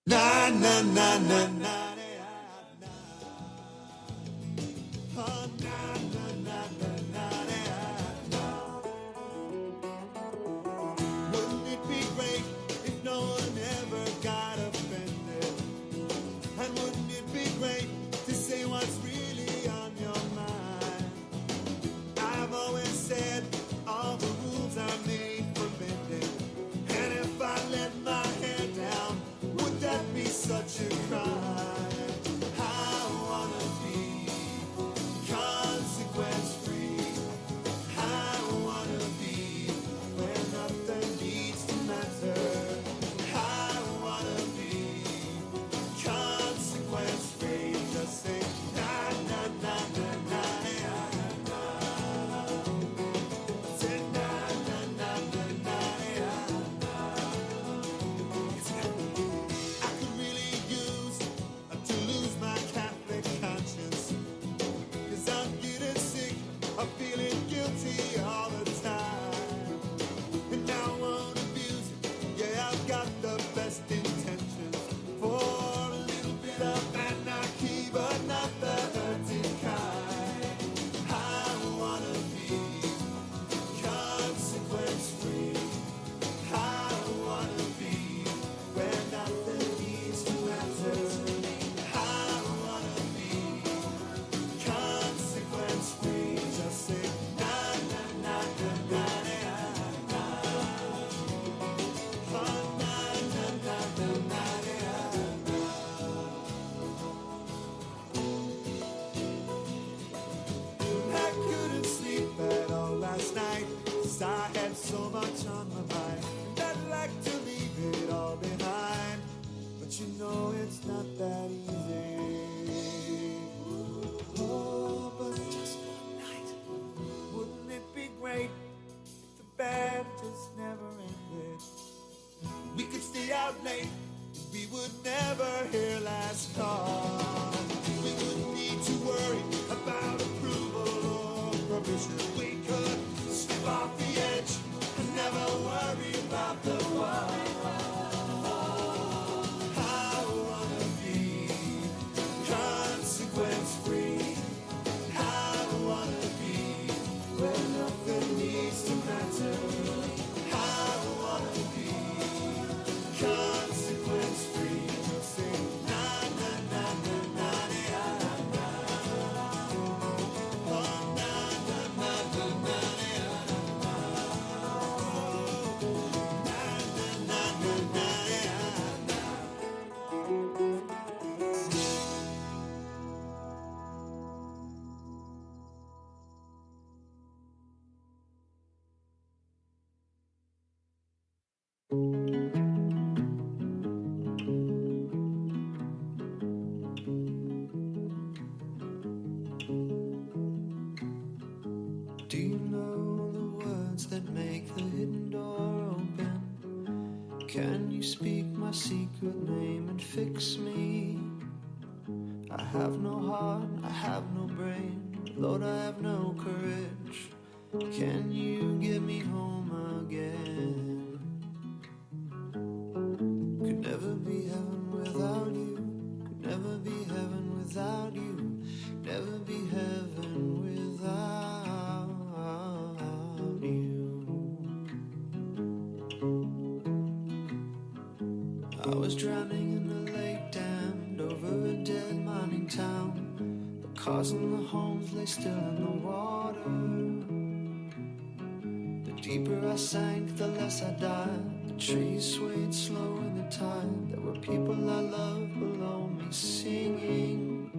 Na na na na na. Wouldn't it be great if no one ever got offended? And wouldn't it be great to say what's really on your mind? I've always said all the rules are made for bending, and if I let my hair down, would that be such a crime? I wanna be consequence free. I wanna be where nothing needs to matter. I wanna be consequence free. Just say na na na na na na. Say na na na na na na. I could really use to lose my Catholic conscience, 'cause I'm getting sick of feeling guilty all the time. And now I won't abuse it. Yeah, I've got the best intentions for a little bit of anarchy, but not the hurting kind. I wanna be consequence free. I wanna be where nothing needs to matter. I wanna be consequence free. Just say na na na na na na. Oh, na na na na na na. I couldn't sleep at all last night, 'cause I had so much on my mind, and I'd like to leave it all behind, but you know it's not that easy. Oh, but just one night, wouldn't it be great if the bad just never ended? We could stay out late, we would never hear last call. We wouldn't need to worry about approval or permission. We could slip off the edge and never worry about the wall. I wanna be consequence free. I wanna be where nothing needs to matter. I wanna be consequence free. Just say na na na na na na. Oh, na na na na na na. Na na na na na. Do you know the words that make the hidden door open? Can you speak my secret name and fix me? I have no heart, I have no brain, Lord, I have no courage. Can you get me home again? Could never be heaven without you. Could never be heaven without you. Never be heaven without you. I was drowning in a lake dammed over a dead mining town. The cars and the homes lay still in the water. The deeper I sank, the less I died. The trees swayed slow in the tide. There were people I loved below me singing,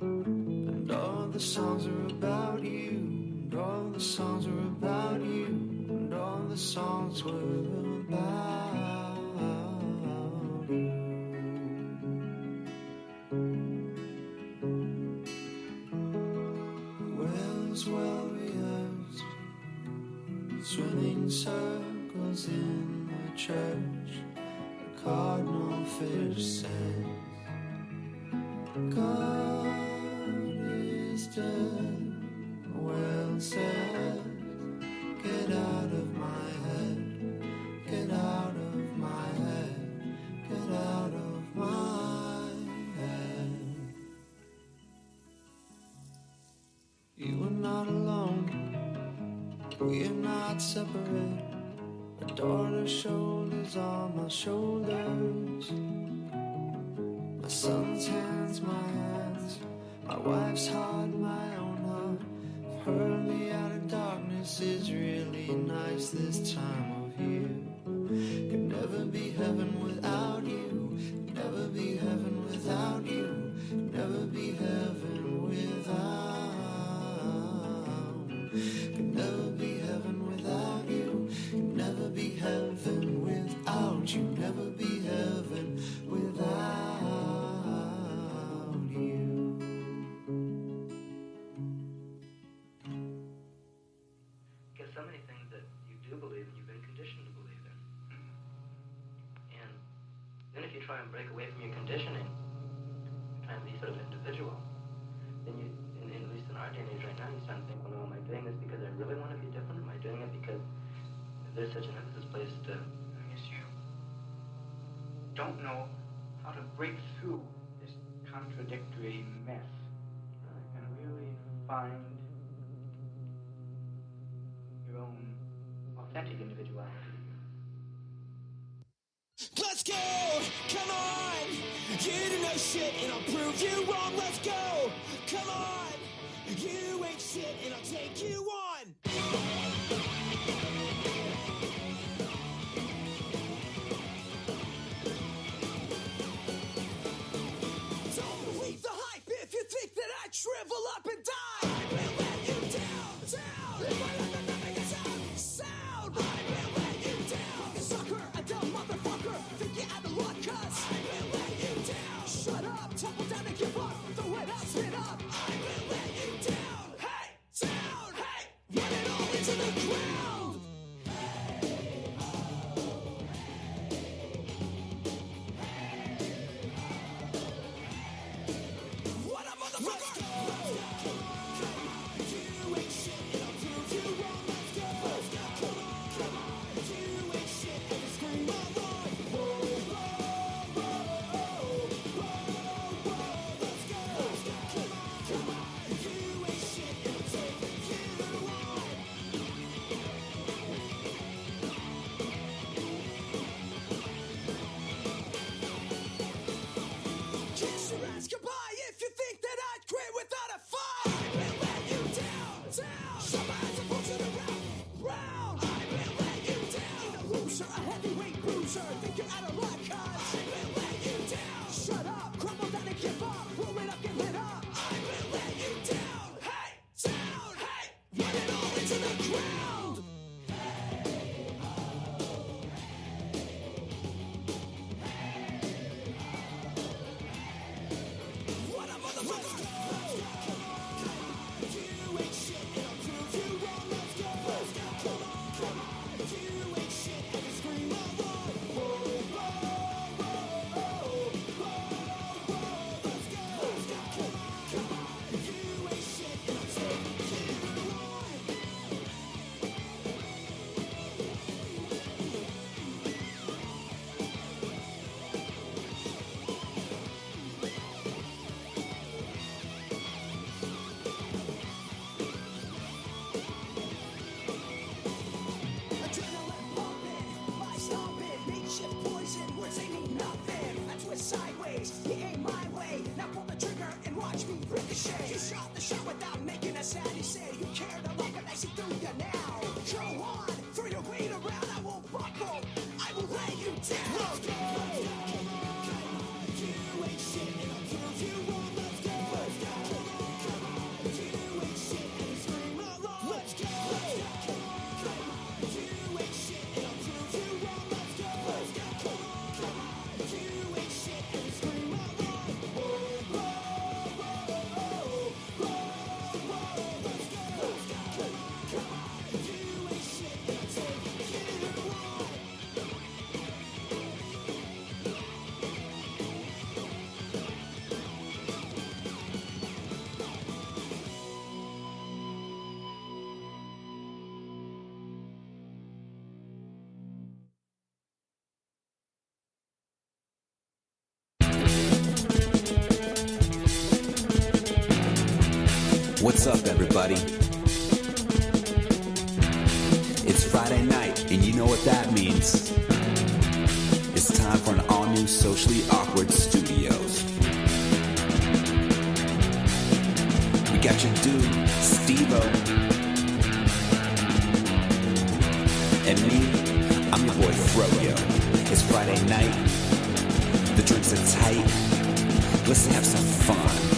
and all the songs are about you, and all the songs are about you, and all the songs were about you. Wells well rehearsed, swimming circles in the church. The cardinal fish says, God is dead. Well said, get out of my head, get out of my head, get We are not separate. My daughter's shoulders on my shoulders. My son's hands, my hands. My wife's heart, my own heart. Hurl me out of darkness is really nice this time of year. Could never be heaven without you. Never be heaven without you. Never be heaven without. Could never be heaven without you. Could never be heaven without you. Never be heaven without you. Because so many things that you do believe in, you've been conditioned to believe in. And then if you try and break away from your conditioning, try and be sort of individual, then you, at least in our day and age right now, you start to think, well, no, am I doing this because I really want to be different? Am I doing it because there's such an emphasis placed to... I guess you don't know how to break through this contradictory mess and really find your own authentic individuality. Let's go! Come on! You don't know shit and I'll prove you wrong. Let's go! Come on! You ain't shit and I'll take you on! Don't believe the hype if you think that I shrivel up and die! I will let you down! Down! If I let them make a sound! I will let you down! Fucking sucker! A dumb motherfucker! Think you're out of luck, cuz I will let you down! Shut up! Tumble down and give up! Throw it up! Spit up! I will let you down! Hey! Down! Hey! Run it all into the ground! What a motherfucker! You ain't shit and I'll prove you wrong. Let's go! Come on! You ain't shit and you scream along. Whoa, whoa, whoa, whoa, whoa, let's go! Come on! You ain't shit and I'll take you on. Kiss your ass goodbye if you think that I'd quit without a fight. I will let you down, down. Shove my ass and push it around, round. I will let you down. Ain't a loser, a heavyweight bruiser. Think you're out of luck, cuz I will let you down. Shut up, crumble down and give up. Roll it up, get lit up. I will let you down. Hey, down, hey. Run it all into the ground. What a motherfucker! You ain't shit and I'll prove you wrong. Let's go! Come on! You ain't shit and you scream along. Whoa, whoa, whoa, whoa, whoa, let's go! Come on! You ain't shit and I'll take you on. Adrenaline pumping, my stomping, makeshift poison, words they mean nothing. I twist sideways, you ain't my way. Now pull the trigger and watch me ricochet. You shot the shot without making a sound. You say you cared a lot, but I see through you now. Go on, throw your weight around, I won't buckle. I will lay you down. Let's go! You ain't shit and I'll prove you wrong. Let's go! Come on! You ain't shit and you scream along. Let's go! You ain't shit and I'll prove you wrong. Let's go! Come on! You ain't shit and you scream along. Whoa, whoa, whoa, whoa, whoa, let's go! Come on! You ain't shit and I'll take you on. What's up, everybody? what that means. It's time for an all-new Socially Awkward Studios. We got your dude, Steve-O. And me, I'm your boy, Froyo. It's Friday night. The drinks are tight. Let's have some fun.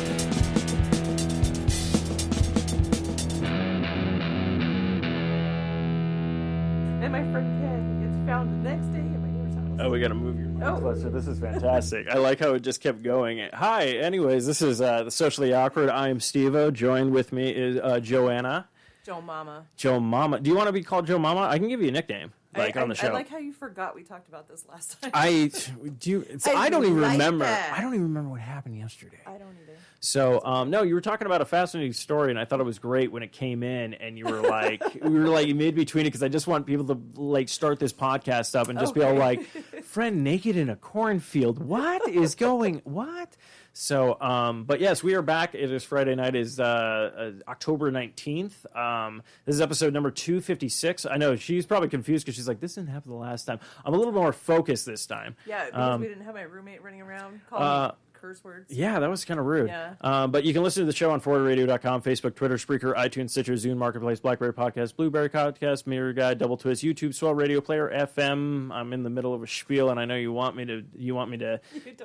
And my friend Ken gets found the next day at my neighbor's house. Oh, we got to move your mic Oh. closer. This is fantastic. I like how it just kept going. Hi, anyways, this is the Socially Awkward. I am Steve-O. Joined with me is Joanna. Joe Mama. Joe Mama. Do you want to be called Joe Mama? I can give you a nickname, on the show. I like how you forgot we talked about this last time. I don't even like remember. that. I don't even remember what happened yesterday. I don't either. So, no, you were talking about a fascinating story, and I thought it was great when it came in, and you were like, we were like mid between it because I just want people to like start this podcast up and just be all like, friend naked in a cornfield. What is going? What? So, but yes, we are back. It is Friday night. Is October 19th. This is episode number 256. I know she's probably confused because she's like, this didn't happen the last time. I'm a little more focused this time. Yeah, because we didn't have my roommate running around calling me curse words. Yeah, that was kind of rude. Yeah. But you can listen to the show on forwardradio.com, Facebook, Twitter, Spreaker, iTunes, Stitcher, Zune, Marketplace, BlackBerry Podcast, Blueberry Podcast, Mirror Guide, Double Twist, YouTube, Swell Radio, Player FM. I'm in the middle of a spiel, and I know you want me to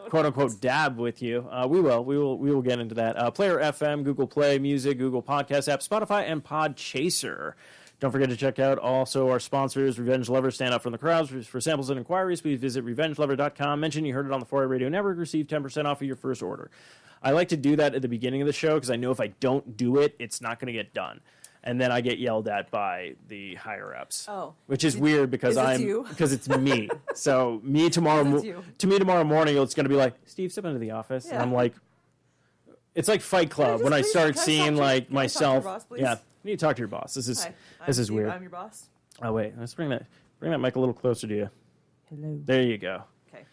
quote unquote dab with you. We will get into that. Player FM, Google Play Music, Google Podcast app, Spotify, and Podchaser. Don't forget to check out also our sponsors, Revenge Lover, Stand Up from the Crowds. For samples and inquiries, please visit revengelover.com. Mention you heard it on the 4A Radio Network. Receive 10% off of your first order. I like to do that at the beginning of the show because I know if I don't do it, it's not going to get done. And then I get yelled at by the higher-ups. Oh. Which is weird because because it's me. So tomorrow morning, it's going to be like, Steve, step into the office. Yeah. And I'm like, it's like Fight Club when I start seeing like myself. Boss, yeah. You need to talk to your boss. This is Steve, weird. I'm your boss. Oh wait, let's bring that mic a little closer to you. Hello. There you go. Okay.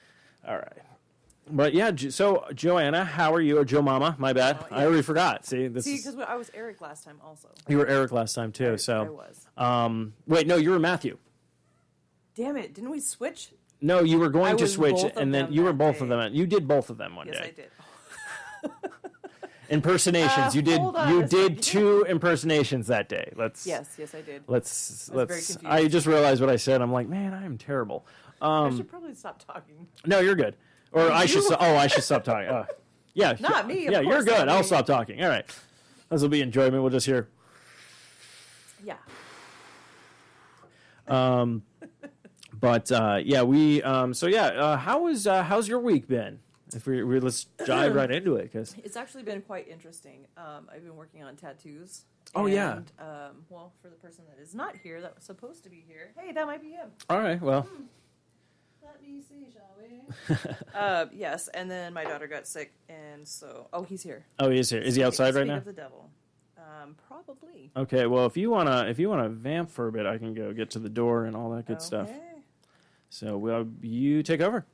All right. But yeah, so Joanna, how are you? Or Joe Mama, my bad. Oh, yeah. I already forgot. See, because I was Eric last time also. You were Eric last time too. I was. Wait, no, you were Matthew. Damn it! Didn't we switch? No, you were going to switch, and then you were both of them. You did both of them one day. Yes, I did. Impersonations. You did two impersonations that day. Yes, I did. Let's. very confused. I just realized what I said. I'm like, man, I am terrible. I should probably stop talking. No, you're good. Or I should stop talking. Yeah. Not me. Yeah, you're good. I'll stop talking. All right. This will be enjoyment. We'll just hear. Yeah. But how's your week been? If we let's dive right into it, because it's actually been quite interesting. I've been working on tattoos. Oh, yeah. Well, for the person that is not here, that was supposed to be here. Hey, that might be him. All right. Well. Let me see, shall we? Yes, and then my daughter got sick, and so he's here. Oh, he is here. Is he outside right now? Of the devil. Probably. Okay. Well, if you wanna vamp for a bit, I can go get to the door and all that good stuff. So, you take over.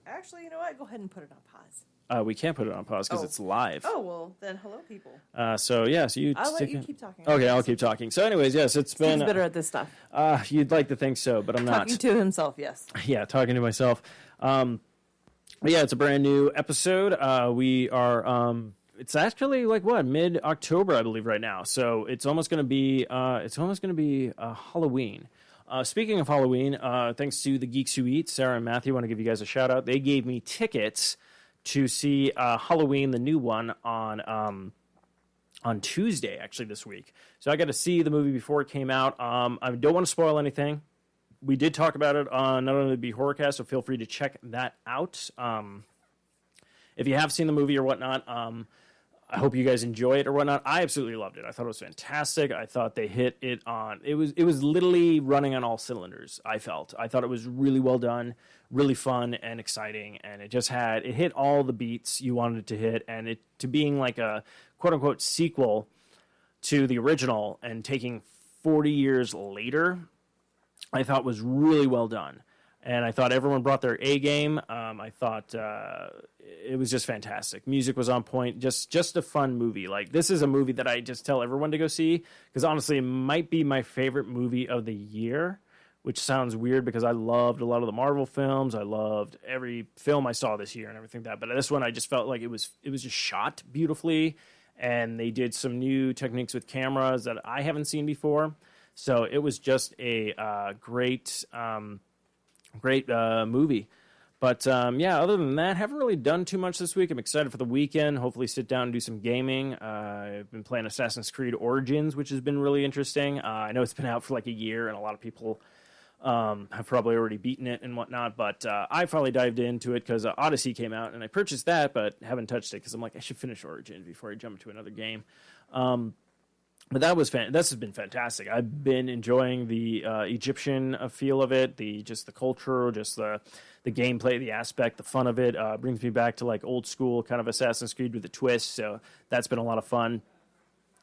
Actually, you know what? Go ahead and put it on pause. We can't put it on pause because it's live. Oh, well, then hello, people. So you I'll let you keep talking. Okay, I'll keep talking. So anyways, yes, it's been... He's better at this stuff. You'd like to think so, but I'm not. Talking to himself, yes. Yeah, talking to myself. But yeah, it's a brand new episode. We are... it's actually like mid-October, I believe, right now. So it's almost going to be... Halloween. Speaking of Halloween, thanks to the Geeks Who Eat, Sarah and Matthew, I want to give you guys a shout out. They gave me tickets to see Halloween, the new one, on Tuesday, actually, this week. So I got to see the movie before it came out. I don't want to spoil anything. We did talk about it on not only the Horrorcast, so feel free to check that out. If you have seen the movie or whatnot, I hope you guys enjoy it or whatnot. I absolutely loved it. I thought it was fantastic. I thought they hit it on. It was literally running on all cylinders. I thought it was really well done, really fun and exciting, and it hit all the beats you wanted it to hit, and it to being like a quote unquote sequel to the original and taking 40 years later, I thought was really well done. And I thought everyone brought their A game. I thought it was just fantastic. Music was on point. Just a fun movie. Like, this is a movie that I just tell everyone to go see because honestly, it might be my favorite movie of the year which sounds weird because I loved a lot of the Marvel films. I loved every film I saw this year and everything like that. But this one, I just felt like it was just shot beautifully, and they did some new techniques with cameras that I haven't seen before. So it was just a great movie. But yeah, other than that, haven't really done too much this week. I'm excited for the weekend. Hopefully sit down and do some gaming. I've been playing Assassin's Creed Origins, which has been really interesting. I know it's been out for like a year, and a lot of people have probably already beaten it and whatnot. But I finally dived into it because Odyssey came out, and I purchased that, but haven't touched it because I'm like, I should finish Origins before I jump into another game. But this has been fantastic. I've been enjoying the Egyptian feel of it, just the culture, just the gameplay, the aspect, the fun of it. Brings me back to like old school kind of Assassin's Creed with a twist. So that's been a lot of fun.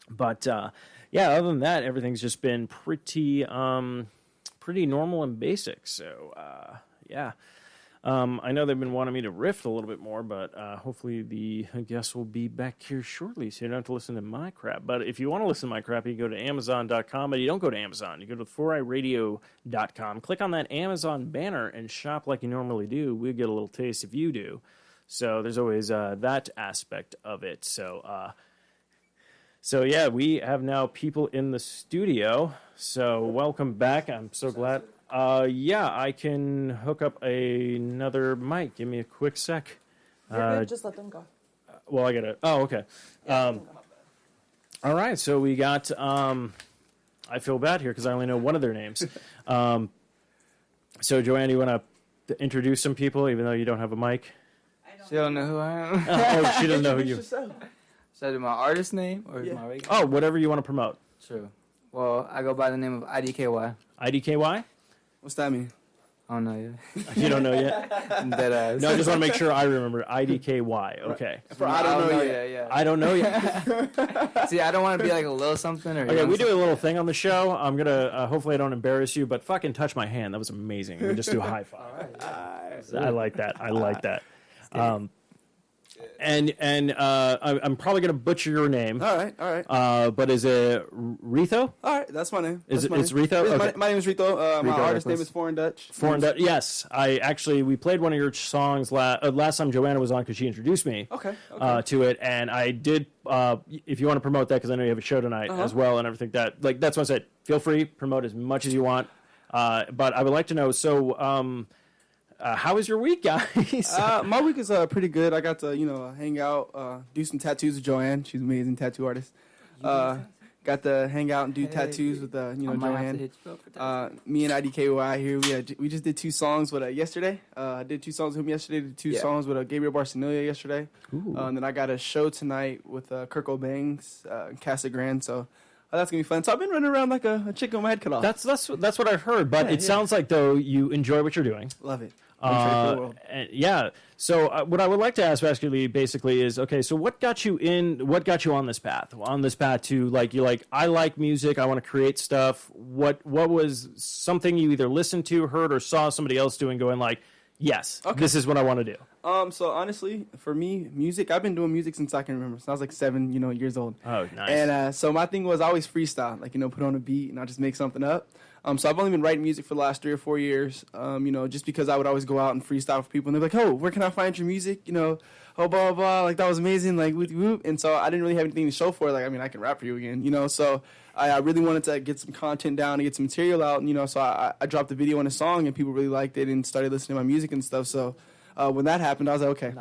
But yeah, other than that, everything's just been pretty normal and basic. So yeah. I know they've been wanting me to riff a little bit more, but hopefully the guests will be back here shortly, so you don't have to listen to my crap. But if you want to listen to my crap, you go to Amazon.com, but you don't go to Amazon. You go to 4iRadio.com, click on that Amazon banner, and shop like you normally do. We'll get a little taste if you do. So there's always that aspect of it. So yeah, we have now people in the studio. So welcome back. I'm so glad. Yeah, I can hook up another mic. Give me a quick sec. You're good. Just let them go. Well, I gotta. Oh, okay. All right. So we got. I feel bad here because I only know one of their names. So Joanna, you want to introduce some people, even though you don't have a mic? She don't know who I am. Oh, she doesn't know who you. Should I do my artist name or my regular? Oh, whatever you want to promote. True. Well, I go by the name of IDKY. IDKY? What's that mean? I don't know yet. You don't know yet? Deadass. No, I just want to make sure I remember. IDKY. Okay. For I don't know yet. Yeah. I don't know yet. See, I don't want to be like a little something or. Okay, we do a little thing on the show. I'm gonna hopefully I don't embarrass you, but fucking touch my hand. That was amazing. We just do a high five. I like that. I like that. And I'm probably gonna butcher your name. All right. But is it Ritho? All right, that's my name. It's Ritho? Okay. My name is Ritho. My Ritho artist name Reckless. is Foreign Dutch. Foreign Dutch. Yes, we played one of your songs last time Joanna was on because she introduced me. Okay. To it, and I did. If you want to promote that, because I know you have a show tonight as well, and everything that's what I said. Feel free, promote as much as you want. But I would like to know. So, how was your week, guys? My week is pretty good. I got to hang out, do some tattoos with Joanne. She's an amazing tattoo artist. Got to hang out and do tattoos with Joanne. Me and IDKY here. We just did 2 songs with yesterday. I did 2 songs with him yesterday. Did 2 songs with Gabriel Barcelona yesterday. And then I got a show tonight with Kirk O'Bangs in Casa Grande. So that's gonna be fun. So I've been running around like a chicken with my head cut off. That's what I've heard. But it sounds like though you enjoy what you're doing. Love it. And yeah. So what I would like to ask basically is, okay, so what got you on this path? On this path to I like music, I want to create stuff. What was something you either listened to, heard, or saw somebody else doing, going like, yes, this is what I want to do? So honestly, for me, music, I've been doing music since I can remember. Since I was like 7, years old. Oh, nice. And so my thing was I always freestyle, put on a beat and I just make something up. So I've only been writing music for the last 3 or 4 years, just because I would always go out and freestyle for people. And they're like, oh, where can I find your music? Oh, blah, blah, blah. Like, that was amazing. Like, whoop, whoop. And so I didn't really have anything to show for it. I can rap for you again, So I really wanted to get some content down and get some material out. And, so I dropped a video on a song and people really liked it and started listening to my music and stuff. So when that happened, I was like, okay,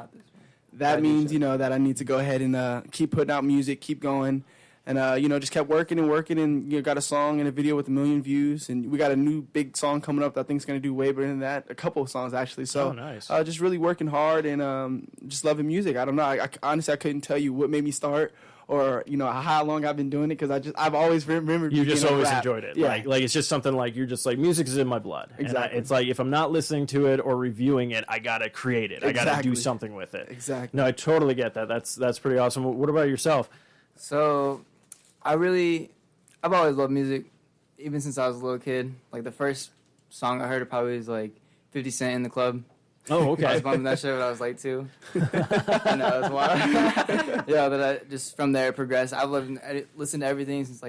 that means, that I need to go ahead and keep putting out music, keep going. And, just kept working and got a song and a video with 1 million views. And we got a new big song coming up that I think is going to do way better than that. A couple of songs, actually. So, nice. Just really working hard and just loving music. I don't know. Honestly, I couldn't tell you what made me start or, how long I've been doing it because I've always remembered you just always rap. enjoyed it. Yeah. Like it's just something like you're just like, music is in my blood. Exactly. And it's like, if I'm not listening to it or reviewing it, I got to create it. Exactly. I got to do something with it. Exactly. No, I totally get that. That's pretty awesome. What about yourself? So, I've always loved music, even since I was a little kid. Like, the first song I heard probably was, 50 Cent in the club. Oh, okay. I was bumping that shit when I was, 2. I know, it was wild. Yeah, but I just, from there, it progressed. I've listened to everything since,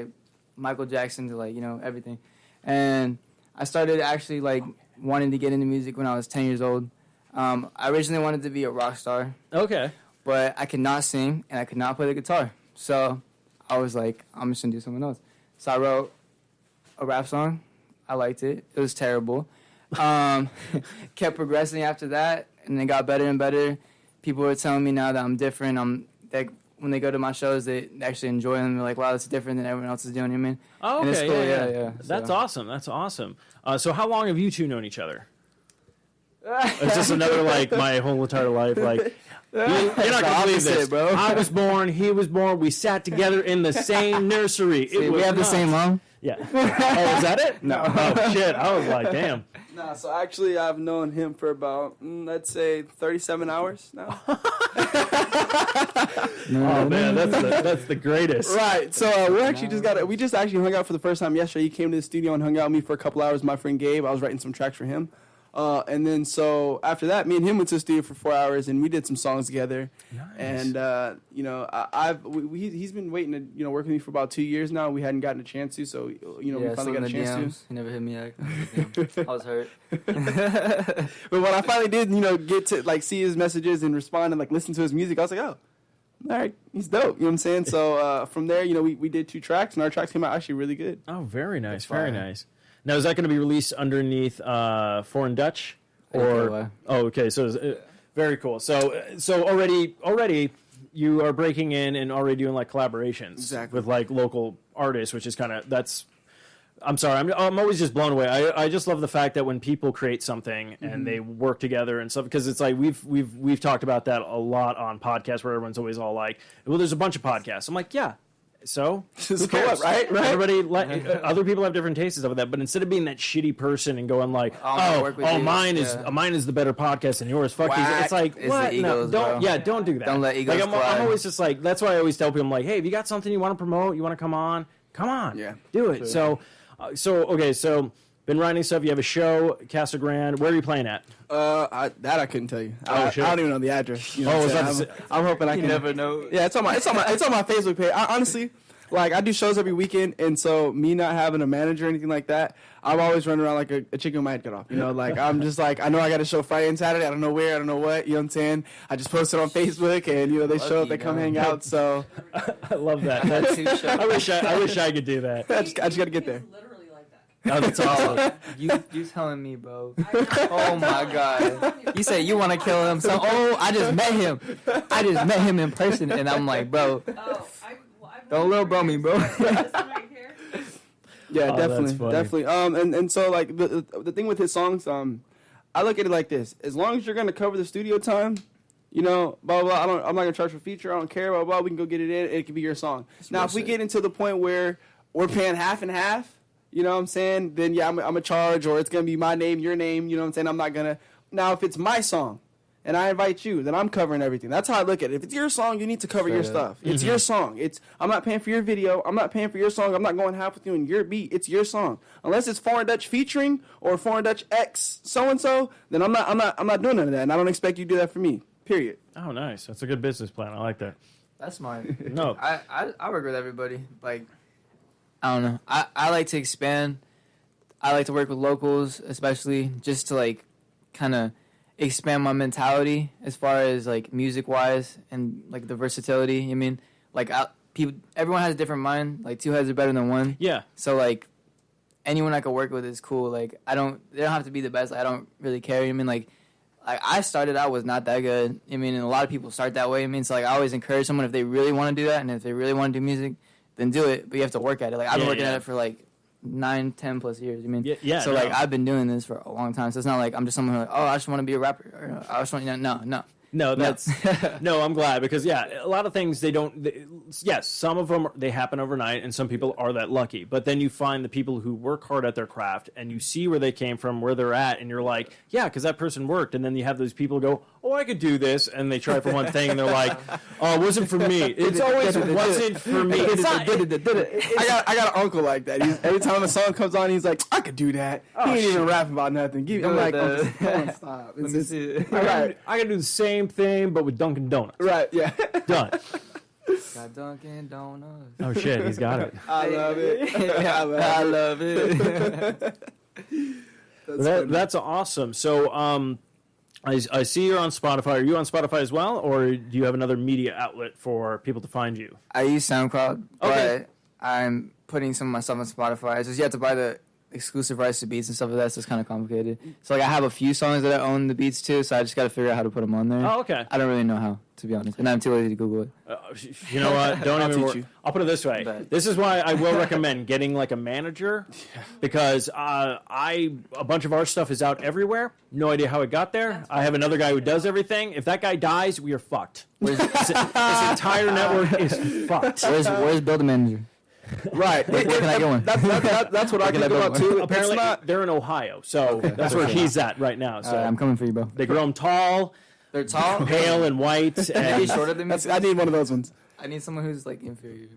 Michael Jackson to, everything. And I started actually like wanting to get into music when I was 10 years old. I originally wanted to be a rock star, Okay. but I could not sing and I could not play the guitar. So I was like, I'm just gonna do something else. So I wrote a rap song. I liked it. It was terrible. Kept progressing after that, and it got better and better. People were telling me now that I'm different. When they go to my shows, they actually enjoy them. They're like, wow, that's different than everyone else is doing. You know what I mean? Oh, And it's okay. cool, Yeah. So. That's awesome. That's awesome. So how long have you two known each other? It's just another like my whole entire life. Like you're not gonna believe this, bro. I was born. He was born. We sat together in the same nursery. See, we have the same mom. Yeah. Oh, is that it? No. Oh shit. I was like, damn. Nah, so actually I've known him for about, let's say, 37 hours now. Oh man, that's the greatest. Right. So we just actually hung out for the first time yesterday. He came to the studio and hung out with me for a couple hours. My friend Gabe, I was writing some tracks for him. And then so after that, me and him went to the studio for 4 hours and we did some songs together. Nice. And he's been waiting to work with me for about 2 years now. We hadn't gotten a chance to, so we finally got a chance He never hit me back. I was hurt. But when I finally did, get to like see his messages and respond and like listen to his music, I was like, oh, all right, he's dope. You know what I'm saying? So from there, we did 2 tracks and our tracks came out actually really good. Oh, very nice, very nice. Now, is that going to be released underneath Foreign Dutch? Or okay, so very cool. So already you are breaking in and already doing like collaborations with like local artists, which is kind of I'm sorry, I'm always just blown away. I just love the fact that when people create something and they work together and stuff, because it's like we've talked about that a lot on podcasts where everyone's always all like, well, there's a bunch of podcasts. I'm like, yeah. So who cares? Right? Everybody, other people have different tastes of that. But instead of being that shitty person and going like, mine is the better podcast than yours. Fuck these. It's like, what? Egos, don't do that. Don't let egos I'm always just like, that's why I always tell people, I'm like, hey, if you got something you want to promote, you want to come on, do it. So been writing stuff. You have a show, Casa Grande. Where are you playing at? I couldn't tell you. I shit. don't even know the address. I'm hoping I can. never know. Yeah, it's on my Facebook page. I honestly, I do shows every weekend, and so me not having a manager or anything like that, I'm always running around like a chicken with my head cut off. I'm just like, I know I got a show Friday and Saturday. I don't know where, I don't know what. You know what I'm saying? I just post it on Facebook, and they show up, they come hang out. So I love that. I wish I could do that. I just got to get there. Literally like that. Oh, that's awesome. You telling me, bro? Oh my god! You say you want to kill him? So I just met him. I just met him in person, and I'm like, bro, don't little bro me, bro. This one right here. Yeah, that's funny. definitely. And so like the thing with his songs, I look at it like this: as long as you're gonna cover the studio time, blah blah. I'm not gonna charge for feature. I don't care. Blah blah. We can go get it in. It can be your song. Now, if we get into the point where we're paying half and half. You know what I'm saying? Then, yeah, I'm a charge, or it's going to be my name, your name. You know what I'm saying? I'm not going to. Now, if it's my song and I invite you, then I'm covering everything. That's how I look at it. If it's your song, you need to cover your stuff. It's your song. I'm not paying for your video. I'm not paying for your song. I'm not going half with you in your beat. It's your song. Unless it's Foreign Dutch featuring or Foreign Dutch X so-and-so, then I'm not doing none of that. And I don't expect you to do that for me, period. Oh, nice. That's a good business plan. I like that. That's smart. No. I work with everybody. Like, I don't know. I like to expand. I like to work with locals, especially just to like kind of expand my mentality as far as like music wise and like the versatility. I mean, like everyone has a different mind. Like 2 heads are better than 1. Yeah. So like anyone I can work with is cool. Like they don't have to be the best. I don't really care. I mean, like I started out was not that good. I mean, and a lot of people start that way. I mean, so like I always encourage someone if they really want to do that and if they really want to do music, then do it, but you have to work at it. Like I've been working at it for like 9-10 plus years. I mean, so like I've been doing this for a long time. So it's not like I'm just someone who like, oh, I just want to be a rapper. Or, I just want, No, that's no. I'm glad because a lot of things yes, some of them they happen overnight, and some people are that lucky. But then you find the people who work hard at their craft, and you see where they came from, where they're at, and you're like, yeah, because that person worked. And then you have those people go, oh, I could do this, and they try for one thing, and they're like, oh, it wasn't for me. It's always wasn't for me. I got an uncle like that. Every time a song comes on, he's like, I could do that. He ain't even rapping about nothing. I'm like, stop. Let me see. All right. I can do the same thing, but with Dunkin' Donuts. Right, yeah. Done. Got Dunkin' Donuts. Oh, shit, he's got it. I love it. I love it. That's awesome. So, I see you're on Spotify. Are you on Spotify as well, or do you have another media outlet for people to find you? I use SoundCloud, Okay. but I'm putting some of my stuff on Spotify. It's just you have to buy the exclusive rights to beats and stuff like that, so it's kind of complicated. So, like, I have a few songs that I own the beats to, so I just got to figure out how to put them on there. Oh, okay. I don't really know how, to be honest, and I'm too lazy to Google it. You know what? Don't I'll even teach worry. you. I'll put it this way. Bet. This is why I will recommend getting like a manager, because a bunch of our stuff is out everywhere. No idea how it got there. I have another guy who does everything. If that guy dies, we are fucked. This entire network is fucked. Where's Build a Manager? Right. Where can I go in? That's what I think about too. Apparently, It's not, they're in Ohio, so that's where he's at right now. So I'm coming for you, bro. they grow them tall, They're tall, pale, and white. maybe And shorter than me. I need one of those ones. I need someone who's like inferior,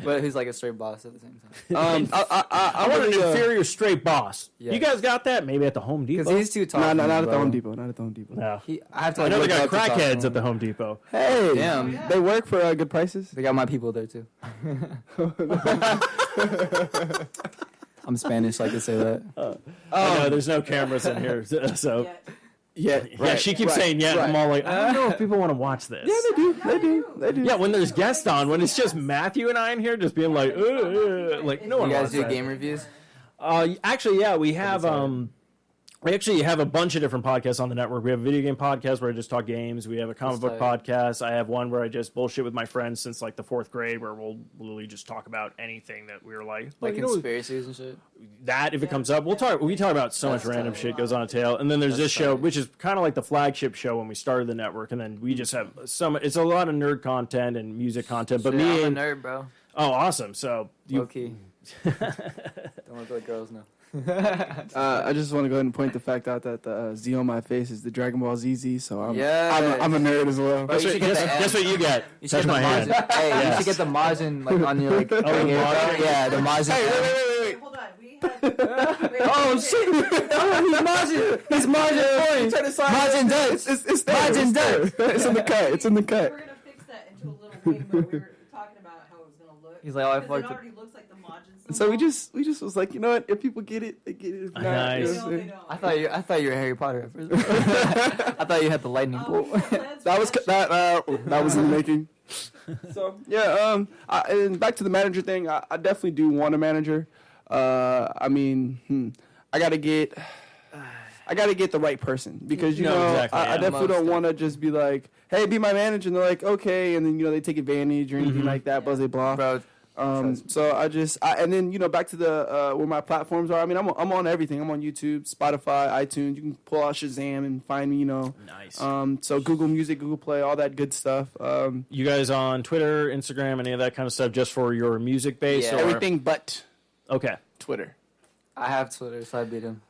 but who's like a straight boss at the same time. I want an inferior straight boss. Yes. You guys got that? Maybe at the Home Depot. Because he's too tall. No, for me, not at the bro. Home Depot. Not at the Home Depot. No. I have to. I Like, know they look got up to talk to crackheads him. at the Home Depot. Hey, Damn. they work for good prices. They got my people there too. I'm Spanish, so I can say that. I know there's no cameras in here, so Yeah. Yeah, she keeps saying yeah. And I'm all like, I don't know if people want to watch this. They do. Yeah, when there's guests on, when it's just Matthew and I in here, just being like no one You guys wants do that. game reviews? Actually, yeah, we have we actually have a bunch of different podcasts on the network. We have a video game podcast where I just talk games. We have a comic book podcast. I have one where I just bullshit with my friends since like the 4th grade, where we'll literally just talk about anything that we were like Like you know, conspiracies and shit? that if it comes up, we talk about so much random shit goes on a tail. And then there's this show, which is kind of like the flagship show when we started the network, and then we just have it's a lot of nerd content and music content. But me I'm and a nerd, bro. oh, awesome! So Low key. Don't want to let girls know. I just want to go ahead and point the fact out that the Z on my face is the Dragon Ball ZZ, so I'm a nerd as well. Bro, you should get the guess what you get? You Touch should my get the hand. Majin. Hey, you should get the Majin like on your like. the Majin? Yeah, the Majin. Wait. Hold on. We had. Oh shit! Oh, he's Majin. He's Majin. Majin Dutch. It's there. Majin Dutch. It's in the cut. It's in the We cut. were gonna fix that into a little game, but we were talking about how it was gonna look. He's like, oh, I Because it fucked it. already looks like the Majin symbol. So we just was like, you know what? If people get it, they get it. If not, Nice. you They know what don't, I'm they saying? don't. I thought you were Harry Potter at first. I thought you had the lightning bolt. That was that was in the making. So yeah, and back to the manager thing. I definitely do want a manager. I mean, I gotta get the right person because you No, know exactly, I yeah. definitely don't want to just be like, hey, be my manager, and they're like, okay, and then they take advantage or anything like that, blah blah blah. Bro, So and then back to the where my platforms are. I mean, I'm on everything. I'm on YouTube, Spotify, iTunes. You can pull out Shazam and find me. Nice. So Google Music, Google Play, all that good stuff. You guys on Twitter, Instagram, any of that kind of stuff, just for your music base? Yeah. or- Everything but Okay. Twitter. I have Twitter, so I beat him.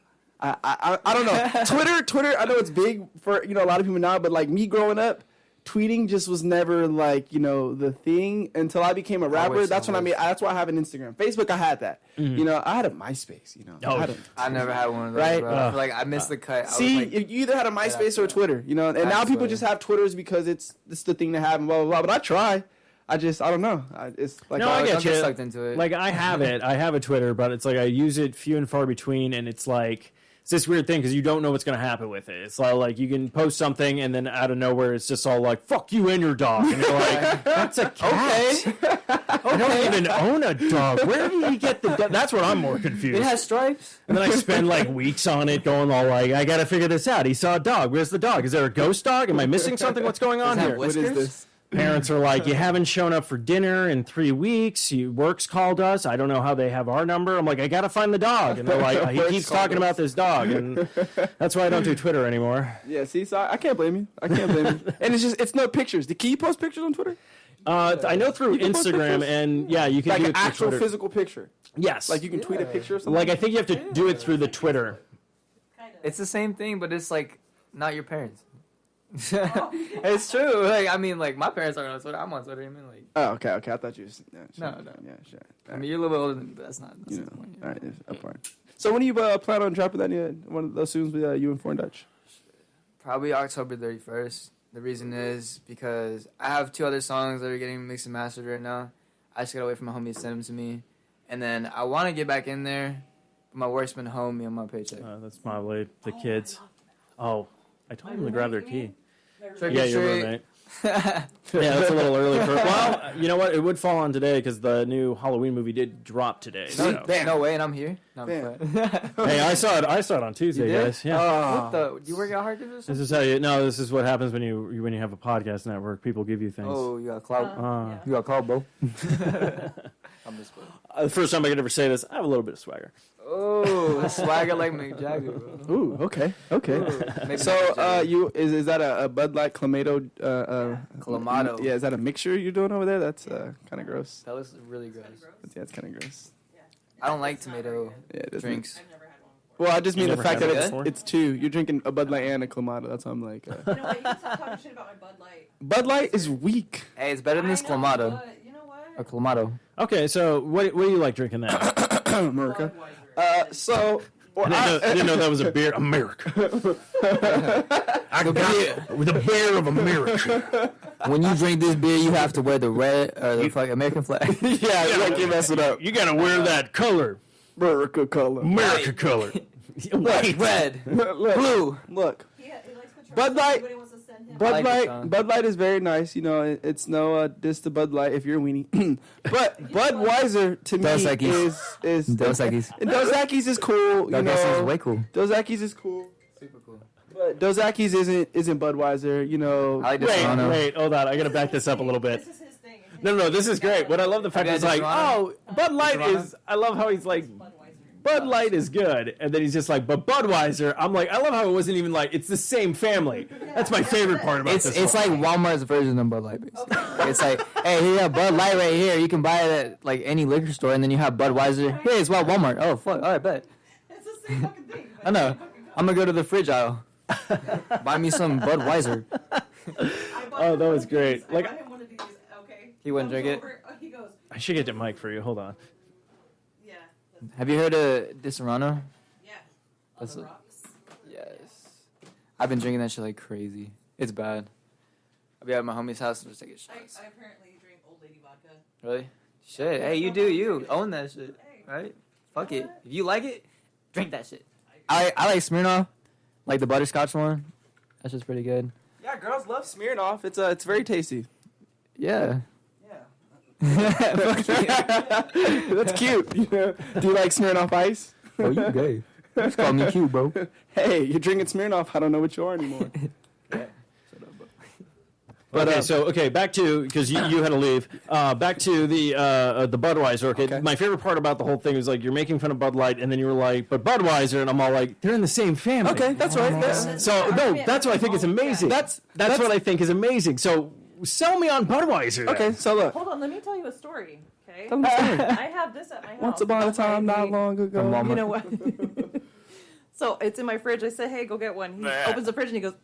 I don't know. Twitter. I know it's big for a lot of people now, but like me growing up, tweeting just was never like the thing until I became a rapper. wish That's I when I was. made. That's why I have an Instagram. Facebook, I had that. I had a MySpace. Oh, I never had one of those, Right? bro. I feel like I missed the cut. I See, was like, you either had a MySpace or a Twitter, and now That's people Twitter. just have Twitters because it's the thing to have and blah blah blah. But I try. I don't know. It's like No, I get don't get you. sucked into it. Like I have it. I have a Twitter, but it's like I use it few and far between, and it's like it's this weird thing because you don't know what's going to happen with it. It's like you can post something, and then out of nowhere, it's just all like "fuck you and your dog," and you're like, "That's a cat." I don't even own a dog. Where did he get the dog? That's what I'm more confused. it has stripes. And then I spend like weeks on it, going all like, "I got to figure this out." He saw a dog. Where's the dog? Is there a ghost dog? Am I missing something? What's going on Does it have here? what is whiskers? this? Parents are like, you haven't shown up for dinner in 3 weeks. Work's called us. I don't know how they have our number. I'm like, I got to find the dog. And they're like, he Work's keeps called talking us. about this dog. And that's why I don't do Twitter anymore. Yeah, see, so I can't blame you. I can't blame you. And it's no pictures. Can you post pictures on Twitter? I know through You can post Instagram, pictures? and yeah, you can Like do an it through actual Twitter. physical picture. Yes. Like you can tweet a picture or something. Like I think you have to do it through the Twitter. Kind of. It's the same thing, but it's like not your parents. It's true. Like I mean, like my parents aren't on Twitter. I'm on Twitter. I mean, like Oh, okay. I thought you. No. Yeah, sure. I mean, you're a little bit older than me, but that's not. That's You not the know, point. all right, it's apart. So when do you plan on dropping that? One of those tunes with you and Foreign Dutch? Probably October 31st. The reason is because I have 2 other songs that are getting mixed and mastered right now. I just gotta wait for my homie to send them to me, and then I want to get back in there. My work's been home me on my paycheck. That's probably the kids. Oh, I told them to grab their key. Trick Yeah, or your treat. roommate. Yeah, that's a little early for. Well, you know what? It would fall on today because the new Halloween movie did drop today. So. No way, and I'm here. No, I'm Bam. playing. Hey, I saw it on Tuesday, did? guys. Yeah. What the? You work out hard to do this? This is how you. No, this is what happens when you have a podcast network. People give you things. Oh, you got clout. Yeah. You got clout, bro. I'm just playing. The first time I could ever say this, I have a little bit of swagger. Oh, swagger like Mick Jagger, bro. Ooh, okay. Ooh, maybe So, Mick Jagger. is that a Bud Light Clamato? Clamato. Yeah, is that a mixture you're doing over there? That's kind of gross. That looks really gross. Yeah, it's kind of gross. I don't like tomato Yeah, it doesn't- drinks. I've never had one before. Well, I just mean You the never fact had that it it's before? it's two. You're drinking a Bud Light and a Clamato. That's why I'm like, You know what? You can stop talking shit about my Bud Light. Bud Light is weak. Hey, it's better than this I know, Clamato. but you know what? Or Clamato. Okay, so what do you like drinking that? America. Budweiser. So. Well, I didn't know that was a beer. America. I got the beer of America. When you drink this beer, you have to wear the red or the fucking American flag. Yeah, like you mess it up. You gotta wear that color, America color. America color. White. Red, Look, blue. Look. He likes Patron. Bud Light- Anybody wants to send him? Bud like the Light, song. Bud Light is very nice. You know, it's no diss to Bud Light if you're a weenie. But Budweiser to me Dos Equis. is Dos Equis. Dos Equis is cool. You Dos Equis is know, way cool. Dos Equis is cool. Super cool. But Dos Equis isn't Budweiser. You know, I like this one. Wait, hold on. I gotta back this up a little bit. This is his thing. No, this is great. What I love the fact Have you is had like, Joanna? oh, Bud Light is. I love how he's like, Budweiser. Bud Light is good, and then he's just like, but Budweiser. I'm like, I love how it wasn't even like it's the same family. That's my favorite part about this. It's like Walmart's version of Bud Light, basically. It's like, hey, you have Bud Light right here. You can buy it at like any liquor store, and then you have Budweiser. Hey, it's Walmart. Oh, fuck. All right, bet. It's the same fucking thing. I know. I'm gonna go to the fridge aisle. Buy me some Budweiser. Oh, that was great. I Like- bought him one of these. Okay. He wouldn't Comes drink it? over, He goes, I should get the mic for you. Hold on. yeah, Have you heard of Disaronno? yeah. On That's the a- rocks. Yes. I've been drinking that shit like crazy. It's bad. I'll be at my homie's house and just taking shots. I apparently drink old lady vodka. Really? Shit. Hey, you do you. Own that shit. Hey. Right? Fuck it. If you like it, drink that shit. I like Smirnoff. Like the butterscotch one. That shit's pretty good. yeah, girls love Smirnoff. It's very tasty. Yeah. That's cute. You know? Do you like Smirnoff Ice? Oh, you gay. Just call me cute, bro. Hey, you're drinking Smirnoff. I don't know what you are anymore. But okay, back to because you had to leave. Back to the Budweiser. Okay, my favorite part about the whole thing was like you're making fun of Bud Light, and then you were like, but Budweiser, and I'm all like, they're in the same family. Okay, that's right. So no, that's what I think is amazing. That's what I think is amazing. So sell me on Budweiser. then. Okay, so look. Hold on, let me tell you a story. Okay. Tell me a story. I have this at my house. Once upon a time, not Okay. long ago. Walmart. You know what? So it's in my fridge. I say, hey, go get one. He opens the fridge and he goes,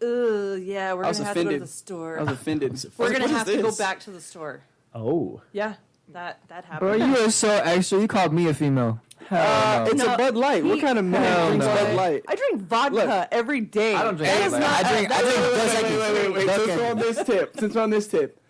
yeah, we're I was gonna have to go to offended. the store. I was offended. We're gonna What is have to go this? back to the store. Oh. Yeah, that happened. Bro, you are so extra. You called me a female. Hell no. It's a Bud Light. What kind of man Hell drinks no. Bud Light? I drink vodka Look. every day. I don't drink That is Bud not- Light. I drink Wait. Dos Since we're on this tip,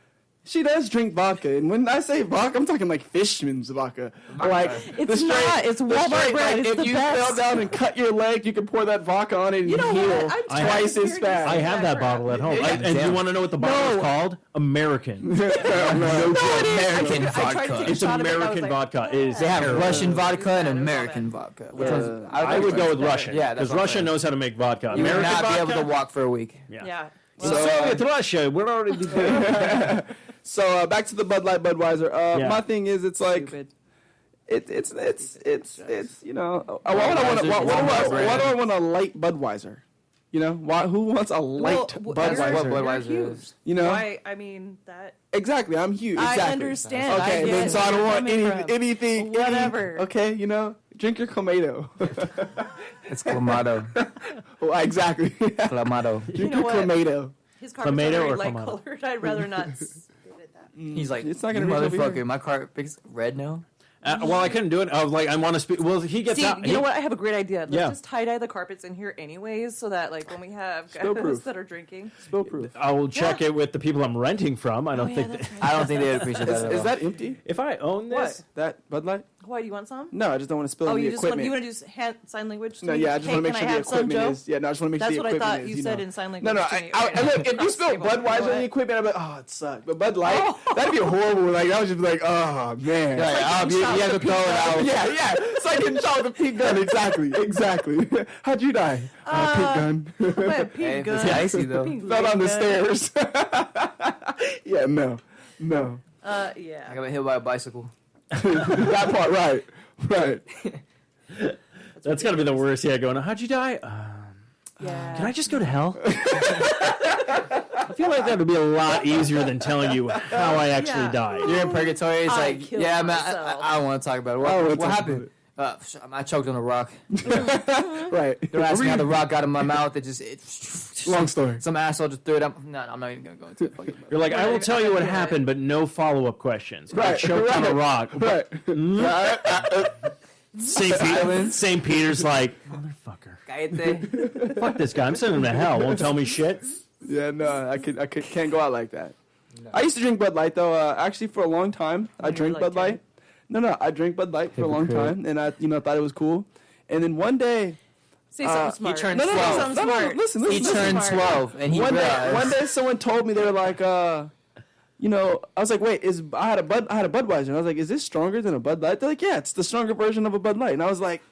she does drink vodka, and when I say vodka, I'm talking like Fishman's vodka. Like It's not. It's Walmart brand. Like, It's if the you best. fell down and cut your leg, you can pour that vodka on it and You know heal what? I'm twice as fast. I have that bottle at home. Yeah. And you want to know what the bottle is No. called? American. American I tried to vodka. take a It's shot of it, and I was American like, vodka. It is They have terrible. Russian vodka and I don't know American that. vodka. Which one's, I would go with Russian. Yeah, that's because what I'm Russia saying. knows how to make vodka. You would American not vodka, be able to walk for a week. Yeah. In So, Soviet Russia, we're already doing. So back to the Bud Light Budweiser. Yeah. My thing is, it's like Stupid. it's you know. Why do I want a light Budweiser? You know, who wants a light Well, That's Budweiser? what you're Budweiser huge. is. You know, Why? I mean that. exactly. I'm huge. Exactly. I understand. Okay, I get then so I where don't you're want coming from. anything. Whatever. Okay, you know, drink your Clamato. It's Clamato. Well, exactly. Clamato. Drink You know your what? Clamato. His carpets are Clamato very or light Clamato? colored. I'd rather not. Give it that. He's like, It's not gonna you reach over motherfucker, here. my carpet's red now. Well, I couldn't do it. I was like, I want to speak. Well, he gets See, out. you know what? I have a great idea. Let's Yeah. just tie dye the carpets in here anyways, so that like when we have guys Spill-proof. that are drinking. Spill proof. I will check it with the people I'm renting from. I don't think that, I don't think they would appreciate that at Is all. that empty? if I own this, That Bud Light? Why do you want some? No, I just don't want to spill Oh, any you just want equipment. to do sign language? To No, me? yeah, I just Hey, want to make can sure I the have some, equipment Joe? is. Yeah, no, I just want to make That's sure the what I equipment thought is. you said in sign No, language. no. to me If you spilled Budweiser on the equipment, I'd be like, oh, it sucked. But Bud Light, that'd be horrible. Like I was just like, oh man. You're like, you have to throw it out. Yeah. It's like getting shot with a pink gun. Exactly. How'd you die? Pink gun. Hey, if it's icy though. Fell down the stairs. Yeah, no. Yeah. I got hit by a bicycle. That part, right. That's got to be the worst. Yeah, going, how'd you die? Yeah. Can I just go to hell? I feel like that would be a lot easier than telling you how I actually died. You're in purgatory. It's I like, killed yeah, man, myself. I don't want to talk about it. I don't wanna What talk happened? I choked on a rock. Right. They're asking how the rock got in my mouth. It Long story. Some asshole just threw it up. No, I'm not even gonna go into it. Fuck it, bro. You're like, I will tell you what happened, but no follow-up questions. I Right, choked on a rock. Right. St. Peter's like, motherfucker. Cállate. Fuck this guy. I'm sending him to hell. Won't tell me shit. Yeah, no, I can't go out like that. No. I used to drink Bud Light though. Actually, for a long time, I drank Bud Light. No, I drank Bud Light for a long time, and I, thought it was cool. And then one day, Say something smart. He turned no, 12. listen. He turned 12, and he One realized. day, someone told me, they were like, I was like, wait, I had a Budweiser, and I was like, is this stronger than a Bud Light? They're like, yeah, it's the stronger version of a Bud Light, and I was like,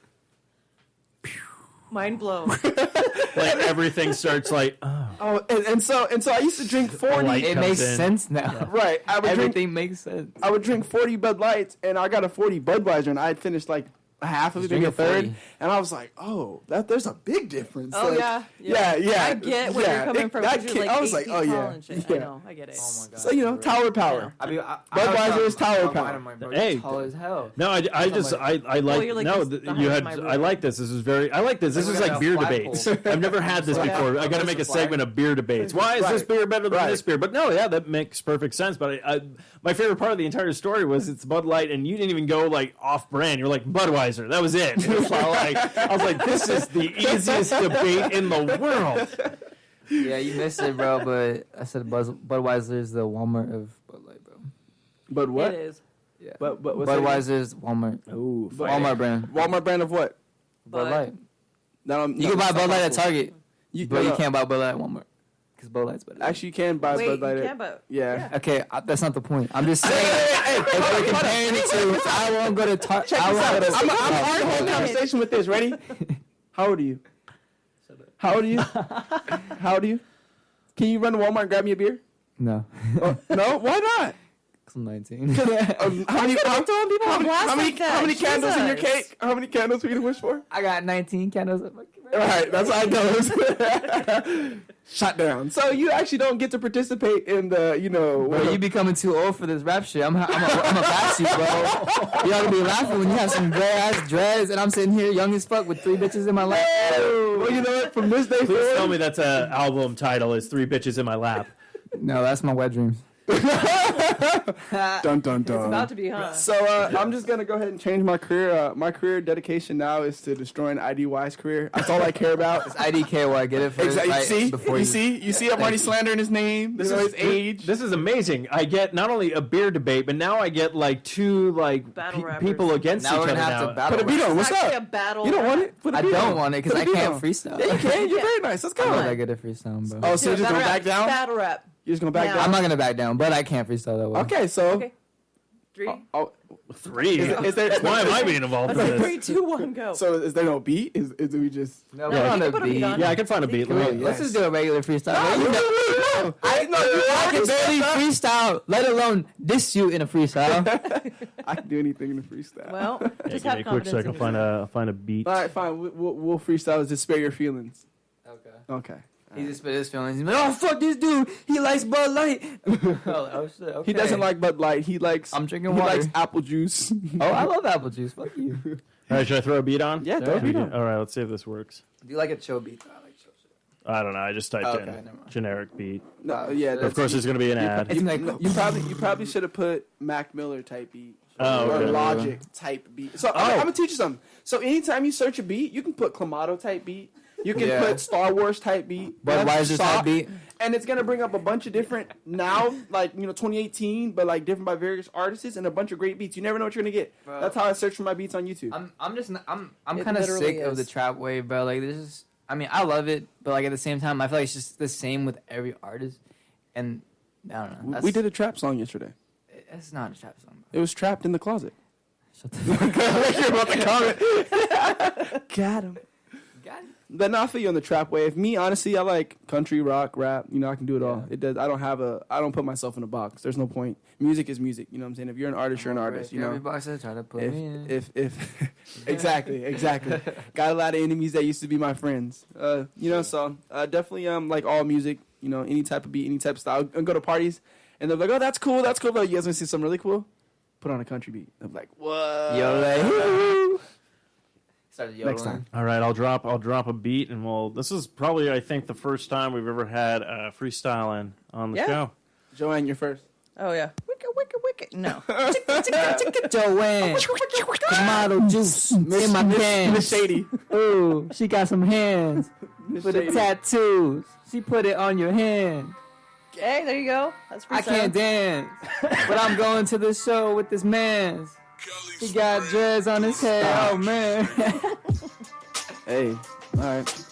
Mind blown. Like everything starts like, oh, and so I used to drink 40. Light It comes makes in. sense now. Right, Everything makes sense. I would drink 40 Bud Lights, and I got a 40 Budweiser, and I had finished like half of it, maybe a third, 40. and I was like, oh, there's a big difference. Oh, Like, yeah. yeah. I get where you're coming from. That 'cause you're kid, like I was 8 like, feet oh tall yeah, and shit. yeah. I know. I get it. Oh my god. So tower power. Budweiser is tower power. Hey. tall as hell. no, I like, you're like no, this the you height had, of my I room. like this. This is I like this. This Like is we like got a beer flagpole. debates. I've never had this before. I got to make a segment of beer debates. Why is this Right. beer better than Right. this beer? But no, yeah, that makes perfect sense. But my favorite part of the entire story was it's Bud Light, and you didn't even go like off brand. You're like Budweiser. That was it. I was like, this is the easiest debate in the world. Yeah, you missed it, bro. But I said Budweiser is the Walmart of Bud Light, bro. But what? It is. Yeah. But what's that? Budweiser is Walmart. Ooh, Walmart brand. Walmart brand of what? Bud Light. You You can buy Bud Light at Target, but no, you no. can't buy Bud Light at Walmart because Bud Light's better. Actually, you can buy Wait, Bud Light. you can, but Yeah. Okay, that's not the point. I'm just saying, if we're comparing the two, I won't go to Target. I'm having a whole conversation with this. Ready? How old are you? How old are you? Can you run to Walmart and grab me a beer? No, No? Why not? I'm 19. How many candles in your Jesus. cake? How many candles for you to wish for? I got 19 candles. All right, that's how it goes. Shut down. So you actually don't get to participate in the, Bro, you becoming too old for this rap shit. I'm a pass you, bro. You ought to be laughing when you have some gray ass dreads, and I'm sitting here young as fuck with 3 bitches in my lap. Well, you know what? From this day Please forward, tell me that's an album title is 3 Bitches in My Lap. No, that's my wet dreams. dun dun it's about dun. to be, huh? So I'm just gonna go ahead and change my career. My career dedication now is to destroying IDY's career. That's all I care about. It's IDKY. Get it first. Exactly. Right, See, before you see, I'm already slandering his name. This is his age. This is amazing. I get not only a beer debate, but now I get like 2 Battle rappers. people against Now each we're other gonna have now. to battle. Put a beat on. What's It's actually up? a battle. You don't want rap. it? Put a I beat don't on. want it because Put I a beat can't on. freestyle. Yeah, you can. You're Yeah. very nice. Let's go. I'm not that good at freestyling, bro. Oh, so you're just Battle gonna rap. back down? Battle rap. You're just gonna back Now. down? I'm not gonna back down, but I can't freestyle that well. Okay, so. Okay. 3. Oh, 3. is there? Why am I being involved in this? 3, 2, 1, go. So is there no beat? Is we just? No, No, we're you on can a put a beat beat. on. Yeah, I can find a beat. Can we- Let's just do a regular freestyle. I know you I can barely freestyle, let alone diss you in a freestyle. I can do anything in the freestyle. Well, Yeah, just give have me a quick confidence second. in Find yourself. a beat. All right, fine. We'll freestyle. Just spare your feelings. Okay. Okay. He just spit his feelings. He's like, oh, fuck this dude. He likes Bud Light. Oh, shit. Okay. He doesn't like Bud Light. He likes. I'm drinking He water. likes apple juice. Oh, I love apple juice. Fuck you. All right, should I throw a beat on? Yeah, throw a beat on. All right, let's see if this works. Do you like a chill beat? I like chill shit. I don't know. I just typed Okay, in never mind. generic beat. No, yeah. Of course, there's going to be an ad. It's like, You probably should have put Mac Miller type beat. Oh, or okay. Logic type beat. So I'm gonna teach you something. So anytime you search a beat, you can put Clamato type beat. You can Yeah. put Star Wars type beat. Budweiser Sock. type beat. And it's gonna bring up a bunch of different now, like 2018, but like different by various artists and a bunch of great beats. You never know what you're gonna get. Bro. That's how I search for my beats on YouTube. I'm just I'm It kind of literally sick of the is. trap wave, bro. Like this is, I mean, I love it, but like at the same time, I feel like it's just the same with every artist, and I don't know. We did a trap song yesterday. It's not a trap song. It was trapped in the closet. Shut the fuck up. You're about to comment. Got him. Got it. But no, I feel you on the trap wave. Me, honestly, I like country, rock, rap. I can do it all. It does. I don't put myself in a box. There's no point. Music is music. You know what I'm saying? If you're an artist, you're an artist. Every box I try to put me in. If exactly. Got a lot of enemies that used to be my friends. So definitely like all music. Any type of beat, any type of style. I go to parties and they're like, oh, that's cool. But you guys want to see something really cool? Put on a country beat. I'm like, what? Yo, started yodeling. Next time. All right, I'll drop a beat, and this is probably, I think, the first time we've ever had freestyling on the show. Joanne, you're first. Oh yeah. Wicked. No. Joanne, tomato juice in my Miss pants. Shady. Ooh, she got some hands Miss for the Shady. tattoos. She put it on your hand. Okay, there you go. That's I freestyle. can't dance, but I'm going to the show with this man. He got dreads on his head. Oh man. Hey, all right.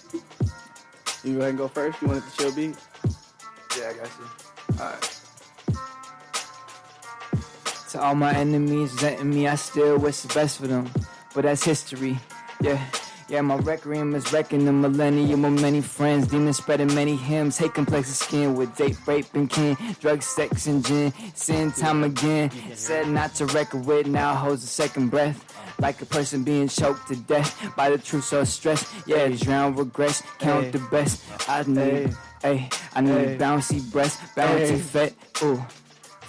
You go ahead and go first. You want it to chill beat? Yeah, I got you. All right. To all my enemies resenting me, I still wish the best for them. But that's history. Yeah, my requiem is wrecking the millennium of many friends. Demons spreading many hymns. Hate complex of skin with date, rape, and kin. Drugs, sex, and gin. Sin time again. Said not to reckon with, now holds a second breath. Like a person being choked to death by the truth so stress. Yeah, drown regrets. Count the best. I need bouncy breasts, bouncy fat. Ooh.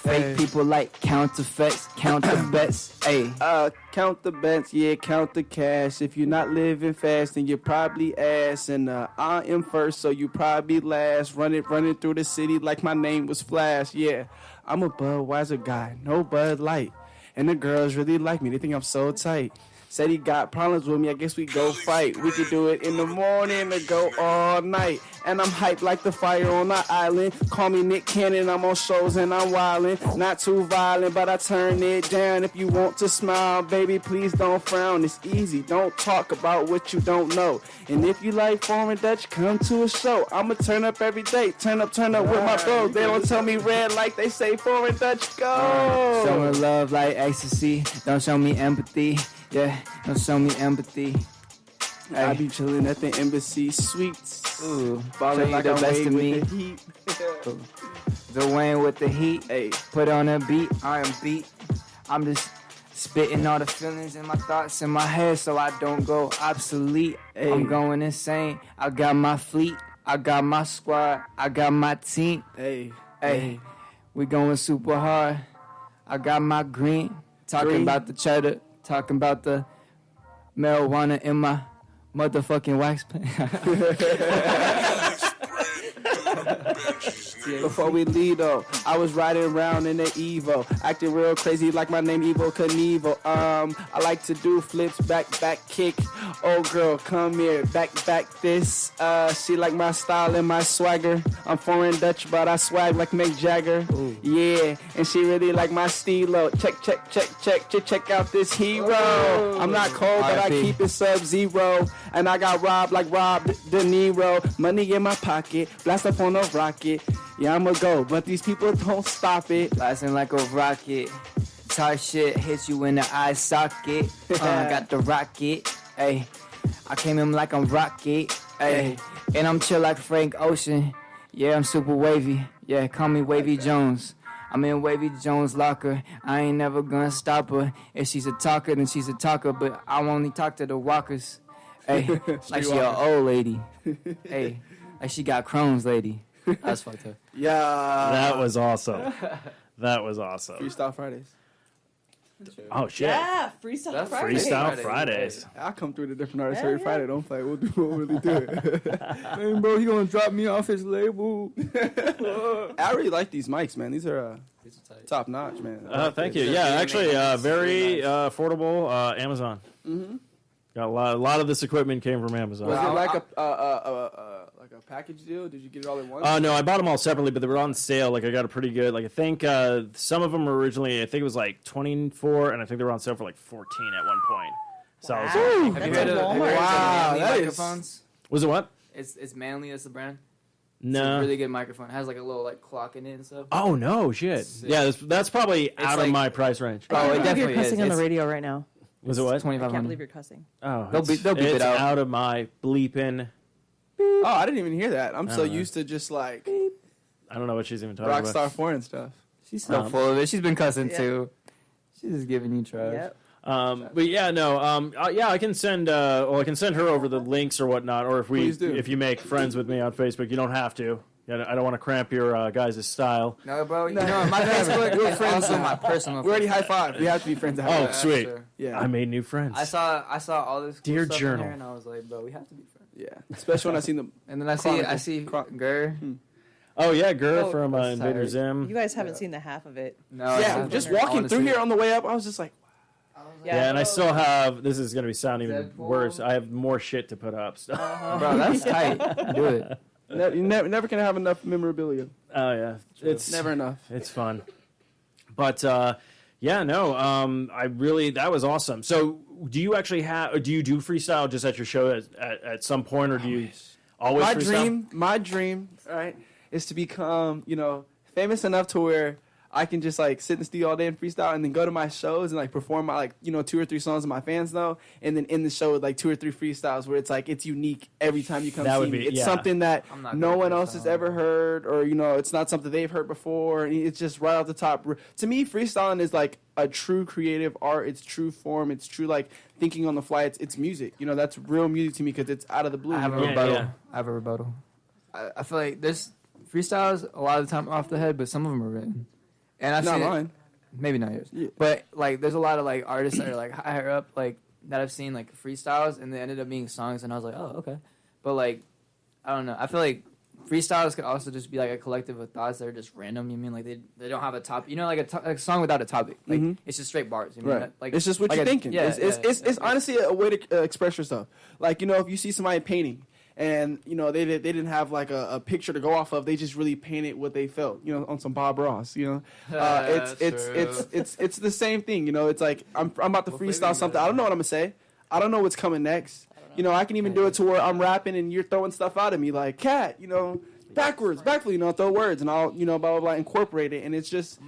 Fake people like counterfeits, counter bets, ayy. Count the bets, yeah, count the cash. If you're not living fast, then you're probably ass. And I am first, so you probably last. Running through the city like my name was Flash. Yeah, I'm a Budweiser guy, no Bud Light. And the girls really like me, they think I'm so tight. Said he got problems with me, I guess we go fight. We could do it in the morning or go all night. And I'm hyped like the fire on the island. Call me Nick Cannon, I'm on shows and I'm wildin'. Not too violent, but I turn it down. If you want to smile, baby, please don't frown. It's easy, don't talk about what you don't know. And if you like foreign Dutch, come to a show. I'ma turn up every day, turn up with my bros. They don't tell me red like they say foreign Dutch, go! Showing love like ecstasy, don't show me empathy. Yeah, don't show me empathy. I be chillin' at the embassy suites. Ooh, Ballin' like the I'm best of with me. the heat. Dwayne with the heat. Hey. Put on a beat, I am beat. I'm just spitting all the feelings and my thoughts in my head so I don't go obsolete. Hey. I'm going insane. I got my fleet. I got my squad. I got my team. Hey. We going super hard. I got my green. Talking Green. about the cheddar. Talking about the marijuana in my motherfucking wax pen. Before we leave though, I was riding around in the Evo, acting real crazy like my name Evo Knievel. I like to do flips, back kick. Oh girl, come here, back this. She like my style and my swagger. I'm foreign Dutch, but I swag like Mick Jagger. Ooh. Yeah, and she really like my stilo. Check out this hero. Ooh. I'm not cold, but I keep it sub-zero. And I got robbed like Rob De Niro. Money in my pocket, blast up on a rocket. Yeah, I'ma go, but these people don't stop it. Blasting like a rocket. Talk shit, hit you in the eye socket. Got the rocket. Hey, I came in like I'm rocket. Hey, and I'm chill like Frank Ocean. Yeah, I'm super wavy. Yeah, call me Wavy Jones. I'm in Wavy Jones' locker. I ain't never gonna stop her. If she's a talker, then she's a talker. But I only talk to the walkers. Hey, like she an old lady. Hey, like she got Crohn's, lady. That's fucked up. Yeah. That was awesome. Freestyle Fridays. Oh shit! Yeah, freestyle That's Friday. Freestyle Fridays. I come through the different artists Hell every yeah. Friday. Don't play. We'll really do it. Man, bro, he gonna drop me off his label. I really like these mics, man. These are top notch, man. Thank you. Yeah, actually, very affordable. Amazon. Mm-hmm. Got a lot of this equipment came from Amazon. Was it like a package deal? Did you get it all at once? No, I bought them all separately, but they were on sale. Like I got a pretty good. Like I think some of them were originally, I think it was like 24, and I think they were on sale for like 14 at one point. So I was like, Wow, Have that's you a heard of Walmart. Wow, Manly that is- microphones? was it what? It's Manly as the brand. It's No. a really good microphone. It has like a little like clock in it and stuff. Oh no, shit. Sick. Yeah, that's probably out of like- my price range. Oh, it I can't believe definitely you're cussing is. on the It's- radio right now. Was it what? I can't 2,500. believe you're cussing. Oh, They'll beep it's it out. out of my bleeping. Oh, I didn't even hear that. I'm so know. used to just like I don't know what she's even talking about. Rockstar foreign stuff. She's so full of it. She's been cussing Yeah. too. She's just giving you trash. Yep. But yeah, no, yeah, I can send, I can send her over the links or whatnot, or Please do. if you make friends with me on Facebook, you don't have to. I don't want to cramp your guys' style. No, bro. You know, my Facebook We're is friends also now. my personal. We already Facebook. high five. We have to be friends. Oh, After that. sweet. Sure. Yeah. I made new friends. I saw all this cool Dear stuff Journal. in there, and I was like, bro, we have to be friends. Yeah. Especially when I seen them. And then I Chronicle. see Chron- Gur. Oh yeah, Gur Oh, from that's Invader tired. Zim. You guys haven't seen the half of it. No, I Yeah, haven't. just I walking wanna through see here it. on the way up, I was just like, Yeah, and I still have. This is gonna be sound even Deadpool. worse. I have more shit to put up. So. Bro, that's tight. Do it. you never can have enough memorabilia. Oh yeah, it's Never enough. It's fun, but yeah, no. I really that was awesome. So, do you actually have? Do you do freestyle just at your show at some point, or do you always? Freestyle? My dream, right, is to become, famous enough to where I can just like sit in the studio all day and freestyle, and then go to my shows and like perform my 2 or 3 songs that my fans know, and then end the show with like 2 or 3 freestyles where it's like it's unique every time you come That see would me. be- It's yeah. something that I'm not no good one at else has freestyling. ever heard, or it's not something they've heard before. And it's just right off the top. To me, freestyling is like a true creative art. It's true form. It's true like thinking on the fly. It's music. That's real music to me because it's out of the blue. I have a Yeah, rebuttal. yeah. I have a rebuttal. I feel like there's freestyles a lot of the time off the head, but some of them are written. And I've Not seen it- mine. maybe not yours, Yeah. but like there's a lot of like artists that are like higher up, like that I've seen like freestyles, and they ended up being songs, and I was like, oh, okay. But like, I don't know. I feel like freestyles could also just be like a collective of thoughts that are just random. You mean like they don't have a top, like a song without a topic. Like it's just straight bars. You mean? Right. Like It's just what like you're thinking. Yeah, It's honestly a way to express yourself. Like, if you see somebody painting and, they didn't have like a picture to go off of, they just really painted what they felt, on some Bob Ross, That's it's the same thing, it's like I'm about to What flavor freestyle you something. got? I don't know what I'm going to say. I don't know what's coming next. I can even do it to where I'm rapping and you're throwing stuff out of me like cat, backwards, throw words, and I'll, blah, blah, blah, incorporate it. And it's just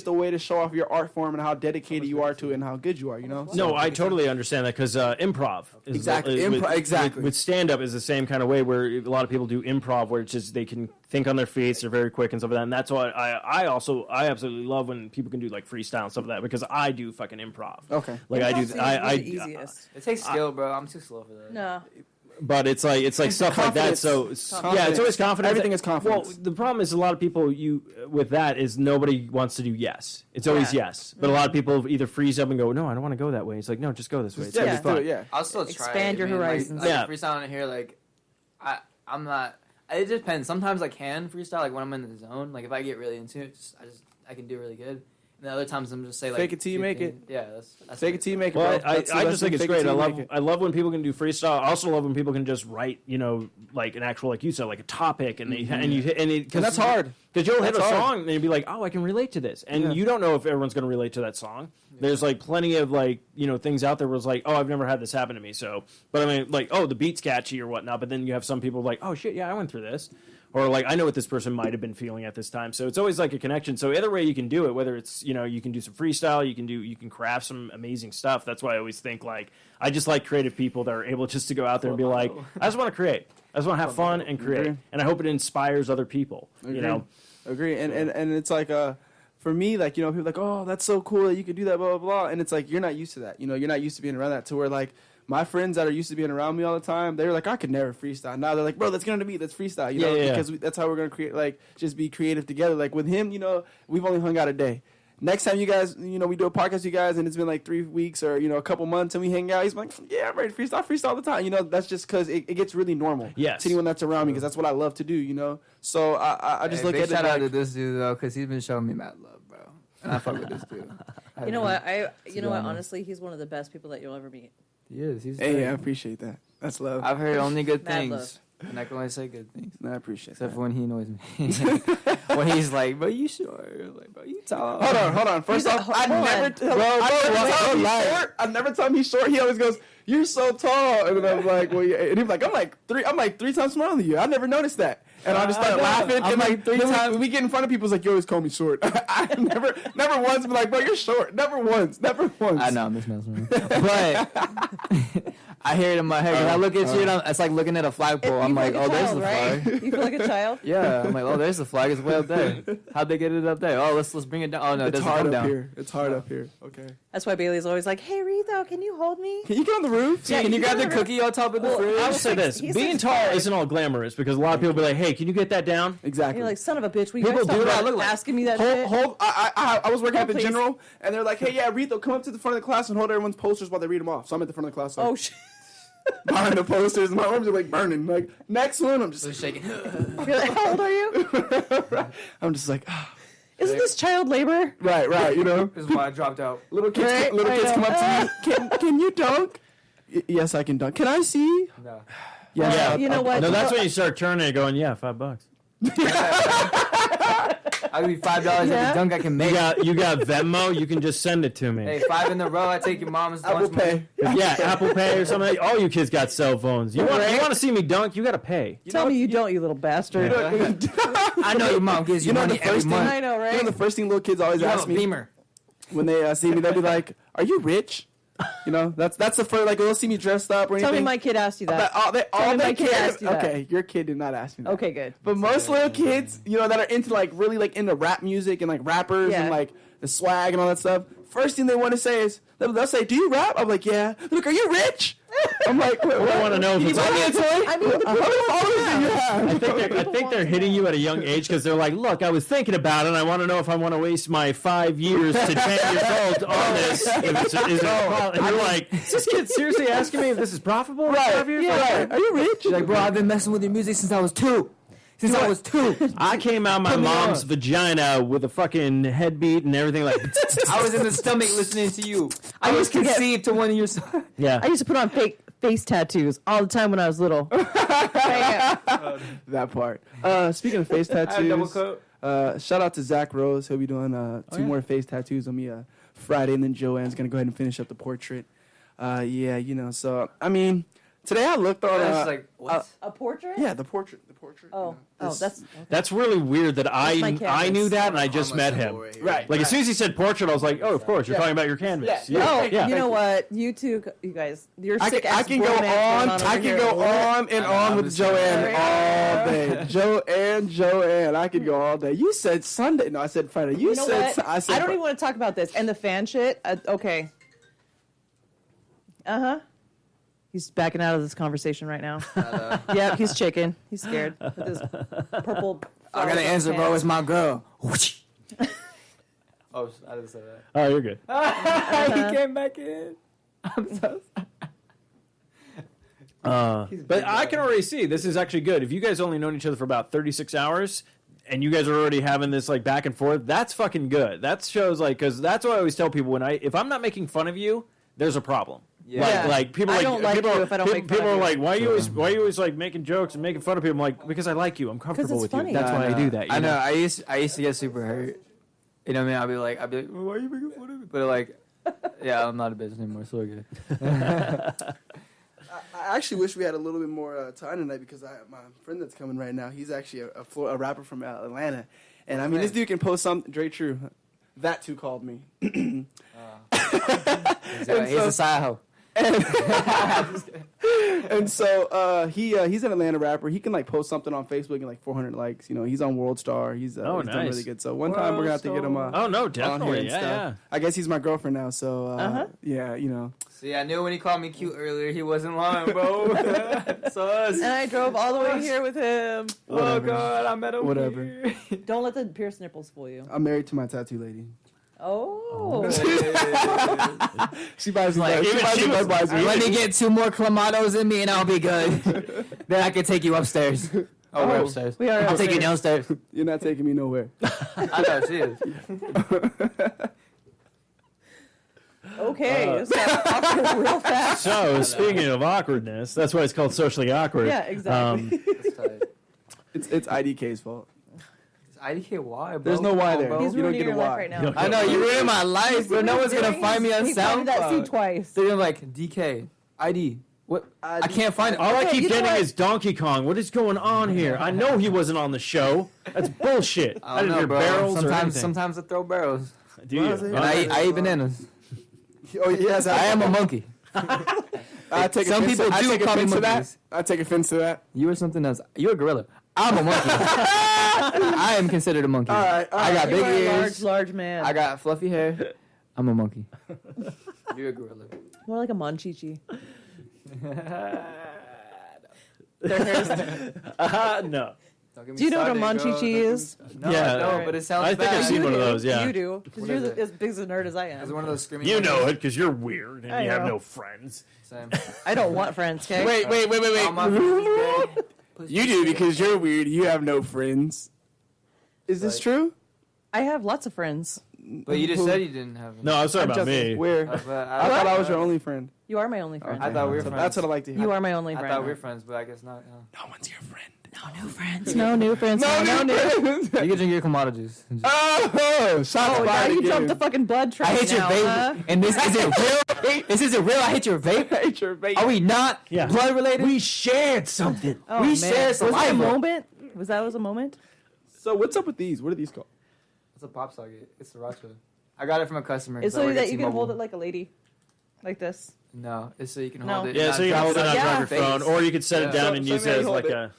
a way to show off your art form and how dedicated you are to it and how good you are, No, I totally understand that because improv is Exactly, exactly. with stand up is the same kind of way where a lot of people do improv where it's just they can think on their feet, they're very quick and stuff like that. And that's why I absolutely love when people can do like freestyle and stuff like that because I do fucking improv. Okay. Like I do Improv's I the easiest. It takes skill, bro. I'm too slow for that. No. but it's like stuff like that. So yeah, it's always confidence. Everything is confidence. Well, the problem is a lot of people with that is nobody wants to do yes. It's always Yeah. yes, but a lot of people either freeze up and go, no, I don't want to go that way. It's like no, just go this way. It's Yeah, gonna be just do fun. it, yeah. I'll still try. Expand your horizons. Like, Yeah. freestyling in here, like I'm not. It depends. Sometimes I can freestyle, like when I'm in the zone. Like if I get really into it, I can do really good. And then other times I'm just say like Fake it till you make it. Yeah, that's Fake it till you make it, Well, bro. I That's the just lesson. think it's Fake it great. till you make it. I love when people can do freestyle. I also love when people can just write, like an actual, like you said, like a topic, and And that's hard. because you'll hit a That's hard. song and you'll be like, oh, I can relate to this, and Yeah. you don't know if everyone's going to relate to that song. There's like plenty of like things out there where it's like, oh, I've never had this happen to me. So, but I mean, like, oh, the beat's catchy or whatnot. But then you have some people like, oh shit, yeah, I went through this. Or like I know what this person might have been feeling at this time, so it's always like a connection. So either way you can do it, whether it's you can do some freestyle, you can craft some amazing stuff. That's why I always think like I just like creative people that are able just to go out there and be like, I just want to create, I just want to have fun and create, and I hope it inspires other people. Agree. And it's like for me, like people are like, oh, that's so cool that you can do that, blah blah blah, and it's like you're not used to that. You're not used to being around that. To where like my friends that are used to being around me all the time, they're like, I could never freestyle. Now they're like, bro, that's gonna be that's freestyle, Yeah. because that's how we're gonna create, like, just be creative together. Like with him, we've only hung out a day. Next time you guys, we do a podcast, you guys, and it's been like 3 weeks or a couple months, and we hang out. He's like, yeah, I'm ready to freestyle. I freestyle all the time. That's just because it gets really normal. Yes. To anyone that's around me, because that's what I love to do. So I just look big at it shout out like, to this dude though, because he's been showing me mad love, bro. And I fuck with this dude. You know what? To be honest. Honestly, he's one of the best people that you'll ever meet. He is. He's hey, great. I appreciate that. That's love. I've heard only good Mad things. love. And I can only say good things. No, I appreciate Except that. for when he annoys me. When he's like, bro, you short. Like, bro, you tall. Hold on. First off, I never tell him he's short. He always goes, "You're so tall," and then I'm like, "Well, yeah." And he's like, I'm like three times smaller than you. I never noticed that." And I just start laughing. I'm and like three then times. when we get in front of people, it's like, "You always call me short." I never once been like, "Bro, you're short." Never once. I know, I'm just messing with you. But I hear it in my head. 'Cause I look at you, and it's like looking at a flagpole. I'm like, oh, there's the flag. right? You feel like a child? Yeah, I'm like, oh, there's the flag. It's way up there. How'd they get it up there? Oh, let's bring it down. Oh no, it It's doesn't hard come up down. here. It's hard up here. Okay. That's why Bailey's always like, "Hey, Ritho, can you hold me?" Can you get on the roof? Yeah, Can you you grab the gotta- cookie on top of the fridge? I will say this: he's being 6'5". tall isn't all glamorous because a lot of people be like, "Hey, can you get that down?" Exactly. You're like, "Son of a bitch, we People guys do stop that. asking me that shit." I was working at the please. general, and they're like, "Hey, yeah, Ritho, come up to the front of the class and hold everyone's posters while they read them off." So I'm at the front of the class, like, Oh shit! behind the posters. My arms are like burning. Like, next one, I'm just like, shaking. You're like, "How old are you? I'm just like, Isn't this child labor?" right, you know. This is why I dropped out. Little kids, Right, little I kids come know. up to me. Can you dunk? Yes, I can dunk. Can I see? No. Yes. Yeah, you know what? No, that's when you start turning and going, "Yeah, $5." I'll give you $5 Yeah. every dunk I can make. You got Venmo. You can just send it to me. Hey, 5 in a row. I take your mom's Apple lunch money. Pay. Yeah, Apple Pay or something. All you kids got cell phones. You want to see me dunk? You got to pay. Tell me you don't, you little bastard. I know your mom gives you know money the every first thing- month. I know, You know right? the first thing little kids always You have ask a me Beamer. when they see me, they'll be like, "Are you rich?" You know, that's the first, like, they'll see me dressed up or anything. Tell me my kid asked you that. all me they my kid care. asked you that. Okay, your kid did not ask me that. Okay, good. But most little kids, you know, that are into like really like into rap music and like rappers Yeah. and like the swag and all that stuff, first thing they want to say is they'll say, "Do you rap?" I'm like, "Yeah." They're like, "Are you rich?" I'm like, "What?" I want to know if You it's. buy me a toy? I mean, How many followers do you have? I think they're hitting you at a young age because they're like, "Look, I was thinking about it. And I want to know if I want to waste my 5 years to 10 years old on this. If it's is it and you're like, "Is this kid seriously asking me if this is profitable?" Right, 5 years? right. Are you rich? She's like, bro, I've been messing with your music since I was 2. Since I was 2. I came out my Put me mom's on. vagina with a fucking head beat and everything like. I was in the stomach listening to you. I was used to get- conceived to one of your sons. Yeah. I used to put on fake face tattoos all the time when I was little. That part. Speaking of face tattoos, shout out to Zach Rose. He'll be doing two more face tattoos on me Friday, and then Joanne's gonna go ahead and finish up the portrait. Yeah, you know. So I mean, today I looked on. I was like, what? A portrait? Yeah, the portrait. Oh, that's That's really weird that That's my I canvas. knew that and I just met him. right. Like as soon as he said portrait, I was like, "Oh, of course, you're Yeah. talking about your canvas." Yeah. Oh, yeah. you know what? You two, you guys, you're I sick can, I can go on. I can go on and on with Joanne all day. Joanne. I could go all day. You said Sunday. No, I said Friday. You know said. what? I said. I don't even want to talk about this. And the fan shit. Okay. He's backing out of this conversation right now. Yeah, he's chicken. He's scared with his purple. I got to answer, bro. It's my girl. Oh, I didn't say that. Oh, you're good. He came back in. I'm so sorry. But I can already see this is actually good. If you guys only known each other for about 36 hours and you guys are already having this like back and forth, that's fucking good. That shows like, because that's what I always tell people if I'm not making fun of you, there's a problem. Yeah. Like people I like don't like people, you if I don't make fun people of are you. like, why are you always like making jokes and making fun of people? I'm like, because I like you. I'm comfortable it's with funny. you. That's why I do that. I you know. I used to get super hurt. You know what I mean? I'd be like, well, why are you making fun of me? But like, yeah, I'm not a bitch anymore. So good. I actually wish we had a little bit more time tonight because my friend that's coming right now, he's actually a rapper from Atlanta, and I mean this dude can post something. Dre True, that too called me. He's a side hoe. And so he's an Atlanta rapper. He can like post something on Facebook and like 400 likes. You know, he's on World Star. He's done nice. really good. So one time we're gonna have to get him. oh no, on here definitely, and yeah, stuff. yeah. I guess he's my girlfriend now. So yeah, you know. See, I knew when he called me cute earlier, he wasn't lying, bro. So And I drove all the way here with him. oh god, I met him. Whatever. here. Don't let the pierced nipples fool you. I'm married to my tattoo lady. Oh. She buys me Like, even she was- Budweiser. Let me get 2 more clamatos in me, and I'll be good. Then I can take you upstairs. Oh, we're upstairs. We are I'll take you upstairs. downstairs. You're not taking me nowhere. I know she is. Okay, so awkward real fast. So, speaking of awkwardness, that's why it's called Socially Awkward. Yeah, exactly. It's IDK's fault. It's IDK why, bro? There's no why there. Bro. He's You don't ruining get a your life why. right now. No. I know, you ruined my life, bro. No one's gonna find me on He planted that seed SoundCloud. twice. They're gonna be like, DK, ID. What? I can't find it. All I Okay, keep you know getting what? is Donkey Kong. What is going on here? I know he wasn't on the show. That's bullshit. I don't know, hear bro. barrels or anything. Sometimes I throw barrels. Do you? And I eat bananas. Oh yes, I am a monkey. I take Some offense. people I do take call me offense to that. monkeys. I take offense to that. You are something else. You're a gorilla. I'm a monkey. I am considered a monkey. All right, I got You big are a ears. large man. I got fluffy hair. I'm a monkey. You're a gorilla. More like a monchichi. Their hair's No. Do you know what a monchichi is? No, Yeah. I don't, but it sounds I think bad. I've seen You one of do. those, yeah. You do. Because What you're is it? as big as a nerd as I Is it am. one of those screaming You know monkeys? it because you're weird and I you have know. no friends. Same. I don't want friends, okay? Wait. All my friends is dead. You do because you're weird. You have no friends. Is this Like- true? I have lots of friends. But you just said you didn't have them. No, I was talking I'm about just me. Where? But I thought I was your only friend. You are my only friend. I thought we were So friends. that's what I like to hear. You are my only I friend. thought we were friends, but I guess not. No one's your friend. No new friends. No new friends. No new friends. You can drink your Kamado juice. Oh, shots Oh, now fired you again. jumped the fucking blood train I hate your now, vape. huh? And this isn't real. This isn't real. I hate your vape. I hate your vape. Are we not Yeah. blood related? We shared something. Oh, We man. share Was that a saliva. moment? Was a moment? So what's up with these? What are these called? It's a pop socket. It's sriracha. I got it from a customer. It's 'cause I so work that at you can hold T-Mobile. it like a lady. Like this. No, it's so you can No. hold it. Yeah, and so you not can hold it drop on it top on of your phone, or you could set it Yeah. down So- and show use me it how as you like hold a.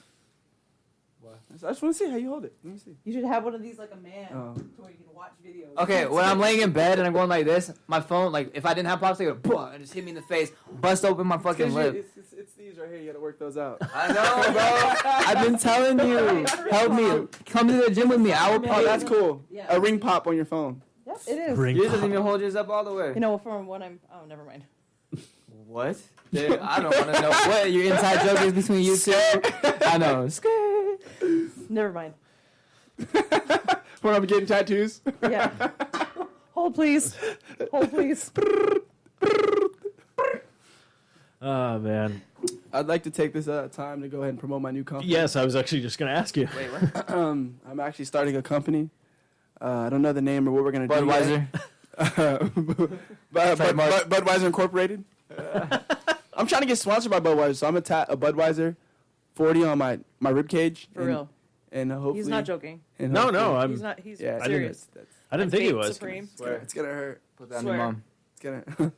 I just want to see how you hold it. Let me see. You should have one of these like a man, Oh. to where you can watch videos. Okay, when I'm laying in bed and I'm going like this, my phone, like, if I didn't have pop socket, it would and just hit me in the face, bust open my fucking lip. It's these right here. You gotta work those out. I know, bro. I've been telling you. Help me. Come to the gym with me. I will pay. Oh, that's cool. Yeah. A ring pop on your phone. Yep, it is. Ring Yours doesn't pop. even hold yours up all the way. You know, from when I'm. Oh, never mind. What? Dude, I don't want to know what your inside joke is between you two. I know. Never mind. When I'm getting tattoos. Yeah. Hold, please. Hold, please. Oh man. I'd like to take this time to go ahead and promote my new company. Yes, I was actually just going to ask you. Wait, what? I'm actually starting a company. I don't know the name or what we're gonna do. Budweiser. Budweiser Incorporated. I'm trying to get sponsored by Budweiser, so I'm a Budweiser 40 on my rib cage. For real. And hopefully He's not joking. and No, hopefully- no, I'm. He's not. He's Yeah, serious. I didn't think he Vape was. Supreme. It's gonna hurt. Put that on Swear. your mom. It's gonna.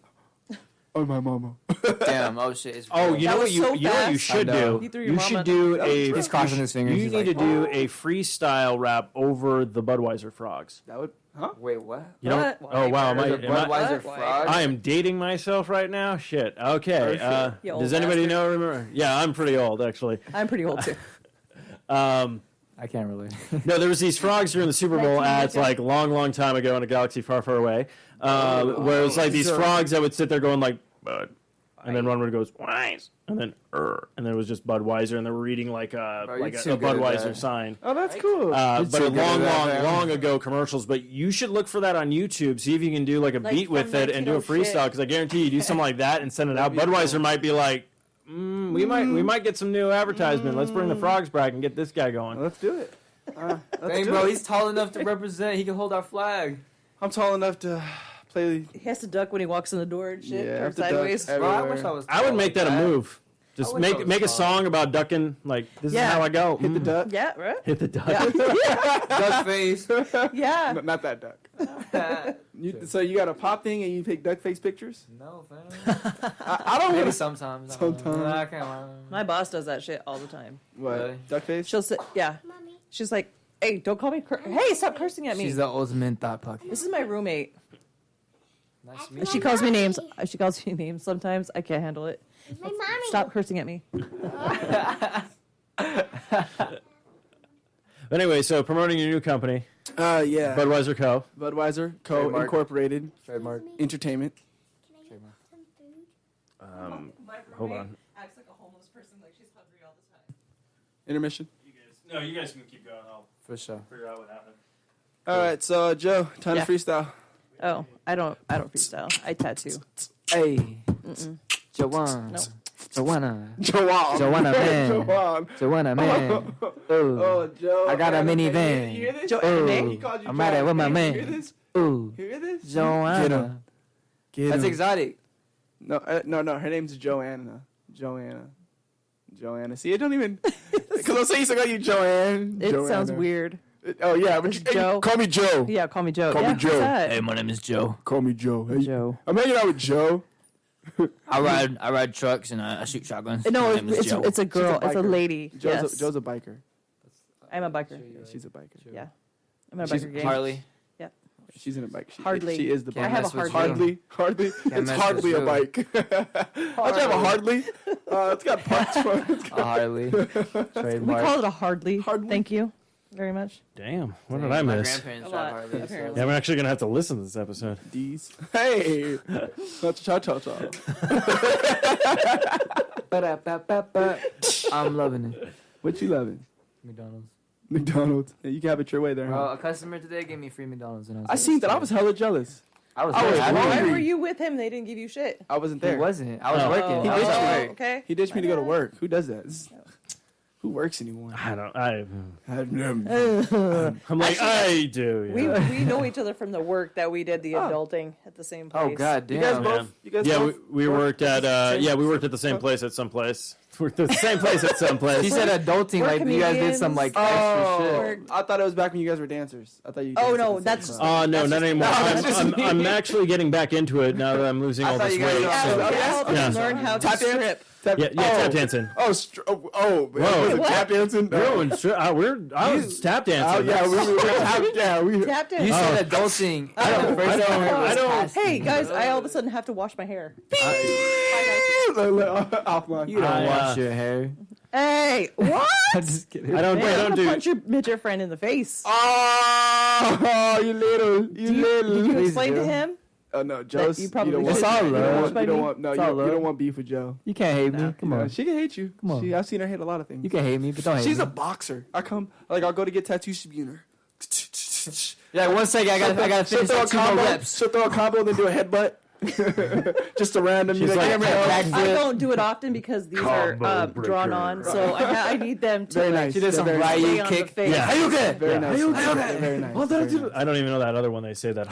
Oh my mama. Damn. Oh shit. It's Oh, real. you That know what was you so you know what you fast. should I know. do. You threw your You mom should under- do That was a. He's crossing his fingers. You He's need like, to do a freestyle rap over the Budweiser frogs. That would. Huh? Wait, what? You know? What? Oh wow, There's a am I, Budweiser What? frog. I am dating myself right now. Shit. Okay. Oh, shit. You old Does anybody bastard. know? Remember? Yeah, I'm pretty old actually. I'm pretty old too. I can't relate. No, there was these frogs during the Super Bowl 19, ads yeah. like long time ago in a galaxy far, far away. Where it was like these Sure. frogs that would sit there going like Bud, and then one would goes Wise, and then and then it was just Budweiser, and they were reading like a Bro, you're like a too good at Budweiser that. sign. Oh, that's cool. But too a good at that, man. long ago commercials. But you should look for that on YouTube. See if you can do like a Like beat from with it and do a 1906. freestyle. Because I guarantee you do something like that and send it out. That'd be Budweiser cool. might be like, we might get some new advertisement. Let's bring the frogs back and get this guy going. Let's do it. Let's Dang, do bro, it. he's tall enough to represent. He can hold our flag. I'm tall enough to play. He has to duck when he walks in the door and shit. Yeah, I or have to duck sideways. every- Bro, I Everywhere. wish I was. I would tall make like that a move. Just I wish I was make a tall. song about ducking. Like this Yeah. is how I go. Hit the duck. Yeah, right? Hit the duck. Duck face. Yeah. Not that duck. So you got a pop thing and you take duck face pictures? No, fam. I don't Maybe want sometimes. Sometimes. I can't. My boss does that shit all the time. What? Really? Duck face? She'll sit. Yeah. She's like, "Hey, don't call me. Hey, stop cursing at me." She's the ultimate thought pocket. This is my roommate. Nice to meet She you. calls me names. She calls me names sometimes. I can't handle it. My mommy. Stop cursing at me. Anyway, so promoting your new company, Yeah. Budweiser Co. Budweiser Co. Trademark. Incorporated Trademark. Entertainment. Can I have some food? Hold on. Acts like a homeless person, like she's hungry all the time. Intermission. You guys can keep going. I'll For sure. figure out what happened. All right, so Joe, time Yeah. to freestyle. Oh, I don't freestyle. I tattoo. Hey, Joanna. Nope. Joanna, Joanna, man. Joanna. Joanna, man. Oh, Ooh, Joe. I got a minivan. You hear this? Ooh, He called you I'm riding with my Joanna. man. You hear this? ooh, You hear this? Joanna. Get him. Get That's him. exotic. No. Her name's Joanna. Joanna. See, it don't even. Because I'm saying to call you Joanne. It Joanna. sounds weird. Oh yeah, but It's Joe. Call me Joe. Yeah, call me Joe. Call me Yeah, Joe. who's that? my name is Joe. Call me Joe. Hey, Joe. I'm hanging out with Joe. I ride trucks and I shoot shotguns. No, My name is Joe. it's a girl. It's a biker. lady. Yes. Joe's a biker. I'm a biker. Yeah, she's a biker. Yeah. I'm in a She's biker gang. Harley. She's in a bike. Hardly. She is the Can't bike. I have a mess with Hardly. Hardly. It's mess hardly with a you. bike. How'd you have a Hardly? It's got parts for it. A Harley. We Trademark. call it a hardly. Hardly. Thank you very much. Damn, what did I My miss? grandparents A drive lot, Harleys, so- apparently. Yeah, I'm actually gonna have to listen to this episode. D's. Hey. Cha. Ba-da-ba-ba-ba. I'm loving it. What you loving? McDonald's. McDonald's. Yeah, you can have it your way there. Bro, Huh? a customer today gave me free McDonald's. And I seen that. I was hella jealous. I was I was happy. hungry. Why were you with him? They didn't give you shit. I wasn't He there. wasn't. I was Oh. working. He I was ditched at me. work. Okay. He ditched me to go to bad. work. Who does that? Who works anymore? I don't. I'm I'm like I do. We Yeah. we know each other from the work that we did the Oh. adulting at the same place. Oh god You damn. guys both. You guys Yeah, both. we worked at we worked at the same place at some place. Worked at the same place at some place. He said adulting We're like you guys did some like extra Oh, shit. I thought it was back when you guys were dancers. I thought you. Oh, danced no, at the same that's time. just- Oh no, not anymore. no, that's just me. I'm actually getting back into it now that I'm losing I all thought this you guys weight. were- Yeah, so- we Oh, helped him yeah. learn how to Tap dance? strip. yeah, tap dancing. Oh, was it What? tap dancing? I was tap dancing. Yeah, we Tap dance. You said adulting. I don't- Hey guys, I all of a sudden have to wash my hair. offline. You don't I, wash your hair. Hey, what? I'm just kidding. I don't. Man, I I'm don't gonna do. punch your midget friend in the face. Oh, you little, Did you Please explain do. to him? Oh no, Joe's. you probably don't It's want, all you love. don't want, By you don't me? want, no, It's you all don't love. want beef with Joe. You can't hate me. Come on. She can hate you. Come on. I've seen her hate a lot of things. You can hate me, but don't hate She's me. a boxer. I'll go to get tattoos. She'll be in her. Yeah, 1 second. I gotta She'll finish throw a like 2 more combo. reps. She'll throw a combo and then do a headbutt. Just a random. She's She's like, like, "Yeah, man." I don't do it often because these are Combo drawn breaker. on, so I need them to Very like, nice. She did some Very nice. stay Ryu on the kick. face. Yeah. Hayuke! Very Yeah. nice. Hayuke! Very nice. Very nice. I don't even know that other one they say that.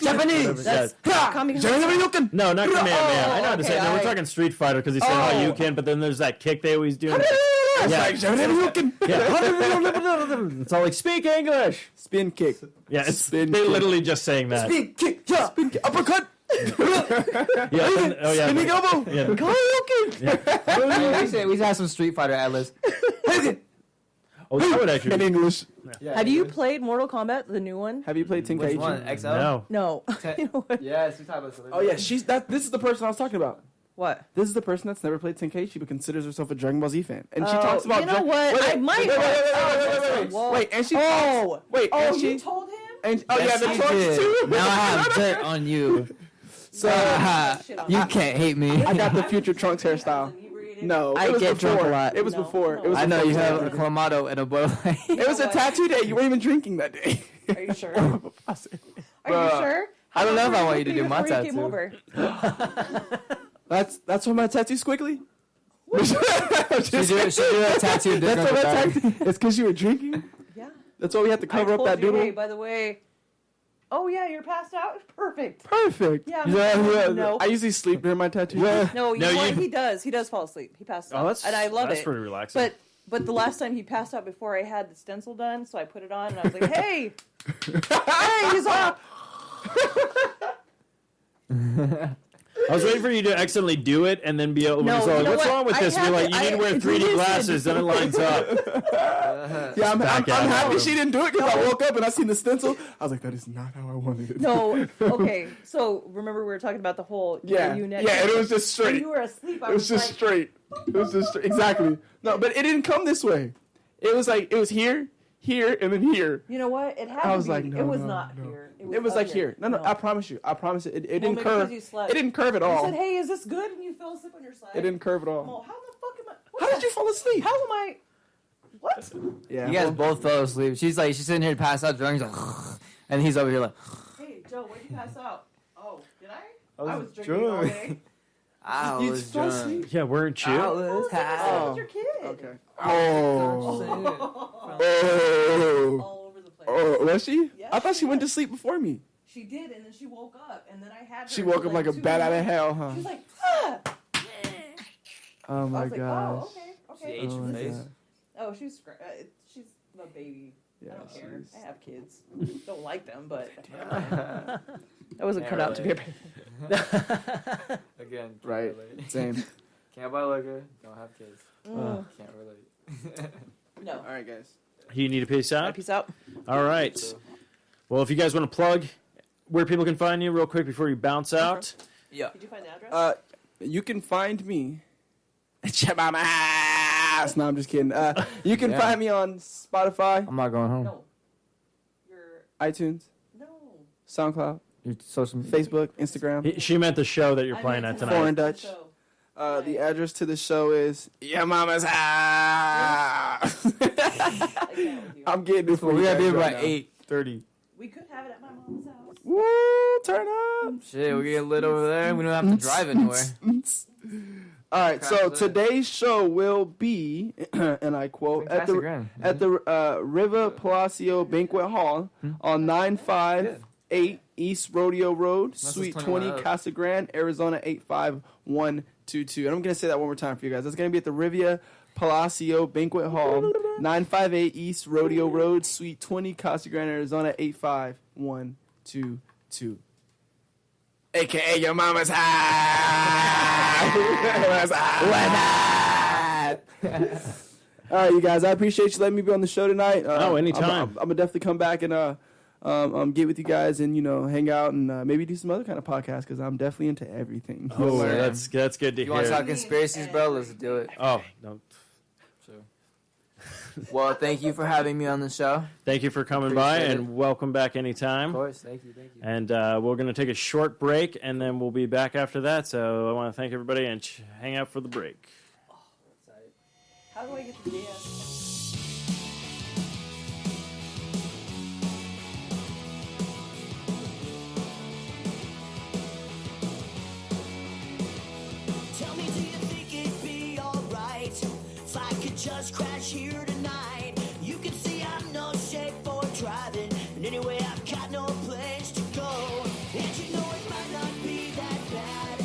Japanese! That's Kamehameha. No, not Kamehameha. I know how to say it. No, we're okay, talking Street Fighter because he said how you can, but then there's that kick they always do. It's Yeah. like, "Hadouken!" Yeah. It's all like speak English. Spin kick. Yeah, it's Spin they kick. literally just saying that. Spin kick. Yeah. Spin kick. Uppercut. Yeah. Oh yeah. Spinning elbow. Yeah. We have some Street Fighter atlas. Oh, that would In actually. English. Have you played Mortal Kombat, the new one? Have you played Which one? Tenkaichi? XL? No. No. You know what? Yes, we talked about this. Oh yeah, this is the person I was talking about. What? This is the person that's never played Tenkaichi but considers herself a Dragon Ball Z fan, and she Oh, talks about. you know what? Wait, I might. Whoa. Wait, and she. Oh. Wait, Oh, and you she. told him? And oh Yes, yeah, the you trunks did. too. Now I have dirt on you. So You can't hate me. I got the future Trunks hairstyle. No, I it was get drunk before. a lot. It was No, before. no. It was. I know before you we have a started. Clamato and a boy. It was a tattoo day. You weren't even drinking that day. Are you sure? I said- Are you sure? I don't know if I want you to Before do my you came tattoo. over. That's why my tattoo's squiggly. She do a tattoo. That's why my tattoo. It's because you were drinking. Yeah. That's why we had to cover I up told that you, doodle. Hey, by the way. Oh yeah, you're passed out. Perfect. Perfect. Yeah, Yeah. no. I usually sleep during my tattoo. No, you No, know what? you- He does. He does fall asleep. He passes out. Oh, that's and I love that's it. pretty relaxing. But the last time he passed out before I had the stencil done, so I put it on and I was like, hey, hey, he's up. I was waiting for you to accidentally do it and then be able to No, say, you know what's what? wrong with I this? And have you're like, it. you need to wear I- 3D listen. glasses, then it lines up. Yeah, I'm back at happy it. she didn't do it because I woke up and I seen the stencil. I was like, that is not how I wanted it. No, okay. So remember we were talking about the whole Yeah, U-neck. yeah, and it was just When straight. you were asleep, I It was just like, straight. It was just straight. Exactly. No, but it didn't come this way. It was like, it was here, and then here. you know what? It had I to was be. like, no, it was no, not no. here. It was up like here. No, I promise you. I promise it. It didn't maybe curve. because you slept. It didn't curve at You all. said, hey, is this good? And you fell asleep on your side. It didn't curve at all. Oh, how the fuck am I? what How the- did you fall asleep? How am I? What? Yeah. You guys both fell asleep. She's sitting here to pass out drunk. He's like, and he's over here like, Hey, Joe. Joe, where'd you pass out? Oh, did I? I was drinking all day. I You was fell drunk. asleep? Yeah, weren't you? I was That high. was your kid. Okay. Oh. Oh. All over the place. Oh, was she? Yeah, I thought she went to was. sleep before me. She did, and then she woke up, and then I had her. She woke up like a 2 bat out of a.m. hell, huh? She was like, ah! Oh I my was like, gosh. oh, okay, She okay. ate Oh your my face. God. Oh, she's a baby. Yeah, I don't care. she's- I have kids. Don't like them, but I wasn't cut out to be a baby. Again, can't Right. relate. Same. Can't buy liquor. Don't have kids. Mm. Can't relate. No. All right, guys. You need a peace out? Peace out. All right. Well, if you guys want to plug where people can find you real quick before you bounce out. Yeah. Did you find the address? You can find me. Check my ass. No, I'm just kidding. You can find me on Spotify, I'm not going home. no. Your iTunes, no. SoundCloud, Your social Facebook, Instagram. She meant the show that you're playing at tonight. Foreign Dutch. So, The address to the show is your mama's house. I can't with you. I'm getting it for We you gotta be guys about right now. 8:30. We could have it at my mom's house. Woo! Turn up. Shit, we get lit over there. We don't have to drive anywhere. All right, so Crash that. today's show will be, and I quote, at the Riva Palacio Banquet Hall on 958 East Rodeo Road, That's Suite just 20, 21 up. Casa Grande, Arizona 85122. And I'm going to say that one more time for you guys. That's going to be at the Riva Palacio Banquet Hall, 958 East Rodeo Road, Suite 20, Casa Grande, Arizona 85122. AKA your mama's house. All right, you guys. I appreciate you letting me be on the show tonight. Anytime. I'm gonna definitely come back and get with you guys and hang out and maybe do some other kind of podcast because I'm definitely into everything. Oh, Sure. that's good to You want to hear. talk conspiracies, bro? Let's do it. Oh, no. Well, thank you for having me on the show. Thank you for coming by Appreciate and welcome back anytime. Of course, thank you. And we're going to take a short break and then we'll be back after that. So I want to thank everybody and hang out for the break. How do I get the DS? Tell me, do you think it'd be alright if I could just crash here tonight? You can see I'm no shape for driving, and anyway, I've got no place to go. And you know it might not be that bad.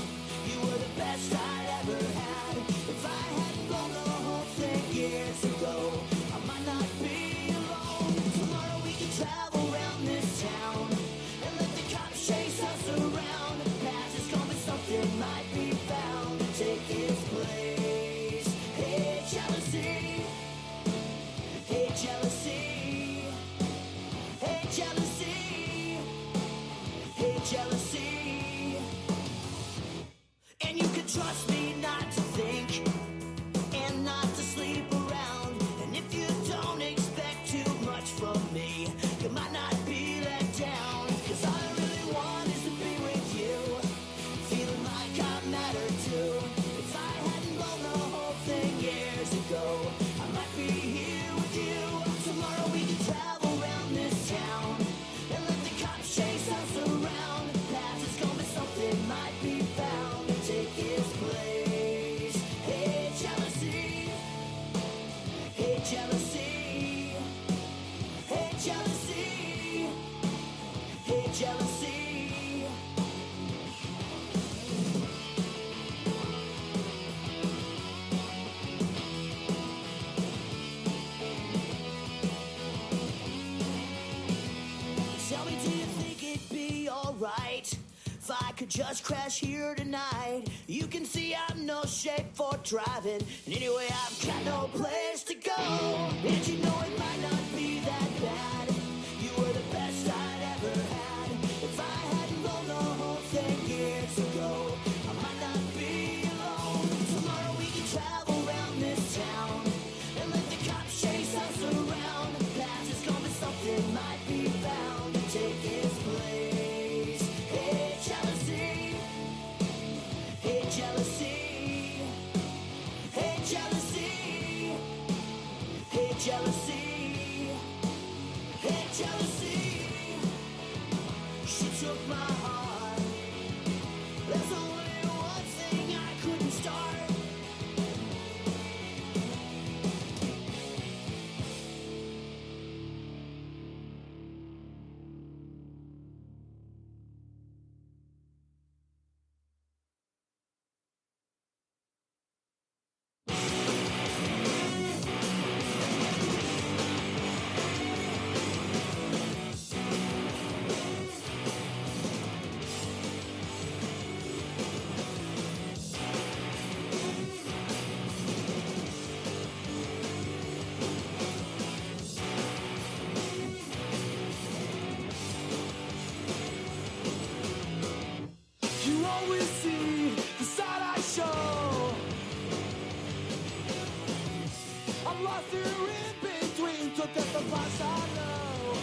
You were the best I'd ever had. If I hadn't blown the whole thing years ago, I might not be alone. Tomorrow we can travel around this town and let the cops chase us around. The past is gone, but something might be found to take its place. Hey, jealousy. Hey, jealousy. Hey, jealousy. Hey, jealousy. And you can trust me not to think and not to sleep around. And if you don't expect too much from me, you might not be let down. 'Cause all I really want is to be with you, feeling like I matter too. If I hadn't blown the whole thing years ago, I might be here with you. Tomorrow we can travel around this town and let the cops chase us around. The past is gone, but something might be found to take its place. Hey, jealousy. Hey, jealousy. Hey, jealousy. Hey, jealousy. Tell me, do you think it'd be alright if I could just crash here tonight? You can see I'm no shape for driving, and anyway, I've got no place to go. And you know it might not be that bad. You were the best I'd ever had. If I hadn't blown the whole thing years ago, I might not be alone. Tomorrow we can travel around this town and let the cops chase us around. The past is gone, but something might be found to take its place. Hey, jealousy. Hey, jealousy. Hey, jealousy. Hey, jealousy. Hey, jealousy. She took my was there in between to get the price I know?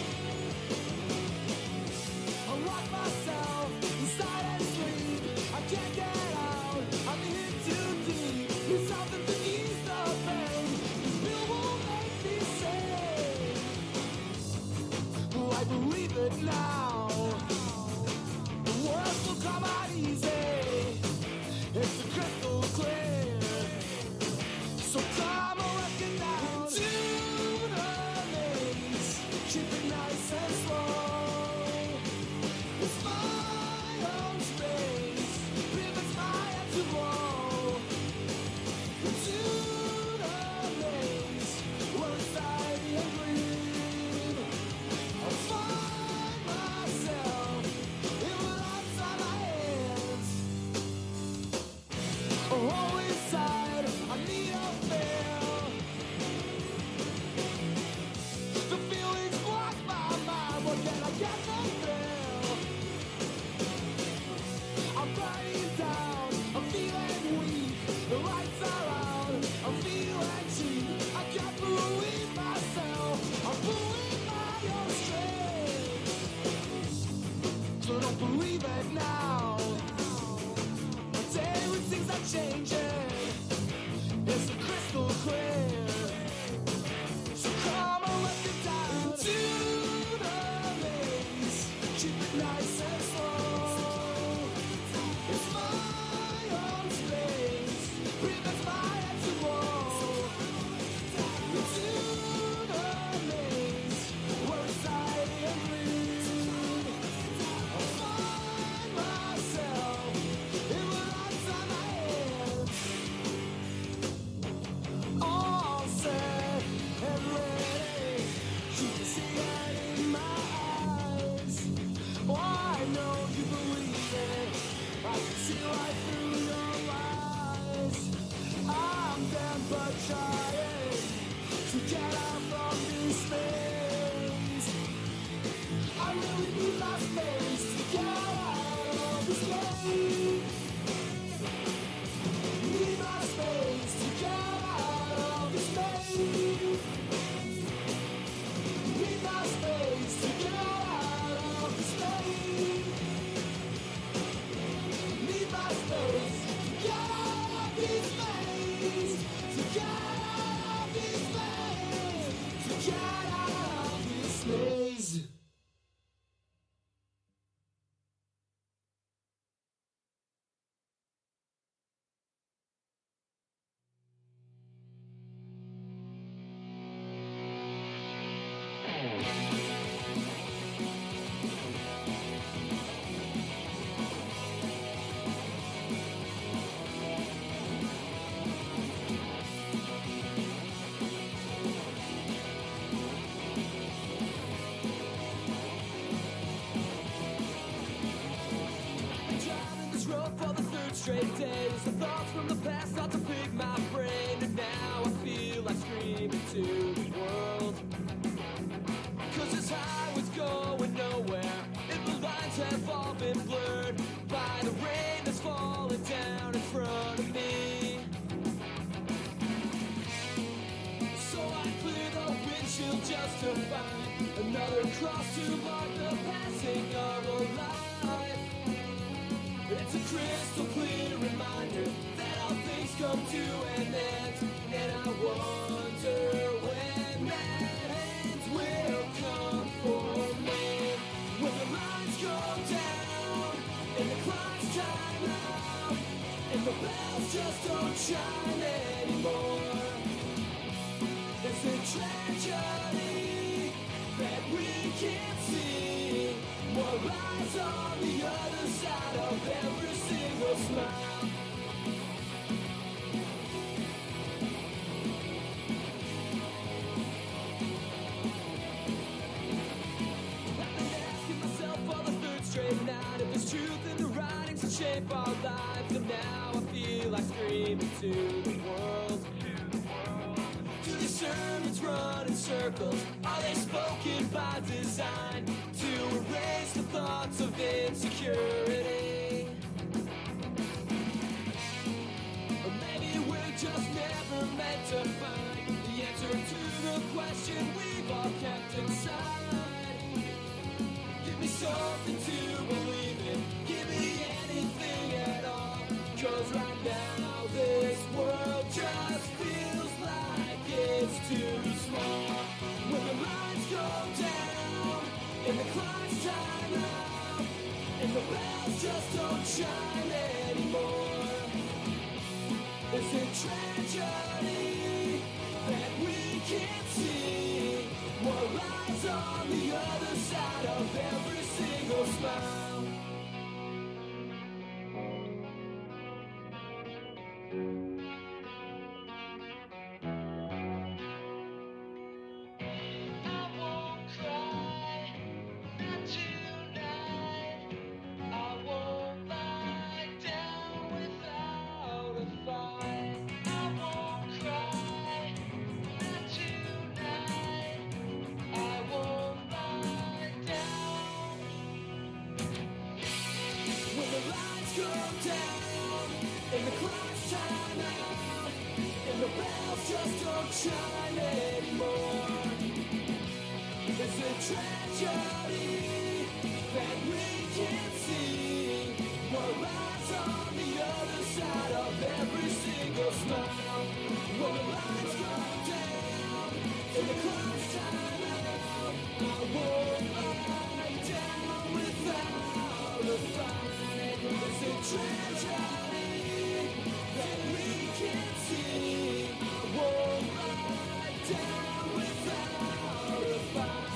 I lock myself inside and sleep. I can't get out. I'm in too deep. There's something to ease the pain. This pill won't make me sane. Oh, I believe it now. The world will come out easy. It's a crystal clear. So come on, let's get down to the maze. Keep it nice and slow. It's my own space. Pivots my head to blow. Into the maze. Where it's tidy and green. I'll find myself in what outside my hands. Oh, inside, I need a fail. The feelings block my mind. What can I get from fail? I'm burning down. I'm feeling weak. The lights are out. I'm feeling cheap. I can't believe myself. I'm pulling my own strings. So don't believe it now. Everything's not changing. It's a crystal clear. So come on, let's get down to the maze. Keep it nice and slow. It's my own space. Prevents my head to roll. Into the maze. Where it's tidy and green. I'll find myself in what outside my hands. All set and ready. You can see it in my eyes. Oh, I know you believe it. I can see right through your lies. I'm damn but trying to get out from this maze. I really need my space to get out of this maze. Need my space to get out of this maze. Need my space to get out of this maze. Need my space to get out of this maze. To get out of this maze. To get out of this maze. Driving this road for the third straight days. The thoughts from the past start to pick my brain, and now I feel like screaming to the world. Cause this highway's going nowhere, and the lines have all been blurred by the rain that's falling down in front of me. So I clear the windshield just to find another cross to mark the passing of a life. It's a crystal clear reminder that all things come to an end, and I wonder when that end will come for me. When the lights go down and the clock's time out, and the bells just don't chime anymore. It's a tragedy that we can't see. More lies on the other side of every single smile. I've been asking myself for the third straight night if there's truth in the writings that shape our lives, and now I feel like screaming to the world. Do these sermons run in circles? Are they spoken by design to erase the thoughts of insecurity? Or maybe we're just never meant to find the answer question we've all kept inside. Give me something to believe in. Give me anything at all. 'Cause right now this world just feels like it's too small. When the lights go down and the clock's time out and the bells just don't chime anymore, is it tragedy that we can't see what lies on the other side of every single smile? And the clock's time out, and the bells just don't chime anymore. It's a tragedy that we can't see what lies on the other side of every single smile. When the lights go down, and the clock's time out, I won't lie down without a fight. It's a tragedy that we can't see. I won't lie down without a fight.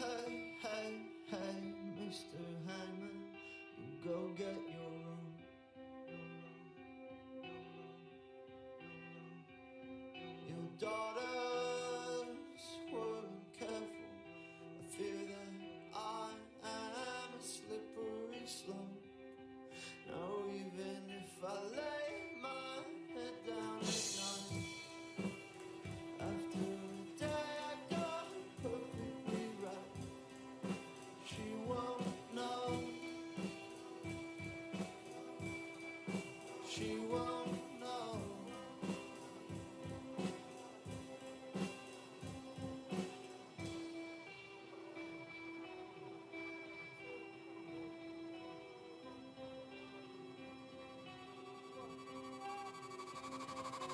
Hey, hey, hey, Mr. Hyman, you go get your room. Your daughters weren't careful. I fear that I am a slippery slope. Now even if I lay my head down at night, after a day I got perfectly right, she won't know. She won't know.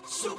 So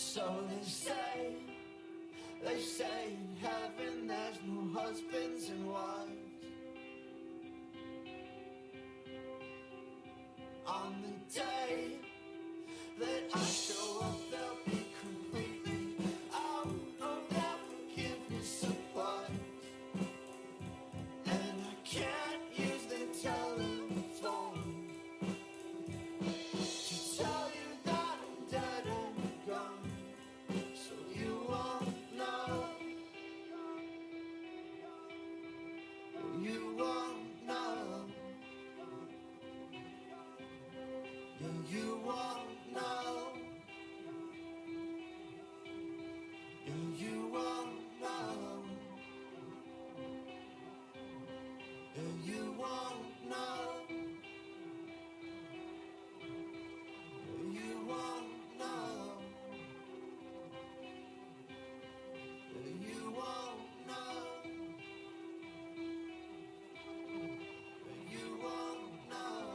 So they say in heaven there's no husbands and wives. On the day that I show up, they'll be completely out of their forgiveness supplies. And I can't use the telephone to tell you that I'm dead and gone, so you won't know. You won't know. You won't know. You won't know. You won't know. You won't know. You won't know. You won't know.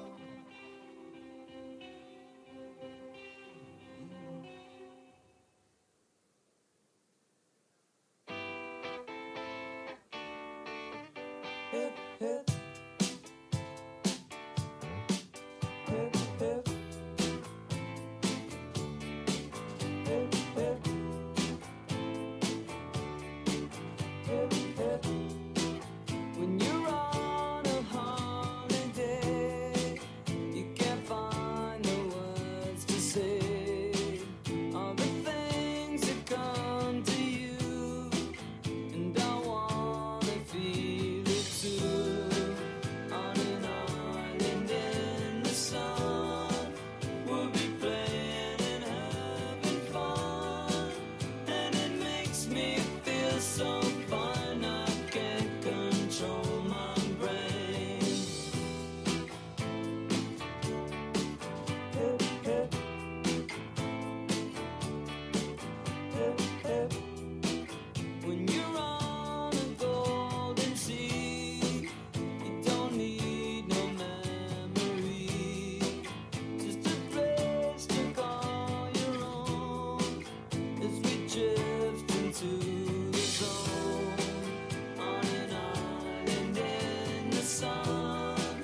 Hip, hip. Hip, hip. Hip, hip. Hip, hip. When you're on a holiday, you can't find the words to say all the things that come to you, and I wanna feel it too. On an island in the sun, we'll be playing and having fun, and it makes me feel so fine I can't control my brain. Hip, hip. Hip, hip. When you're on a golden sea, you don't need no memory, just a place to call your own as we drift into the zone. On an island in the sun,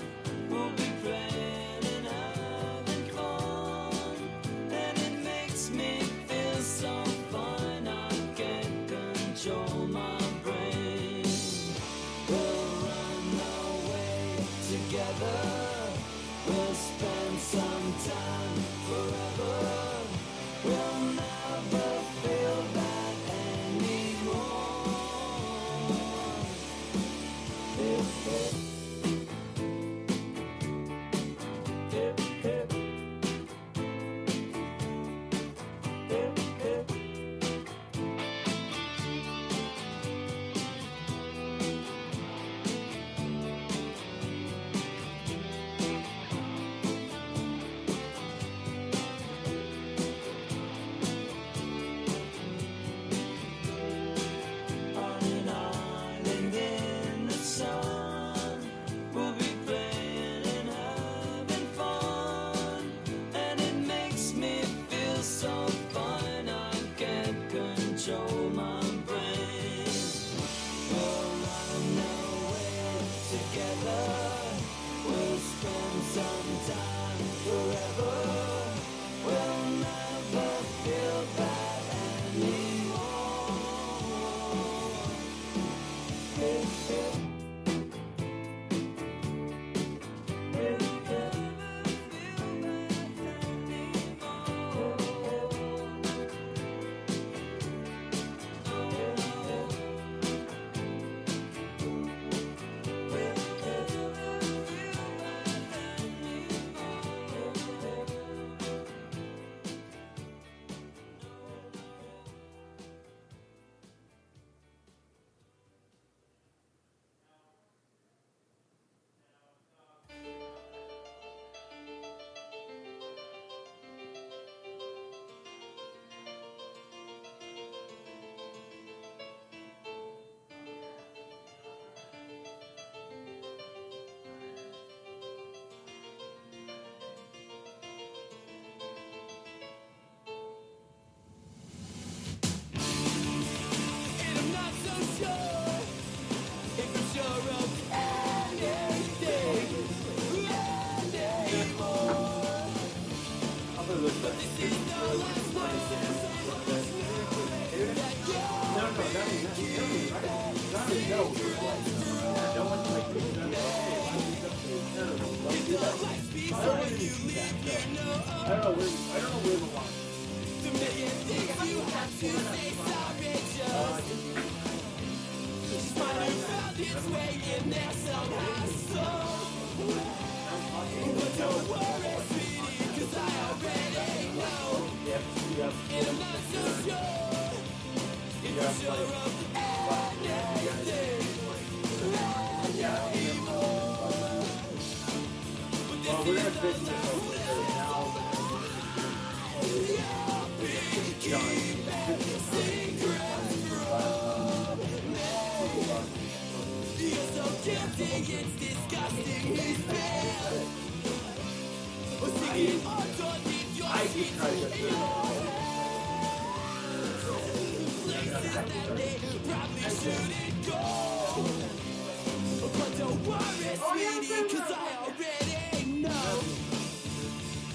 we'll be playing and having fun, and it makes me feel so fine I can't control my brain. We'll run away together, we'll spend some time forever, we'll never feel that anymore. Hip, hip. Hip, hip. Hip, hip.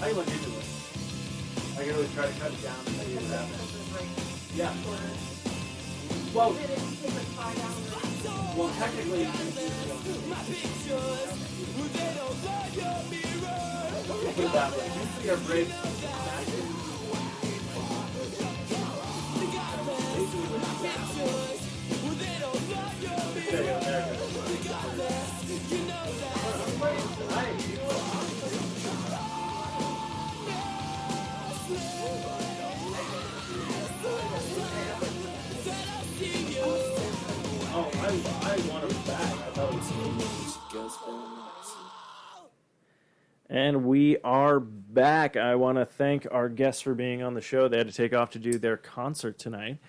I look into it. I can always try to cut it down and make it happen. Yeah. Well, technically, put it that way. Usually our breaks. I want him back. And we are back. I want to thank our guests for being on the show. They had to take off to do their concert tonight.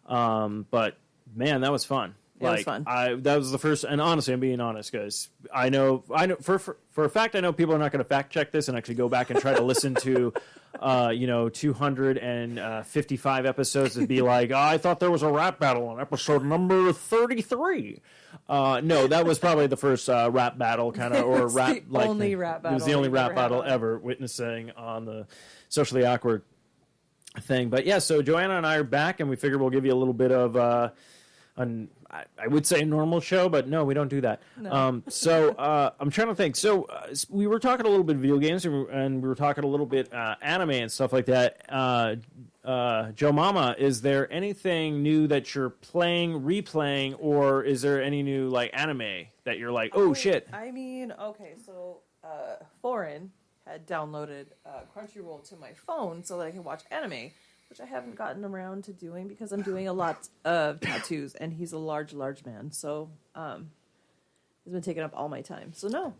But man, that was fun. It was fun. That was the first, and honestly, I'm being honest, guys. I know for a fact, I know people are not going to fact check this and actually go back and try to listen to, 255 episodes and be like, I thought there was a rap battle on episode number 33. No, that was probably the first rap battle kind of, or rap like only rap battle. It was the only rap battle ever witnessing on the Socially Awkward thing. But yeah, so Joanna and I are back, and we figured we'll give you a little bit of I would say a normal show, but no, we don't do that. No. So I'm trying to think. So we were talking a little bit video games, and we were talking a little bit anime and stuff like that. Joe Mama, is there anything new that you're playing, replaying, or is there any new like anime that you're like, oh shit? I mean, okay, so Foreign had downloaded Crunchyroll to my phone so that I can watch anime, which I haven't gotten around to doing because I'm doing a lot of tattoos, and he's a large man, so he's been taking up all my time. So no,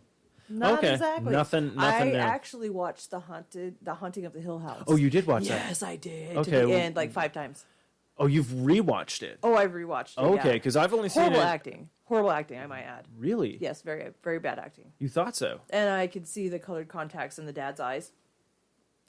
not exactly. Nothing I there. actually watched The Haunting of the Hill House. Oh, you did watch that? Yes, I did. Okay, to the end, like 5 times. Oh, you've rewatched it? Oh, I've rewatched it. Okay, yeah. because I've only seen Horrible acting, I might add. Really? Yes, very, very bad acting. You thought so? And I could see the colored contacts in the dad's eyes.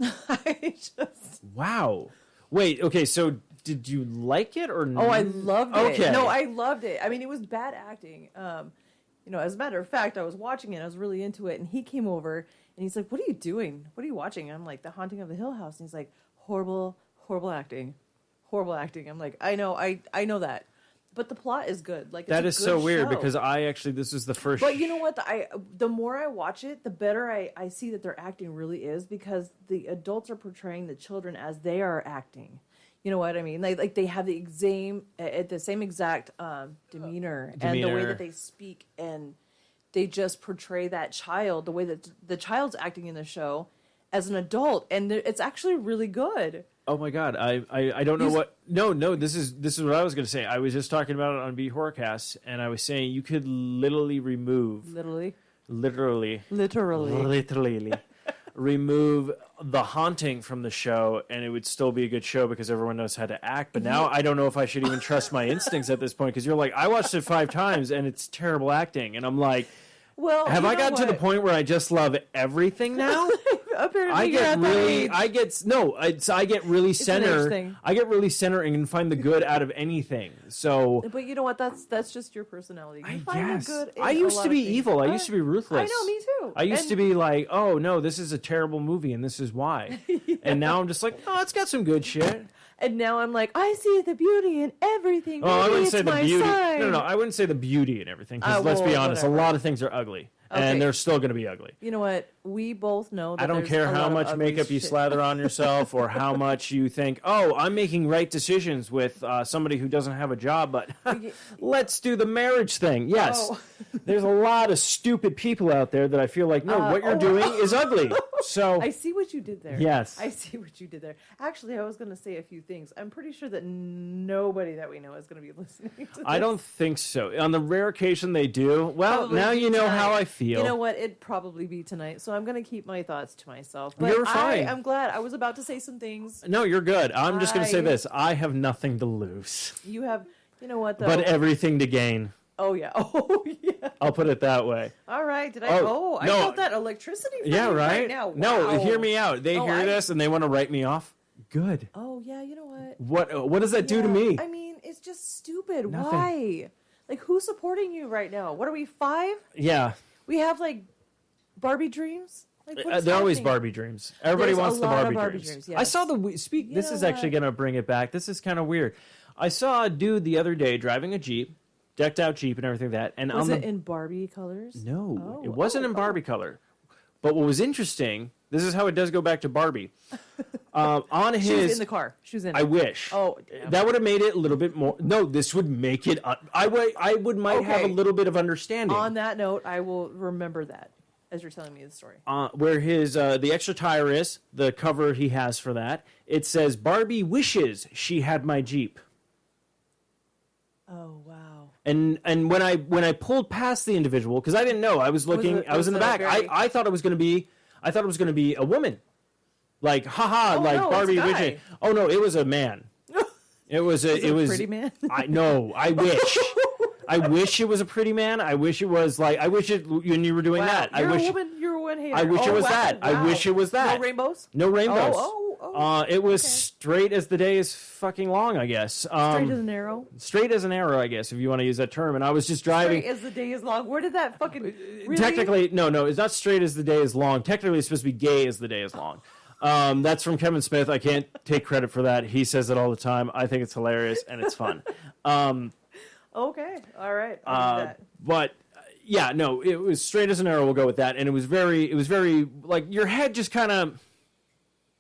I just... Wow. Wait, okay, so did you like it or not? Oh, I loved it. Okay. No, I loved it. I mean, it was bad acting. As a matter of fact, I was watching it. I was really into it. And he came over, and he's like, what are you doing? What are you watching? And I'm like, The Haunting of the Hill House. And he's like, horrible acting. Horrible acting. I'm like, I know that. But the plot is good. Like, that is so weird show. because this is the first. But you know what? The more I watch it, the better I see that their acting really is, because the adults are portraying the children as they are acting. You know what I mean? Like they have the same exact demeanor and the way that they speak, and they just portray that child the way that the child's acting in the show as an adult, and it's actually really good. Oh my god, I don't know what. No, this is what I was going to say. I was just talking about it on Beat Horrorcast, and I was saying you could literally remove literally remove The Haunting from the show, and it would still be a good show because everyone knows how to act. But now I don't know if I should even trust my instincts at this point, because you're like, I watched it 5 times and it's terrible acting, and I'm like, well, have I gotten to the point where I just love everything now? Apparently, I get really center. I get really center and can find the good out of anything. So, but you know what? That's just your personality. You find the good. I used to be evil. I used to be ruthless. I know, me too. I used to be like, oh no, this is a terrible movie, and this is why. Yeah. And now I'm just like, oh, it's got some good shit. And now I'm like, I see the beauty in everything. Oh, I wouldn't say the beauty. Sign. No, I wouldn't say the beauty in everything. Because let's be honest, a lot of things are ugly. Okay. and they're still going to be ugly. You know what? We both know that I don't there's care a how lot of much ugly makeup you shit. slather on yourself or how much you think, oh, I'm making right decisions with somebody who doesn't have a job, but let's do the marriage thing. Yes, Oh. there's a lot of stupid people out there that I feel like, no, what you're doing is ugly. So I see what you did there. Yes. I see what you did there. Actually, I was going to say a few things. I'm pretty sure that nobody that we know is going to be listening to this. I don't think so. On the rare occasion they do, well, Probably now be you know tonight. how I feel. You know what? It'd probably be tonight. So I'm going to keep my thoughts to myself. But You're fine. I'm glad. I was about to say some things. No, you're good. I'm just going to say I- this. I have nothing to lose, You have, you know what, though? but everything to gain. Oh, yeah. Oh, yeah. I'll put it that way. All right. Did I? Oh, I no. felt that electricity from Yeah, you right? now. No, Wow. hear me out. They Oh, hear this and they want to write me off. Good. Oh, yeah. You know what? What does that do to Yeah, me? I mean, it's just stupid. Nothing. Why? Like, who's supporting you right now? What are we, 5? Yeah. We have, like, Barbie dreams? Like, what is They're always happening? Barbie dreams. Everybody There's a wants the lot of Barbie, Barbie dreams. dreams, I yes. saw the You this know is actually what? going to bring it back. This is kind of weird. I saw a dude the other day driving a Jeep, decked out Jeep and everything like that. And Was on it the in Barbie colors? No, Oh, it wasn't in Barbie color. But what was interesting, this is how it does go back to Barbie. On his, She was in the car. She was in I it. wish. Oh, damn. That would have made it a little bit more. No, this would make it. I might have a Okay. little bit of understanding. On that note, I will remember that as you're telling me the story. Where his the extra tire is, the cover he has for that, it says Barbie wishes she had my Jeep. Oh, wow. And when I pulled past the individual, because I didn't know, I was looking, it- I was in the was it back. a very- I thought it was going to be a woman, like haha, Oh, like no, it's a Barbie guy. wishing. Oh no, it was a man. It was a Is it a pretty man? I know. I wish. I wish it was a pretty man. I wish it was like. I wish it when you were doing Wow. that. You're I wish. a woman. You're a woman hater. I wish it Oh, was wow. that. I Wow. wish it was that. No rainbows? No rainbows. It was okay. straight as the day is fucking long, I guess. Straight as an arrow. Straight as an arrow, I guess, if you want to use that term. And I was just driving. Straight as the day is long. Where did that fucking... Really? Technically, no, it's not straight as the day is long. Technically, it's supposed to be gay as the day is long. That's from Kevin Smith. I can't take credit for that. He says it all the time. I think it's hilarious and it's fun. Okay. All right. I'll do that. But yeah, no, it was straight as an arrow. We'll go with that. And it was very like your head just kind of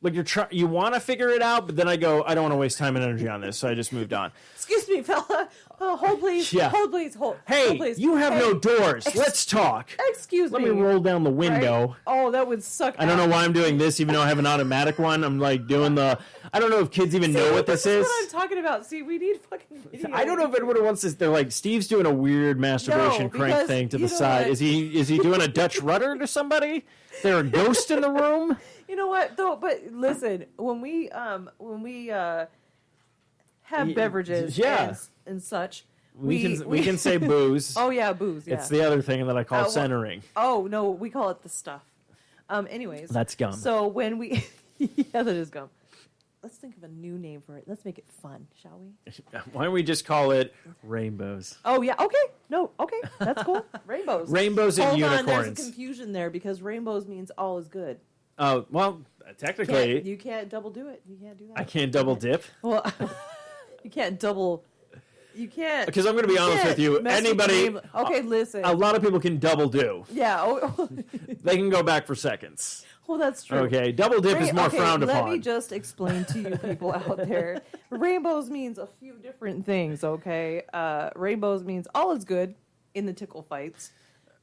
like you want to figure it out, but then I go, I don't want to waste time and energy on this, so I just moved on. Excuse me, fella. Hold, please. Yeah. Hold, please. Hold. Hey, Hold, please. you have Hey, no doors. Let's talk. Excuse Let me. me roll down the Right? window. Oh, that would suck. I don't know why I'm doing this, even though I have an automatic one. I'm like doing the. I don't know if kids even know what this is. What I'm talking about. See, we need fucking video. I don't know if anyone wants this. They're like, Steve's doing a weird masturbation crank because thing to you the know side. what? Is he doing a Dutch rudder to somebody? Is there a ghost in the room? You know what though? But listen, when we have beverages, yeah. and such, We can say booze. Oh yeah, booze. Yeah. It's the other thing that I call well- centering. Oh no, we call it the stuff. Anyways, That's gum. So when we, yeah, that is gum. Let's think of a new name for it. Let's make it fun, shall we? Why don't we just call it rainbows? Oh yeah, okay. No, okay, that's cool. Rainbows. Rainbows and Hold on, unicorns. there's a confusion there because rainbows means all is good. Oh well, technically, You can't double do it. You can't do that. I can't double dip. Well, you can't double. You can't. Because I'm going to be honest with you, mess with anybody. the name. Okay, listen. A lot of people can double do. Yeah. Oh, They can go back for seconds. well, that's true. Okay, double dip is more frowned let upon. me just explain to you people out there. Rainbows means a few different things, okay? Rainbows means all is good in the tickle fights.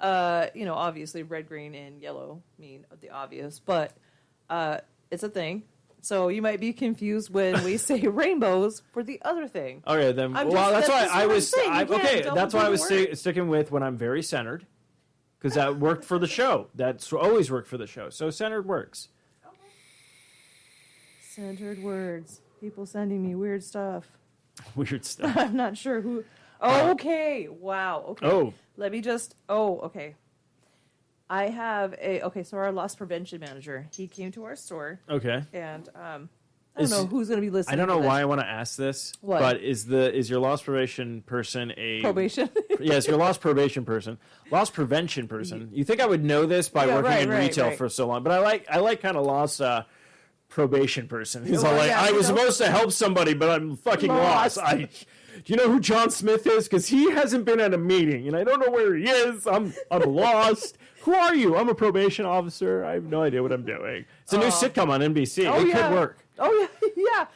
Obviously red, green, and yellow mean the obvious, but it's a thing. So you might be confused when we say rainbows for the other thing. Okay, then. I'm Well, just- that's why that's I what I'm was. saying. You can't Okay, double that's why I do was the word. sticking with when I'm very centered, because that worked for the show. That's always worked for the show. So centered works. Centered words. People sending me weird stuff. Weird stuff. I'm not sure who. Oh, okay. Wow. Okay. Oh. Let me just. Oh, okay. I have a. Okay, so our loss prevention manager, he came to our store, Okay. and I don't know who's going to be I listening. don't know to why I this. want to ask this, What? but is your loss probation person a Probation. Yes, your loss probation person, loss prevention person. You think I would know this by Yeah, working right, in right, retail right. for so long? But I like kind of loss probation person. He's Well, all like, yeah, I you was know. supposed to help somebody, but I'm fucking Lost. lost. Do you know who John Smith is? Because he hasn't been at a meeting, and I don't know where he is. I'm lost. Who are you? I'm a probation officer. I have no idea what I'm doing. It's a new sitcom on NBC. It could work. Oh yeah.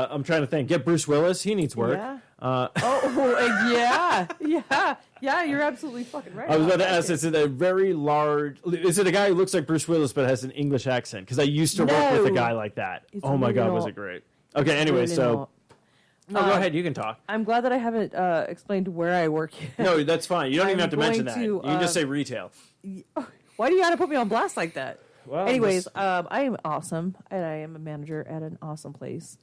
I'm trying to think. Get Bruce Willis. He needs work. Yeah. Yeah. You're absolutely fucking right. I was about to ask. Is it a very large? Is it a guy who looks like Bruce Willis but has an English accent? Because I used to work with a guy like that. Oh my god, was it great? Okay. Anyway, so. No, go ahead. You can talk. I'm glad that I haven't explained where I work yet. No, that's fine. You don't even have to mention that. You can just say retail. Why do you got to put me on blast like that? Well, anyways, I am awesome, and I am a manager at an awesome place.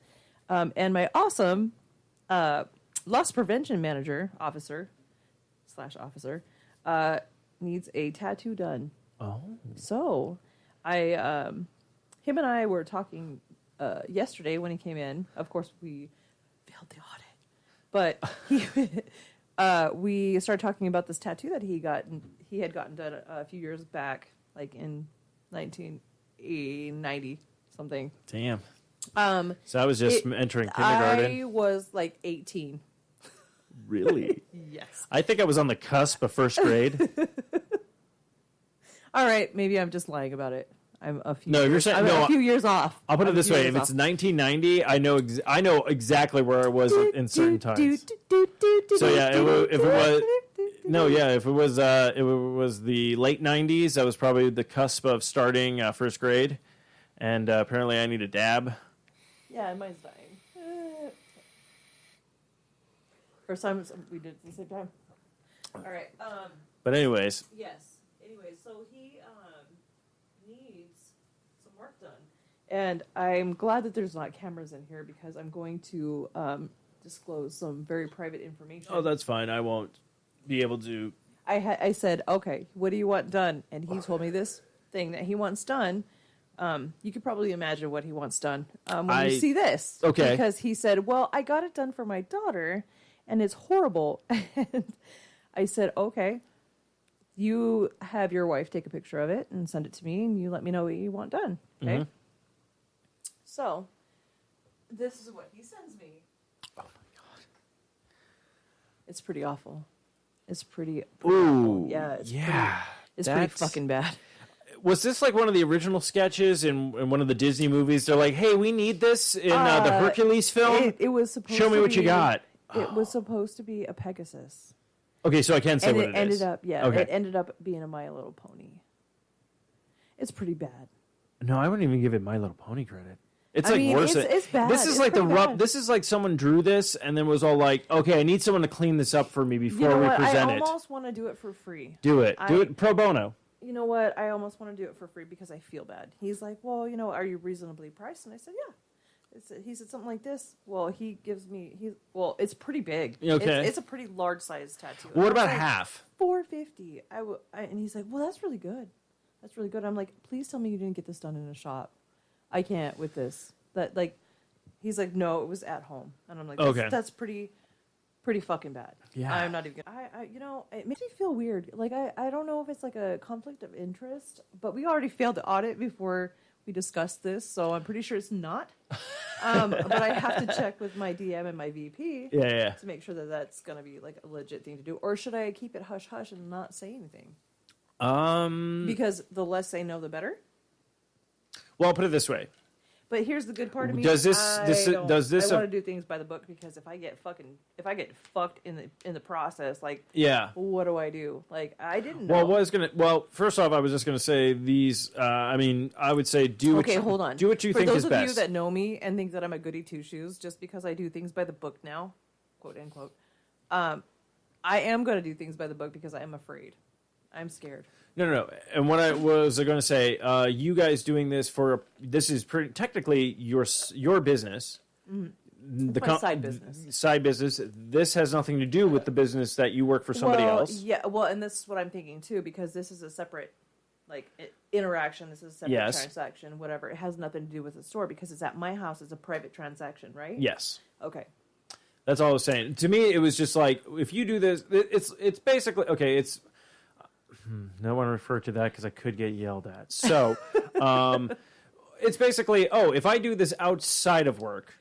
And my awesome loss prevention manager, officer, needs a tattoo done. Oh. So, him and I were talking yesterday when he came in. Of course, we failed the audit, but we started talking about this tattoo that he had gotten done a few years back, like in 1990 something. Damn. So I was just entering kindergarten. I was like 18. Really? Yes. I think I was on the cusp of first grade. All right, maybe I'm just lying about it. I'm a few. No, years, you're saying I'm no. a few years off. I'll put it this way: if it's 1990, I know exactly where I was in certain times. So yeah, if it was if it was the late 90s, I was probably the cusp of starting first grade, and apparently I need a dab. Yeah, mine's dying. First time we did it at the same time. All right. But anyways. Yes. Anyways, so he needs some work done, and I'm glad that there's not cameras in here because I'm going to disclose some very private information. Oh, that's fine. I won't be able to. I said, okay, what do you want done? And he told me this thing that he wants done. You could probably imagine what he wants done when you see this. Okay. Because he said, well, I got it done for my daughter, and it's horrible. And I said, okay, you have your wife take a picture of it and send it to me, and you let me know what you want done. Okay? Mm-hmm. So, this is what he sends me. Oh, my God. It's pretty awful. It's pretty Ooh. awful. Yeah. It's pretty fucking bad. Was this like one of the original sketches in one of the Disney movies? They're like, hey, we need this in the Hercules film. It was supposed Show me to what you got. It was supposed to be a Pegasus. Okay, so I can't say and what it it ended is. up, yeah, Okay. it ended up being a My Little Pony. It's pretty bad. No, I wouldn't even give it My Little Pony credit. It's I like mean, worse. it's bad. This is It's like the pretty rough. bad. This is like someone drew this and then was all like, "Okay, I need someone to clean this up for me before You know we what? present I it." almost want to do it for free. Do it. Do it pro bono. You know what? I almost want to do it for free because I feel bad. He's like, well, are you reasonably priced? And I said, yeah. He said something like this. Well, he gives me. It's pretty big. Okay. It's a pretty large size tattoo. Well, what And I was about like, half? $450. And he's like, well, that's really good. That's really good. I'm like, please tell me you didn't get this done in a shop. I can't with this. He's like, no, it was at home. And I'm like, Okay. that's pretty fucking bad. Yeah. I'm not even gonna, it makes me feel weird. Like, I don't know if it's like a conflict of interest, but we already failed the audit before we discussed this, so I'm pretty sure it's not. But I have to check with my DM and my VP Yeah. to make sure that that's going to be like a legit thing to do. Or should I keep it hush-hush and not say anything? Because the less they know, the better. Well, I'll put it this way. But here's the good part of me. Does this I want to do things by the book because if I get fucked in the process, like, Yeah. what do I do? Like, I didn't know. First off, I was just gonna say these. I would say hold on. Do what you For think is those best. of you that know me and think that I'm a goody two shoes, just because I do things by the book now, quote unquote, I am going to do things by the book because I am afraid. I'm scared. No. And what I was going to say, you guys doing this this is pretty technically your business. Mm-hmm. My side business. Side business. This has nothing to do with the business that you work for somebody else. Yeah, well, and this is what I'm thinking too, because this is a separate, interaction. This is a separate transaction, whatever. It has nothing to do with the store because it's at my house. It's a private transaction, right? Yes. Okay. That's all I was saying. To me, it was just like, if you do this, it's basically, okay, it's, no one refer to that because I could get yelled at. So, it's basically, if I do this outside of work,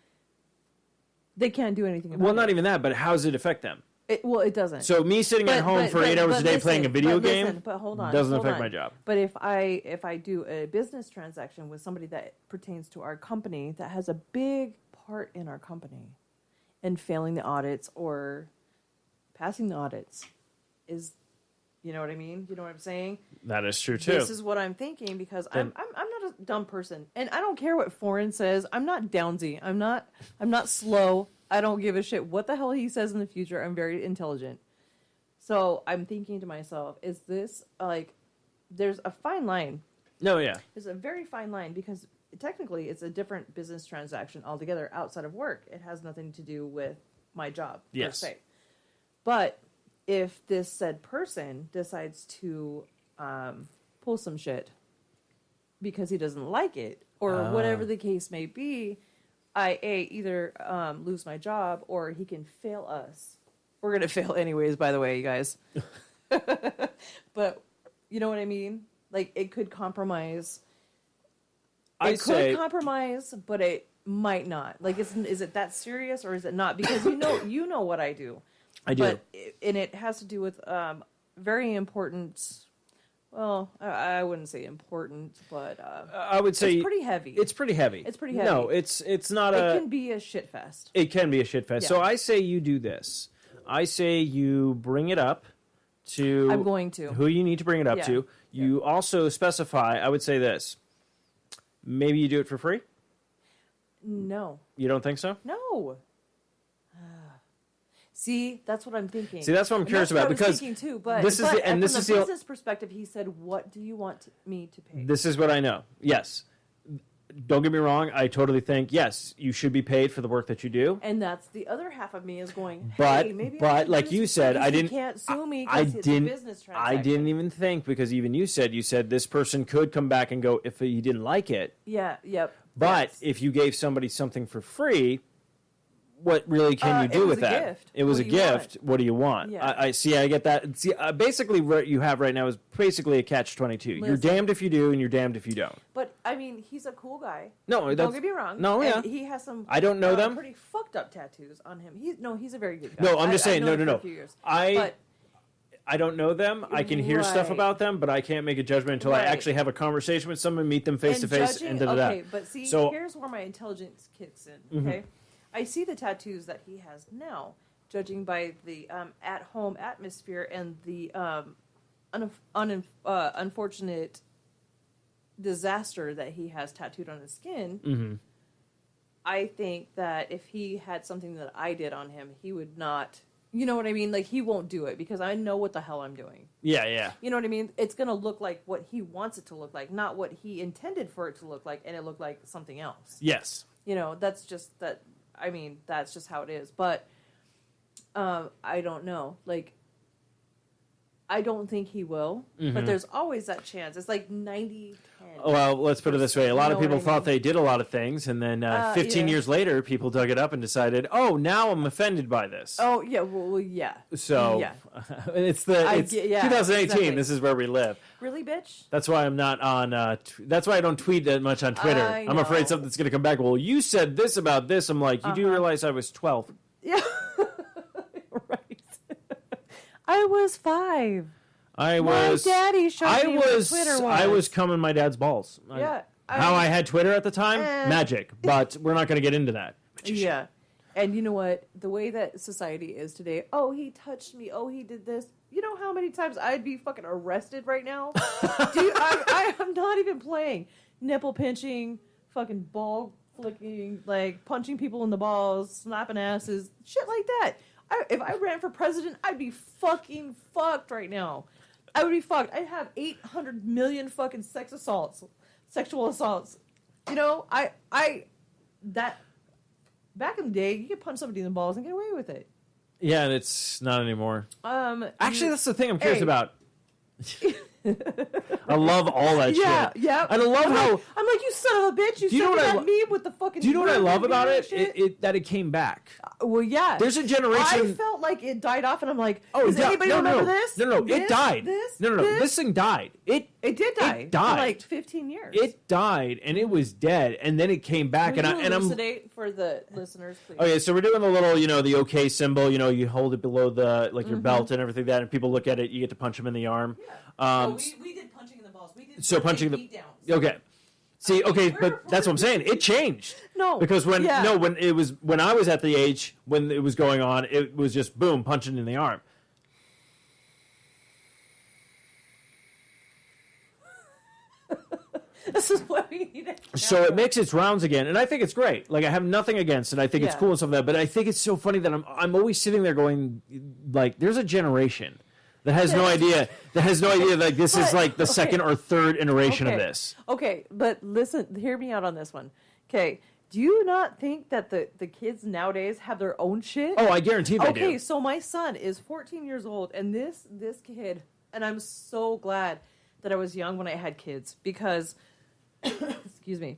They can't do anything about it. Well, not even that, but how does it affect them? It doesn't. So me sitting at home for 8 hours a day playing a video game doesn't affect my job. But if I do a business transaction with somebody that pertains to our company that has a big part in our company, and failing the audits or passing the audits is, you know what I mean? You know what I'm saying? That is true too. This is what I'm thinking because I'm not a dumb person, and I don't care what foreign says. I'm not downsy. I'm not slow. I don't give a shit what the hell he says in the future. I'm very intelligent. So I'm thinking to myself, is this like, there's a fine line. No, yeah. There's a very fine line because technically it's a different business transaction altogether outside of work. It has nothing to do with my job, per se. But if this said person decides to pull some shit because he doesn't like it or whatever the case may be, I either lose my job or he can fail us. We're gonna fail anyways, by the way, you guys. But you know what I mean? Like it could compromise. It could compromise, but it might not. Like, is it that serious or is it not? Because you know what I do. I do. And it has to do with very important. Well, I wouldn't say important, but I would say it's pretty heavy. It's pretty heavy. It's pretty heavy. No, it's not It can be a shit fest. It can be a shit fest. Yeah. So I say you do this. I say you bring it up to. I'm going to. Who you need to bring it up to. You also specify. I would say this. Maybe you do it for free. No. You don't think so? No. See, that's what I'm thinking. See, that's what I'm curious about because too, from the business perspective, he said, "What do you want me to pay?" This is what I know. Yes. Don't get me wrong. I totally think yes, you should be paid for the work that you do. And that's the other half of me is going. But hey, maybe like you said, I didn't. Can't sue me. I It's didn't. a business transaction. I didn't even think because even you said this person could come back and go if he didn't like it. Yeah. Yep. But if you gave somebody something for free, what really can you do with that? Gift. It was What a do you gift. want? What do you want? Yeah. I see. I get that. See, basically, what you have right now is basically a catch-22. You're damned if you do, and you're damned if you don't. But I mean, he's a cool guy. No, don't get me wrong. No, and yeah. he has some. I don't know them. Pretty fucked up tattoos on him. He's a very good guy. No, I'm just saying. I've known him No. for a few years. I don't know them. I can hear stuff Right. about them, but I can't make a judgment until I Right. actually have a conversation with someone, meet them face to face, and da-da-da. Okay, but see, So- here's where my intelligence kicks in. Okay, I see the tattoos that he has now, judging by the at-home atmosphere and the unfortunate disaster that he has tattooed on his skin. Mm-hmm. I think that if he had something that I did on him, he would not. You know what I mean? Like, he won't do it because I know what the hell I'm doing. Yeah. You know what I mean? It's going to look like what he wants it to look like, not what he intended for it to look like, and it looked like something else. Yes. You know, that's just that. I mean, that's just how it is. But I don't know. Like, I don't think he will. But there's always that chance. It's like 90-10. Well, let's put it this way. A lot of You know people what I thought mean? they did a lot of things, and then 15 yeah. years later, people dug it up and decided, oh, now I'm offended by this. Oh, yeah. Well, yeah. So Yeah. it's 2018. Exactly. This is where we live. Really, bitch? That's why I'm not on. That's why I don't tweet that much on Twitter. I I'm afraid know. something's going to come back. Well, you said this about this. I'm like, you do realize I was 12. Yeah. Right. I was 5. I was. My daddy showed me what Twitter was. I was coming my dad's balls. Yeah. How I had Twitter at the time, Eh. magic. But we're not going to get into that. Yeah. And you know what? The way that society is today, oh, he touched me. Oh, he did this. You know how many times I'd be fucking arrested right now? Dude, I'm not even playing. Nipple pinching, fucking ball flicking, like punching people in the balls, slapping asses, shit like that. If I ran for president, I'd be fucking fucked right now. I would be fucked. I'd have 800 million fucking sexual assaults. You know, that back in the day, you could punch somebody in the balls and get away with it. Yeah, and it's not anymore. Actually, Actually, that's the thing I'm curious about. I love all that Yeah, shit. yeah. And I love how. I'm like, you son of a bitch! You Do you know sent me what I that lo- meme with the fucking. Do you know what I love about it? shit? That it came back. Well, yeah. There's a generation. I felt like it died off, and I'm like, Oh, does anybody remember this? No, This? it died. This? No, this thing died. It did die. It died. For like 15 years. It died, and it was dead, and then it came back, Will and you I'm. elucidate for the listeners, please? Okay, so we're doing the little, the OK symbol. You hold it below the your belt and everything that, and people look at it. You get to punch them in the arm. No, we did punching in the balls. We did So punching the beatdowns. okay. See, okay, but that's what I'm saying. It changed. No, because when yeah. when I was at the age when it was going on, it was just boom, punching in the arm. This is what we need. So it makes its rounds again, and I think it's great. Like I have nothing against it. I think it's cool and stuff like that. But I think it's so funny that I'm always sitting there going, like, there's a generation that has no idea. That has no idea like this is like the second or third iteration of this. Okay, but listen, hear me out on this one. Okay, do you not think that the kids nowadays have their own shit? Oh, I guarantee they do. Okay, so my son is 14 years old, and this kid, and I'm so glad that I was young when I had kids because, excuse me,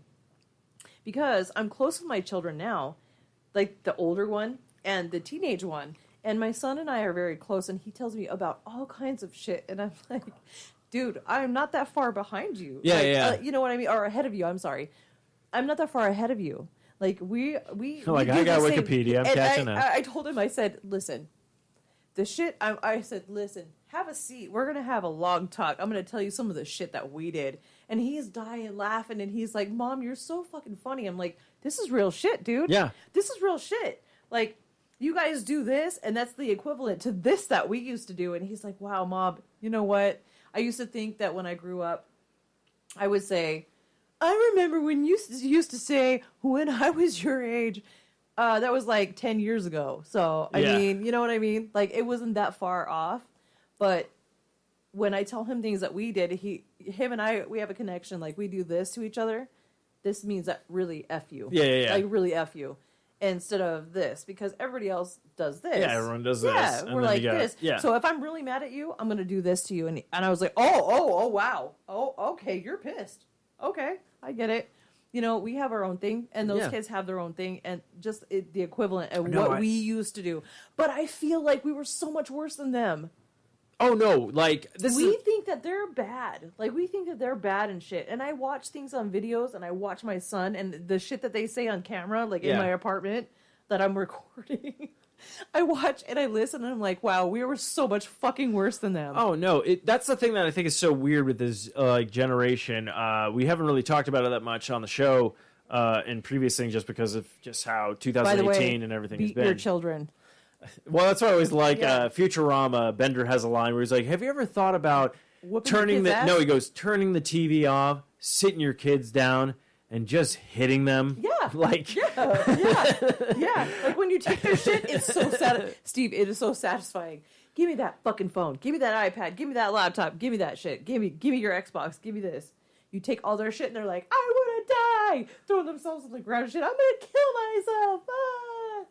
because I'm close with my children now, like the older one and the teenage one. And my son and I are very close, and he tells me about all kinds of shit. And I'm like, dude, I'm not that far behind you. Yeah, like, yeah. You know what I mean? Or ahead of you, I'm sorry. I'm not that far ahead of you. Like, we Like, we I do got the same- Wikipedia, I'm and catching up. I told him, I said, listen, the shit, I said, listen, have a seat. We're going to have a long talk. I'm going to tell you some of the shit that we did. And he's dying laughing, and he's like, Mom, you're so fucking funny. I'm like, this is real shit, dude. Yeah. This is real shit. Like, you guys do this, and that's the equivalent to this that we used to do. And he's like, wow, Mom, you know what? I used to think that when I grew up, I would say, I remember when you used to say, when I was your age. That was like 10 years ago. So, I mean, you know what I mean? Like, it wasn't that far off. But when I tell him things that we did, him and I, we have a connection. Like, we do this to each other. This means that really F you. Yeah. Like, really F you. Instead of this, because everybody else does this. Yeah, everyone does this. Yeah, and we're then like you got, this. Yeah. So if I'm really mad at you, I'm gonna do this to you. And I was like, oh, wow. Oh, okay, you're pissed. Okay, I get it. We have our own thing, and those kids have their own thing, and just the equivalent of what we used to do. But I feel like we were so much worse than them. Oh no! Like We think that they're bad. Like, we think that they're bad and shit. And I watch things on videos, and I watch my son and the shit that they say on camera, like in my apartment that I'm recording. I watch and I listen, and I'm like, wow, we were so much fucking worse than them. Oh no! That's the thing that I think is so weird with this generation. We haven't really talked about it that much on the show in previous things, just because of just how 2018 By the way, and everything beat has been. your children. Well, that's why I always like Yeah. Futurama. Bender has a line where he's like, "Have you ever thought about Whooping your turning kid's the ass? no?" He goes, "Turning the TV off, sitting your kids down, and just hitting them." Yeah. Like Yeah. Like, when you take their shit, it's so sad. Steve, it is so satisfying. Give me that fucking phone. Give me that iPad. Give me that laptop. Give me that shit. Give me your Xbox. Give me this. You take all their shit, and they're like, I want to die. Throwing themselves on the ground and shit. I'm going to kill myself. Ah.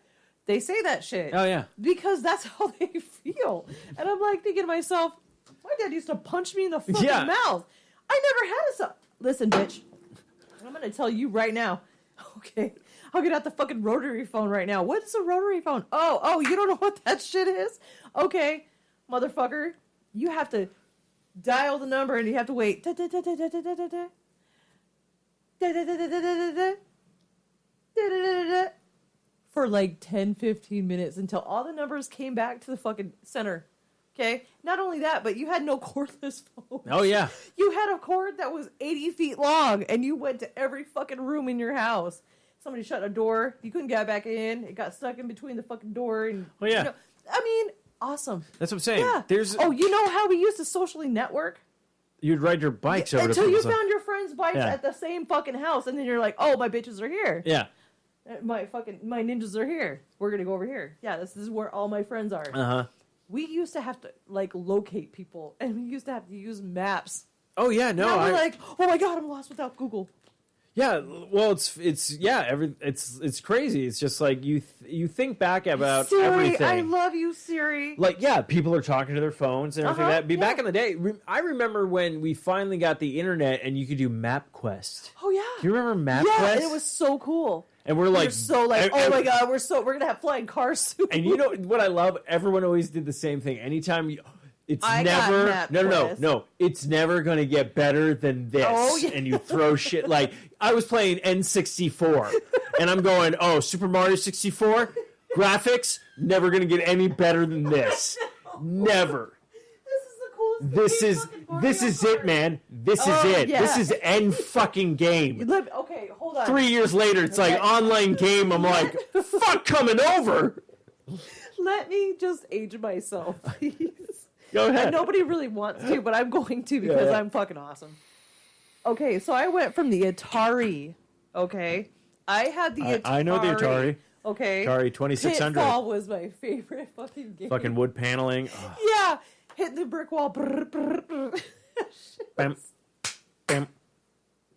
They say that shit. Oh, yeah. Because that's how they feel. And I'm like thinking to myself, my dad used to punch me in the fucking Yeah. mouth. I never had a son. Listen, bitch. I'm going to tell you right now. Okay. I'll get out the fucking rotary phone right now. What is a rotary phone? Oh, you don't know what that shit is? Okay. Motherfucker. You have to dial the number and you have to wait. For like 10, 15 minutes until all the numbers came back to the fucking center. Okay? Not only that, but you had no cordless phone. Oh yeah. You had a cord that was 80 feet long, and you went to every fucking room in your house. Somebody shut a door. You couldn't get back in. It got stuck in between the fucking door. And, Oh, yeah. I mean, awesome. That's what I'm saying. Yeah. There's you know how we used to socially network? you'd ride your bikes over to Until you people's- found your friends' bikes Yeah. at the same fucking house, and then you're like, oh, my bitches are here. Yeah. My ninjas are here. We're gonna go over here. Yeah, this is where all my friends are. Uh-huh. We used to have to like locate people, and we used to have to use maps. Oh yeah, no. Now we're like, oh my god, I'm lost without Google. Yeah, well, it's crazy. It's just like you think back about Siri, everything. I love you, Siri. Like, yeah, people are talking to their phones and everything. That back in the day, I remember when we finally got the internet and you could do MapQuest. Oh yeah, Do you remember MapQuest? yeah, and it was so cool. And we're like, oh my god, we're gonna have flying cars soon. And you know what I love? Everyone always did the same thing. Anytime it's never gonna get better than this. Oh, yeah. And you throw shit like I was playing N64 and I'm going, oh, Super Mario 64 graphics never gonna get any better than this. Never. This is it, man. This is it. Yeah. This is end fucking game. Okay, hold on. 3 years later, it's like online game. I'm like, fuck coming over. Let me just age myself, please. Go ahead. And nobody really wants to, but I'm going to because Yeah. I'm fucking awesome. Okay, so I went from the Atari. Okay, I had the Atari. I know the Atari. Okay, Atari 2600. Pitfall was my favorite fucking game. Fucking wood paneling. Oh. Yeah, hit the brick wall. Brr, brr, brr. Bam, bam,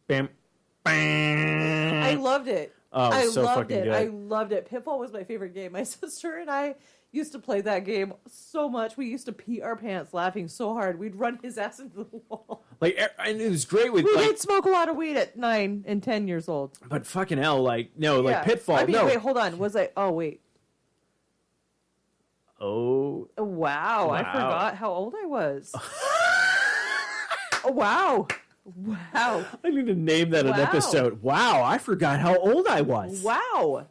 bam, bam. I loved it. Oh, I so loved fucking it. good. I loved it. Pitfall was my favorite game. My sister and I used to play that game so much. We used to pee our pants laughing so hard. We'd run his ass into the wall. Like, and it was great with We like, did smoke a lot of weed at 9 and 10 years old. but fucking hell, like no, like Yeah. Pitfall. I mean, no. wait, hold on. Was I? Oh, wait. Oh, Wow, I Wow. forgot how old I was. Oh, wow. Wow. I need to name that an Wow. episode. Wow, I forgot how old I was. Wow.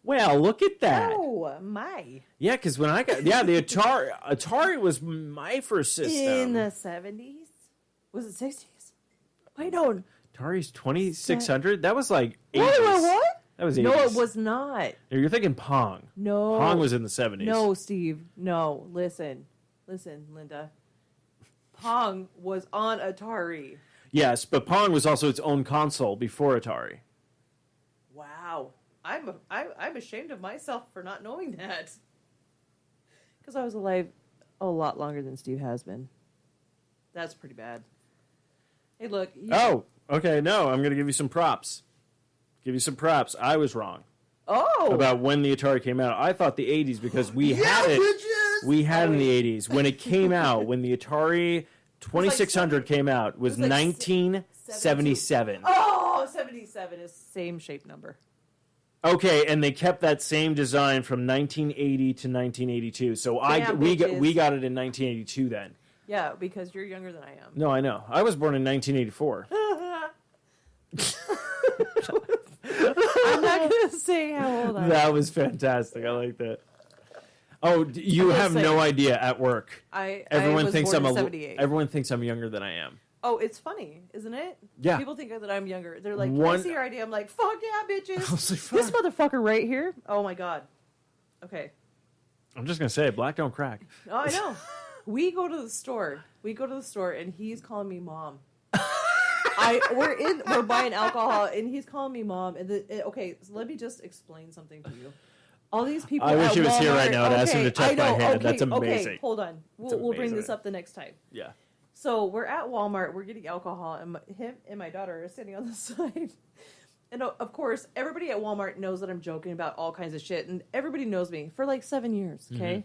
Well, look at that. Oh, my. Yeah, because when I got the Atari was my first system. In the 70s? Was it 60s? Wait, no. Atari's 2600. That was like 80s. What? That was 80s. No, it was not. You're thinking Pong. No. Pong was in the 70s. No, Steve. No. Listen, Linda. Pong was on Atari. Yes, but Pong was also its own console before Atari. Wow. I'm ashamed of myself for not knowing that. Because I was alive a lot longer than Steve has been. That's pretty bad. Hey, look. Oh, okay. No, I'm going to give you some props. I was wrong Oh! about when the Atari came out. I thought the 80s because we had it. bitches! We had it in the 80s. When it came out, when the Atari 2600 came out, was it was like 1977. Oh, 77 is same shape number. Okay, and they kept that same design from 1980 to 1982. So we got it in 1982 then. Yeah, because you're younger than I am. No, I know. I was born in 1984. I'm not going to say how old I am. That was fantastic. I like that. Oh, you I'm have just no saying. idea at work. Everyone thinks I'm 78. Everyone thinks I'm younger than I am. Oh, it's funny, isn't it? Yeah. People think that I'm younger. They're like, One- I see your ID. I'm like, fuck yeah, bitches. I was like, This fuck. motherfucker right here. Oh my god. Okay. I'm just gonna say, black don't crack. Oh, I know. We go to the store, and he's calling me mom. We're buying alcohol, and he's calling me mom. And okay, so let me just explain something to you. All these people. I wish at he was here right Walmart- now to ask him to touch I know, my hand. Okay, That's amazing. Okay, hold on. We'll bring this amazing. up the next time. Yeah. So we're at Walmart. We're getting alcohol, and him and my daughter are sitting on the side. And of course, everybody at Walmart knows that I'm joking about all kinds of shit, and everybody knows me for like 7 years. Okay.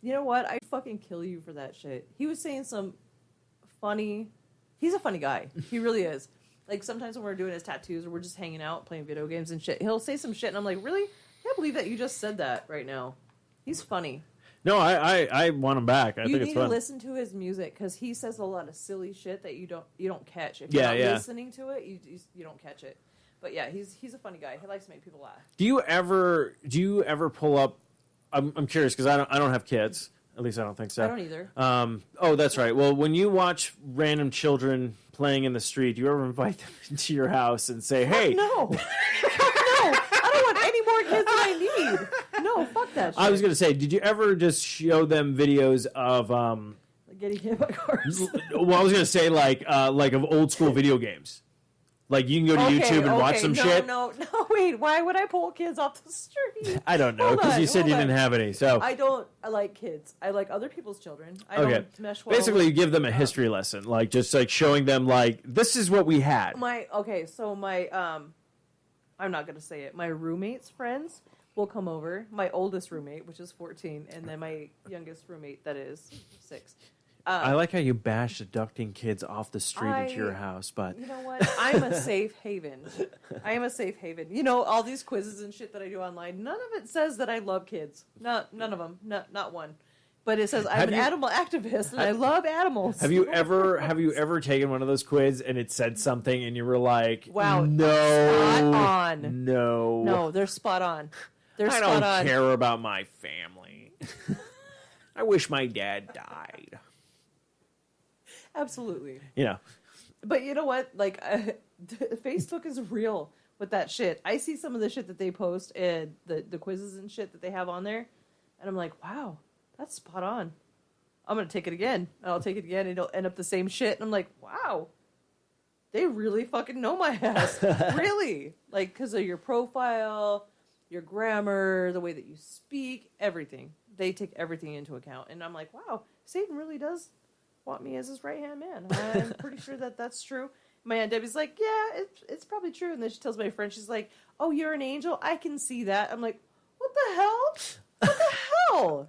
You know what? I fucking kill you for that shit. He was saying some funny. He's a funny guy. He really is. Like sometimes when we're doing his tattoos or we're just hanging out playing video games and shit, he'll say some shit, and I'm like, really? I can't believe that you just said that right now. He's funny. No, I want him back. I You think need it's to fun. listen to his music because he says a lot of silly shit that you don't catch. If Yeah, you're not yeah. listening to it, you don't catch it. But yeah, he's a funny guy. He likes to make people laugh. Do you ever pull up? I'm curious because I don't have kids. At least I don't think so. I don't either. Oh, that's right. Well, when you watch random children playing in the street, do you ever invite them into your house and say, "Hey"? No, no, I don't want any more kids than I need. No, fuck that shit. I was gonna say, did you ever just show them videos of Getting hit by cars. Well, I was gonna say like of old school video games. Like, you can go to YouTube and watch some shit. No, wait. Why would I pull kids off the street? I don't know, because you said you didn't have any. So I like kids. I like other people's children. I okay. don't mesh well Basically, you with, give them a history lesson, like just like showing them like this is what we had. So I'm not gonna say it. My roommate's friends will come over. My oldest roommate, which is 14, and then my youngest roommate, that is 6. I like how you bash abducting kids off the street into your house, but you know what? I'm a safe haven. I am a safe haven. You know, all these quizzes and shit that I do online, none of it says that I love kids. None of them. Not one. But it says I'm an animal activist and I love animals. Have you ever taken one of those quizzes and it said something and you were like, wow, no, spot on. No, they're spot on. I don't care about my family. I wish my dad died. Absolutely. You know. But you know what? Like, Facebook is real with that shit. I see some of the shit that they post and the quizzes and shit that they have on there, and I'm like, wow, that's spot on. I'm going to take it again. And I'll take it again, and it'll end up the same shit. And I'm like, wow, they really fucking know my ass. Really. Like, because of your profile, your grammar, the way that you speak, everything. They take everything into account. And I'm like, wow, Satan really does want me as his right-hand man. I'm pretty sure that that's true. My Aunt Debbie's like, yeah, it's probably true. And then she tells my friend, she's like, oh, you're an angel? I can see that. I'm like, what the hell? What the hell?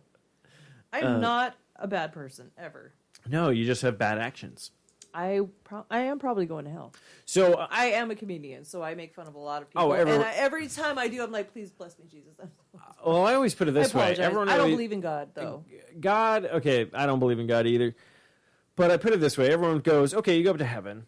I'm not a bad person, ever. No, you just have bad actions. I am probably going to hell. So I am a comedian, so I make fun of a lot of people. Oh, and every time I do, I'm like, please bless me, Jesus. Well, I always put it this way. I don't believe in God, though. God, okay, I don't believe in God either. But I put it this way: everyone goes, okay, you go up to heaven,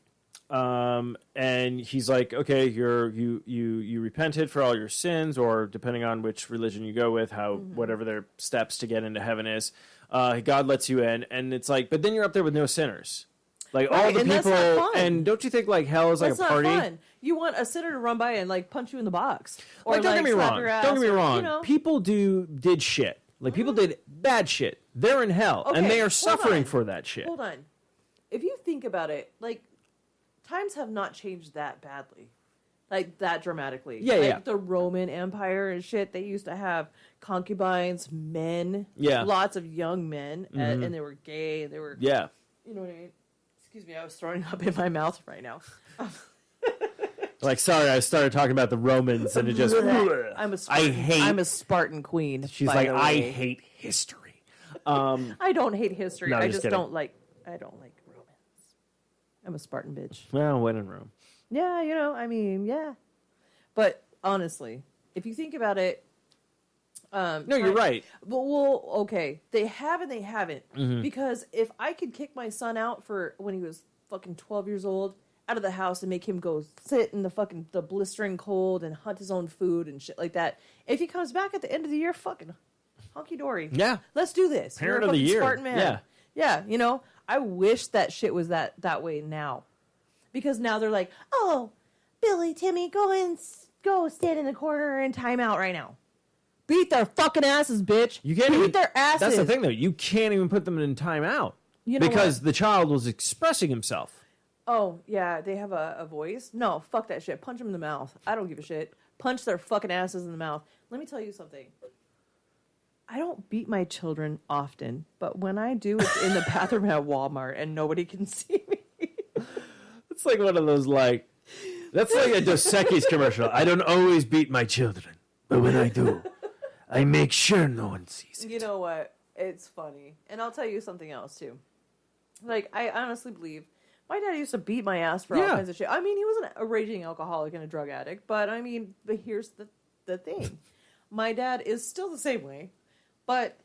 and he's like, okay, you repented for all your sins, or depending on which religion you go with, whatever their steps to get into heaven is, God lets you in, and it's like, but then you're up there with no sinners, like all the people, and don't you think like hell is like a party? Not fun. You want a sinner to run by and like punch you in the box, or like, don't get me wrong. Don't get me wrong. You know? People did shit. Like, people did bad shit. They're in hell, and they are suffering for that shit. Hold on. If you think about it, like, times have not changed that badly. Like, that dramatically. Yeah, like, the Roman Empire and shit, they used to have concubines, men. Yeah. Lots of young men, and they were gay, and they were... Yeah. You know what I mean? Excuse me, I was throwing up in my mouth right now. Like, sorry, I started talking about the Romans, and it just... I'm a Spartan queen. She's like, I hate history. I don't hate history. No, I just kidding. don't like Romans. I'm a Spartan bitch. Well, when in Rome. Yeah, you know, I mean, yeah. But honestly, if you think about it... no, you're right. Well, okay. They have and they haven't. Mm-hmm. Because if I could kick my son out for when he was fucking 12 years old... out of the house and make him go sit in the blistering cold and hunt his own food and shit like that. If he comes back at the end of the year, fucking honky dory. Yeah. Let's do this. Parent of the year. Spartan man. Yeah. Yeah, you know, I wish that shit was that way now. Because now they're like, oh, Billy, Timmy, go stand in the corner and time out right now. Beat their fucking asses, bitch. You can't beat their asses. That's the thing, though. You can't even put them in timeout. You know because what? the child was expressing himself. Oh, yeah, they have a voice? No, fuck that shit. Punch them in the mouth. I don't give a shit. Punch their fucking asses in the mouth. Let me tell you something. I don't beat my children often, but when I do, it's in the bathroom at Walmart and nobody can see me. It's like one of those, like, that's like a Dos Equis commercial. I don't always beat my children, but when I do, I make sure no one sees it. You know what? It's funny. And I'll tell you something else, too. Like, I honestly believe my dad used to beat my ass for all kinds of shit. I mean, he was a raging alcoholic and a drug addict, but here's the thing. My dad is still the same way, but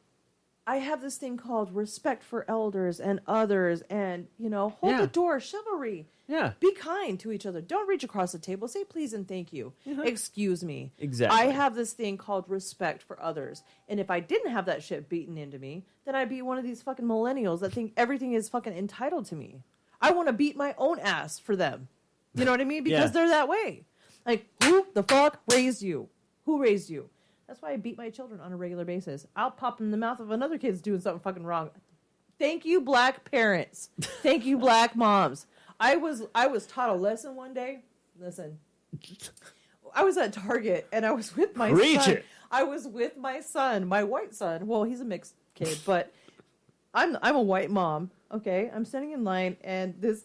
I have this thing called respect for elders and others and, you know, hold the door, chivalry. Yeah. Be kind to each other. Don't reach across the table. Say please and thank you. Mm-hmm. Excuse me. Exactly. I have this thing called respect for others. And if I didn't have that shit beaten into me, then I'd be one of these fucking millennials that think everything is fucking entitled to me. I want to beat my own ass for them. You know what I mean? Because they're that way. Like, who the fuck raised you? Who raised you? That's why I beat my children on a regular basis. I'll pop in the mouth of another kid's doing something fucking wrong. Thank you, black parents. Thank you, black moms. I was taught a lesson one day. Listen. I was at Target and I was with my Preach son. it. I was with my son, my white son. Well, he's a mixed kid, but I'm a white mom. Okay, I'm standing in line, and it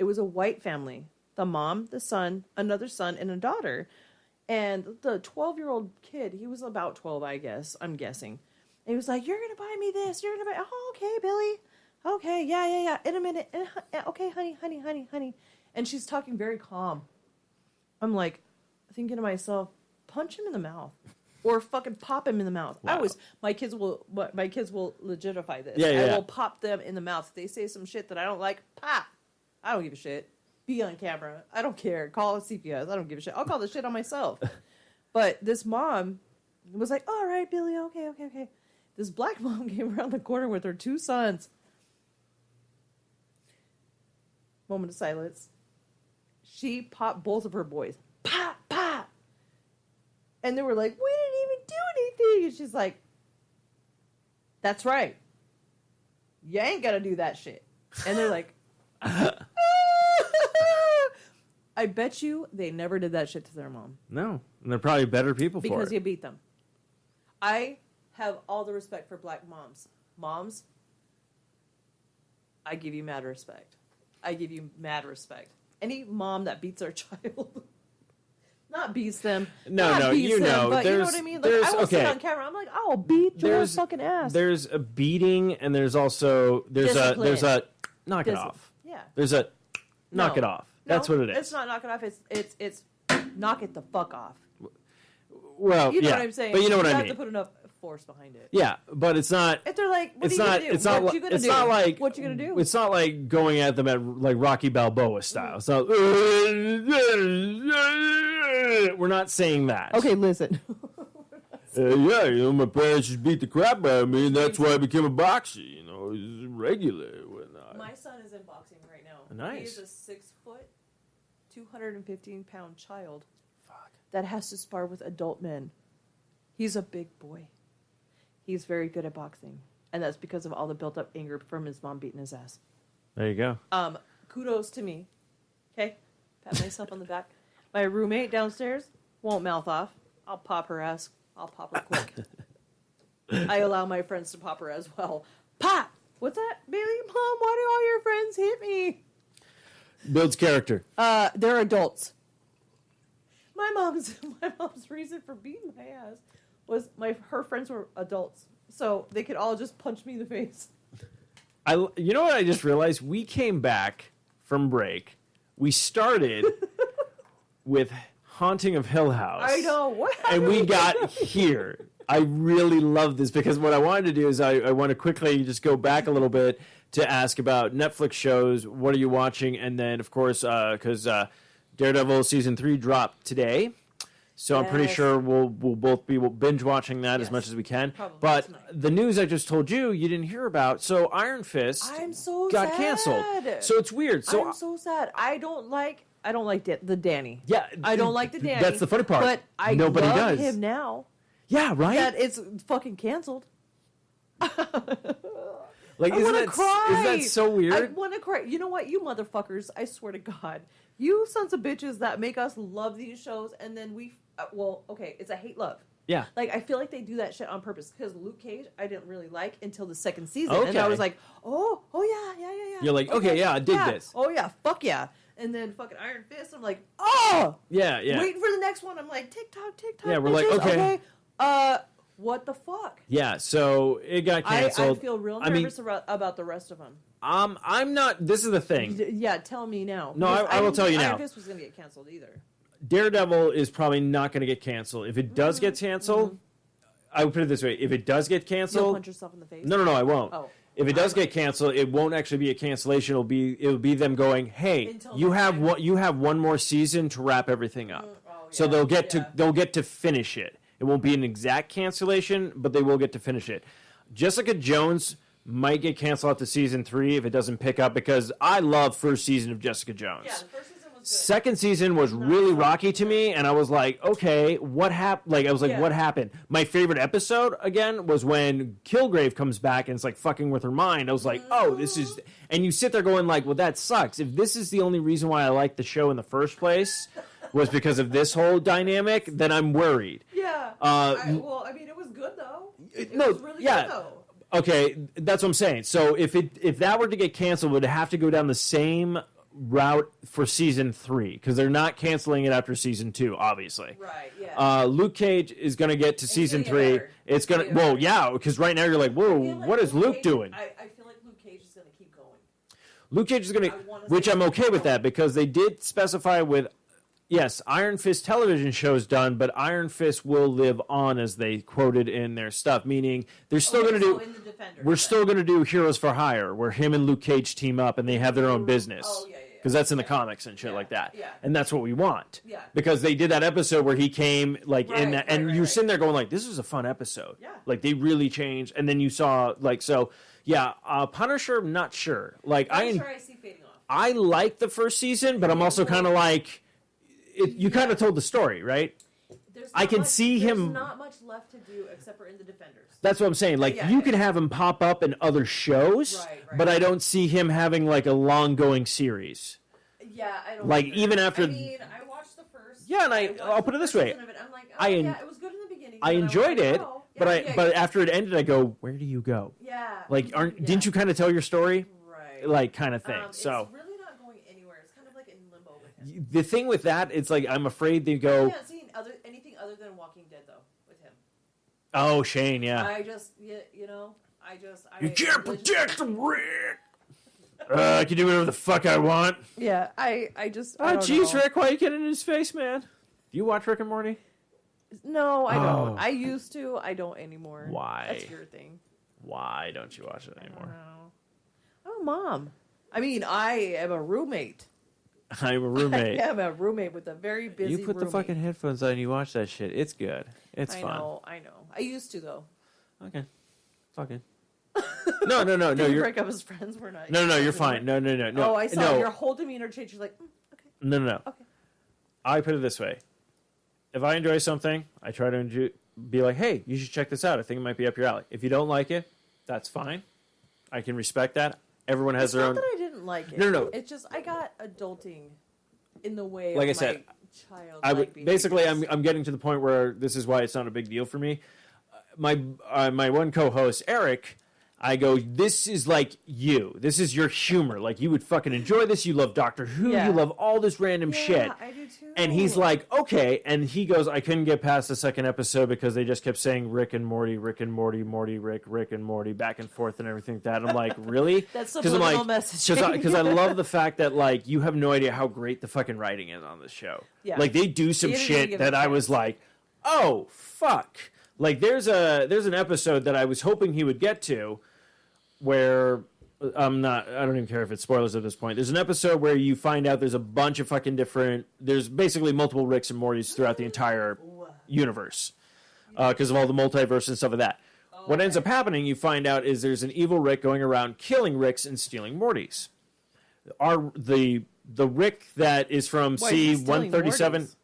was a white family. The mom, the son, another son, and a daughter. And the 12-year-old kid, he was about 12, I guess. I'm guessing. And he was like, "You're gonna buy me this. You're gonna buy." Oh, okay, Billy. Okay, yeah. In a minute. Okay, honey. And she's talking very calm. I'm like, thinking to myself, punch him in the mouth, or fucking pop him in the mouth. Wow. My kids will legitify this. Yeah. I will pop them in the mouth. If they say some shit that I don't like, pop. I don't give a shit. Be on camera. I don't care. Call CPS. I don't give a shit. I'll call the shit on myself. But this mom was like, "All right, Billy. Okay. This black mom came around the corner with her 2 sons. Moment of silence. She popped both of her boys. Pop. And they were like, "We didn't even do anything." And she's like, "That's right. You ain't gonna do that shit." And they're like, I bet you they never did that shit to their mom. No, and they're probably better people for it. Because you beat them. I have all the respect for black moms. Moms, I give you mad respect. Any mom that beats their child, not beats them, No, beats you them, know, but you know there's- what I mean? Like, there's- I will sit okay. on camera, I'm like, I'll beat your fucking ass. There's a beating, and there's also there's a knock it Discipline. off. Yeah. There's a knock No. it off. That's No, what it is. It's not knock it off. It's knock it the fuck off. Well, You know yeah, what I'm saying? but you know what I have mean. to put enough force behind it. Yeah, but it's not. If they're like, what It's are you not. gonna do? It's not. What you gonna It's do? not like. What you gonna do? It's not like going at them at like Rocky Balboa style. It's not. We're not saying that. Okay, listen. Yeah, you know, my parents just beat the crap out of me, and that's why I became a boxer. You know, it's regular and whatnot. My son is in boxing right now. Nice. He is a 6 foot, 215-pound child that has to spar with adult men. He's a big boy. He's very good at boxing, and that's because of all the built-up anger from his mom beating his ass. There you go. Kudos to me. Okay, pat myself on the back. My roommate downstairs won't mouth off. I'll pop her ass. I'll pop her quick. I allow my friends to pop her as well. Pop! What's that, Bailey? Mom, why do all your friends hit me? Builds character. They're adults. My mom's reason for beating my ass was her friends were adults, so they could all just punch me in the face. You know what I just realized? We came back from break. We started with Haunting of Hill House. I know. What And we happened? got here. I really love this because what I wanted to do is I want to quickly just go back a little bit to ask about Netflix shows. What are you watching? And then, of course, because Daredevil Season 3 dropped today. So I'm pretty Yes. sure we'll both be binge watching that as Yes. much as we can. Probably but tonight. the news I just told you didn't hear about. So Iron Fist I'm so got sad. canceled. So it's weird. So I'm so sad. I don't like the Danny. yeah, I don't like the Danny. That's the funny part. But I Nobody love does. him now Yeah, right. that it's fucking canceled. Like, I isn't want to that cry. isn't that so weird? I want to cry. You know what, you motherfuckers? I swear to God, you sons of bitches that make us love these shows, and then we. Well, okay, it's a hate love. Yeah. Like, I feel like they do that shit on purpose because Luke Cage, I didn't really like until the second season, and I Okay. was like, oh yeah. You're like, okay, yeah, I dig yeah. this. Oh yeah, fuck yeah. And then fucking Iron Fist, I'm like, oh, Yeah, yeah. waiting for the next one. I'm like, TikTok. Yeah, we're like, bitches, okay. What the fuck? Yeah, so it got I canceled. feel real I mean, nervous about the rest of them. I'm not. This is the thing. Yeah, tell me now. No, Because I will didn't tell you think now. Iron Fist was going to get canceled either. Daredevil is probably not going to get canceled. If it does get canceled, I would put it this way: if it does get You'll canceled, punch yourself in the face. no, I won't. Oh. If it does get canceled, it won't actually be a cancellation. It'll be them going, "Hey, Until you next have time." you have one more season to wrap everything up." So yeah, they'll get to finish it. It won't be an exact cancellation, but they will get to finish it. Jessica Jones might get canceled after season 3 if it doesn't pick up because I love first season of Jessica Jones. Yeah, the first season was Second season was really rocky to me, and I was like, okay, what happened? Like, I was like, what happened? My favorite episode, again, was when Kilgrave comes back and it's like fucking with her mind. I was like, oh, this is... And you sit there going like, well, that sucks. If this is the only reason why I liked the show in the first place was because of this whole dynamic, then I'm worried. Yeah. Well, I mean, it was good, though. It was really good, though. Okay, that's what I'm saying. So if that were to get canceled, would it have to go down the same route for season 3? Because they're not canceling it after season 2, obviously. Right. Yeah. Luke Cage is going to get to season 3. It's going to because right now you're like, whoa, what is Luke doing? I feel like Luke Cage is going to keep going. Luke Cage is going to, which I'm okay with that because they did specify with. Yes, Iron Fist television show's done, but Iron Fist will live on as they quoted in their stuff, meaning they're still going to do. We're still going to do Heroes for Hire, where him and Luke Cage team up and they have their own business. Oh, yeah. Because that's in the comics and shit like that. Yeah. And that's what we want. Yeah. Because they did that episode where he came in that, and you're sitting there going like, this is a fun episode. Yeah. Like they really changed, and then you saw like so. Yeah, Punisher, not sure. Like Punisher, I see fading off. I like the first season, but I'm also kind of like. You kind of told the story, right? I can see him. There's not much left to do except for in the Defenders. That's what I'm saying. Like you can have him pop up in other shows, but I don't see him having like a long going series. Yeah, I don't. Like even after. I mean, I watched the first. Yeah, and I'll put it this way. I'm like, it was good in the beginning. I enjoyed it, but after it ended, I go, where do you go? Yeah. Like, didn't you kind of tell your story? Right. Like, kind of thing. So. It's really not going anywhere. It's kind of like in limbo with him. The thing with that, it's like I'm afraid they go. I haven't seen anything other than Walking Dead though with him. Oh, Shane, yeah. I can't protect him, Rick. I can do whatever the fuck I want. Yeah, I just. Oh, jeez, Rick, why are you getting in his face, man? Do you watch Rick and Morty? No, I don't. I used to. I don't anymore. Why? That's your thing. Why don't you watch it anymore? Oh, Mom. I mean, I am a roommate. I'm a roommate. I am a roommate with a very busy You put the fucking headphones on and you watch that shit. It's good. It's fun. I know. I used to, though. Okay. Fucking. No. Did you You're break up as friends? We're not. No, you're fine. No. Oh, I saw your whole demeanor change. You're like, okay. No. Okay. I put it this way. If I enjoy something, I try to be like, hey, you should check this out. I think it might be up your alley. If you don't like it, that's fine. I can respect that. Everyone has their own. It's not that I didn't like it. No. It's just I got adulting in the way like of I said, child. I would basically. I'm getting to the point where this is why it's not a big deal for me. My one co-host Eric. I go, this is like you. This is your humor. Like, you would fucking enjoy this. You love Doctor Who. Yeah. You love all this random shit. I do too. And he's like, okay. And he goes, I couldn't get past the second episode because they just kept saying Rick and Morty, Morty, Rick and Morty, back and forth and everything like that. I'm like, really? That's subliminal messaging. Because I love the fact that, like, you have no idea how great the fucking writing is on this show. Yeah. Like, they do some shit that I was like, oh, fuck. Like, there's an episode that I was hoping he would get to where I don't even care if it's spoilers at this point. There's an episode where you find out there's a bunch of fucking there's basically multiple Ricks and Mortys throughout the entire universe because of all the multiverse and stuff like that. What ends up happening, you find out, is there's an evil Rick going around killing Ricks and stealing Mortys. The Rick that is from C-137...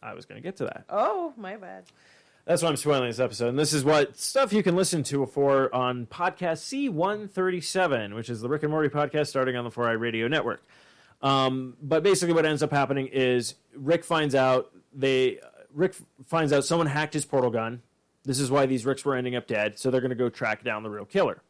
I was going to get to that. Oh, my bad. That's why I'm spoiling this episode. And this is what stuff you can listen to for on podcast C-137, which is the Rick and Morty podcast starting on the 4i Radio Network. But basically what ends up happening is Rick finds out someone hacked his portal gun. This is why these Ricks were ending up dead. So they're going to go track down the real killer.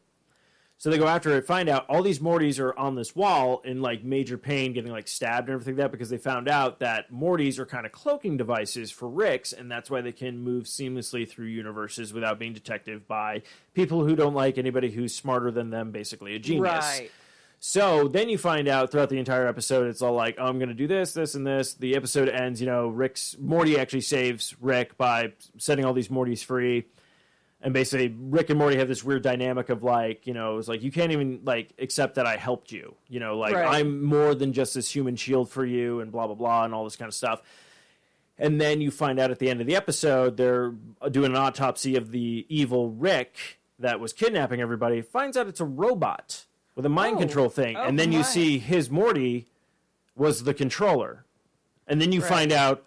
So they go after it, find out all these Mortys are on this wall in like major pain, getting like stabbed and everything like that, because they found out that Mortys are kind of cloaking devices for Ricks, and that's why they can move seamlessly through universes without being detected by people who don't like anybody who's smarter than them, basically a genius. Right. So then you find out throughout the entire episode, it's all like, oh, I'm going to do this, this, and this. The episode ends, Morty actually saves Rick by setting all these Mortys free. And basically, Rick and Morty have this weird dynamic of like, it's like, you can't even like accept that I helped you. Right. I'm more than just this human shield for you and blah, blah, blah, and all this kind of stuff. And then you find out at the end of the episode, they're doing an autopsy of the evil Rick that was kidnapping everybody, finds out it's a robot with a mind control thing. And then you see his Morty was the controller. And then you find out,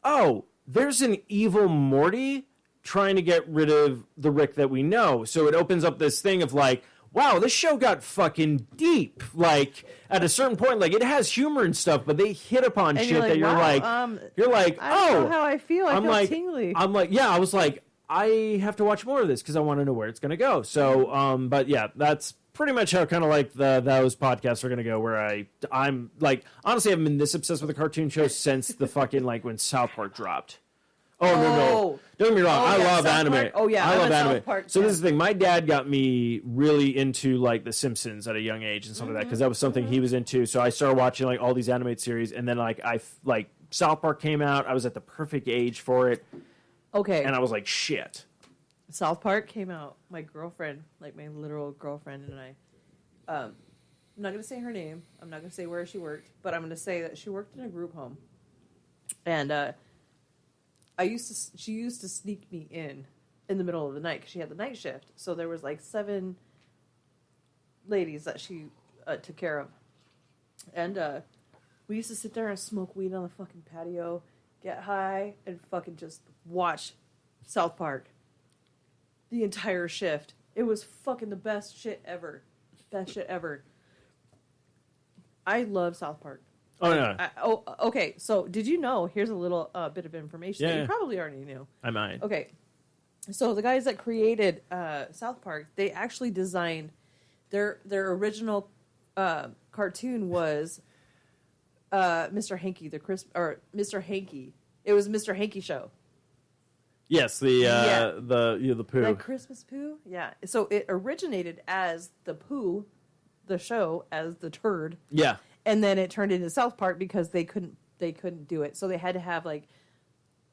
oh, there's an evil Morty trying to get rid of the Rick that we know. So it opens up this thing of like, wow, this show got fucking deep. Like, at a certain point, like, it has humor and stuff, but they hit upon And shit that you're wow, like, I don't know how I feel. I I'm feel like, tingly. I'm like, yeah, I was like, I have to watch more of this because I want to know where it's going to go. So, but yeah, that's pretty much how kind of like those podcasts are going to go, where I'm like, honestly, I haven't been this obsessed with a cartoon show since the fucking, like, when South Park dropped. Oh, no. Don't get me wrong. I love South anime. Park. Oh, yeah. I I'm love a anime. South Park So fan. this is the thing. My dad got me really into, like, The Simpsons at a young age and stuff like that, because that was something he was into. So I started watching, like, all these animated series. And then, like, South Park came out. I was at the perfect age for it. Okay. And I was like, shit. South Park came out. My girlfriend, like my literal girlfriend, and I. I'm not going to say her name. I'm not going to say where she worked, but I'm going to say that she worked in a group home. And she used to sneak me in the middle of the night because she had the night shift. So there was like 7 ladies that she took care of. And we used to sit there and smoke weed on the fucking patio, get high, and fucking just watch South Park the entire shift. It was fucking the best shit ever. Best shit ever. I love South Park. Oh, yeah. Okay. So, did you know? Here's a little bit of information that you probably already knew. I might. Okay. So, the guys that created South Park, they actually designed their original cartoon was Mr. Hanky, Mr. Hanky. It was Mr. Hanky show. Yes, the poo. Like Christmas Pooh? Yeah. So, it originated as the Pooh, the show, as the turd. Yeah. And then it turned into South Park because they couldn't do it. So they had to have like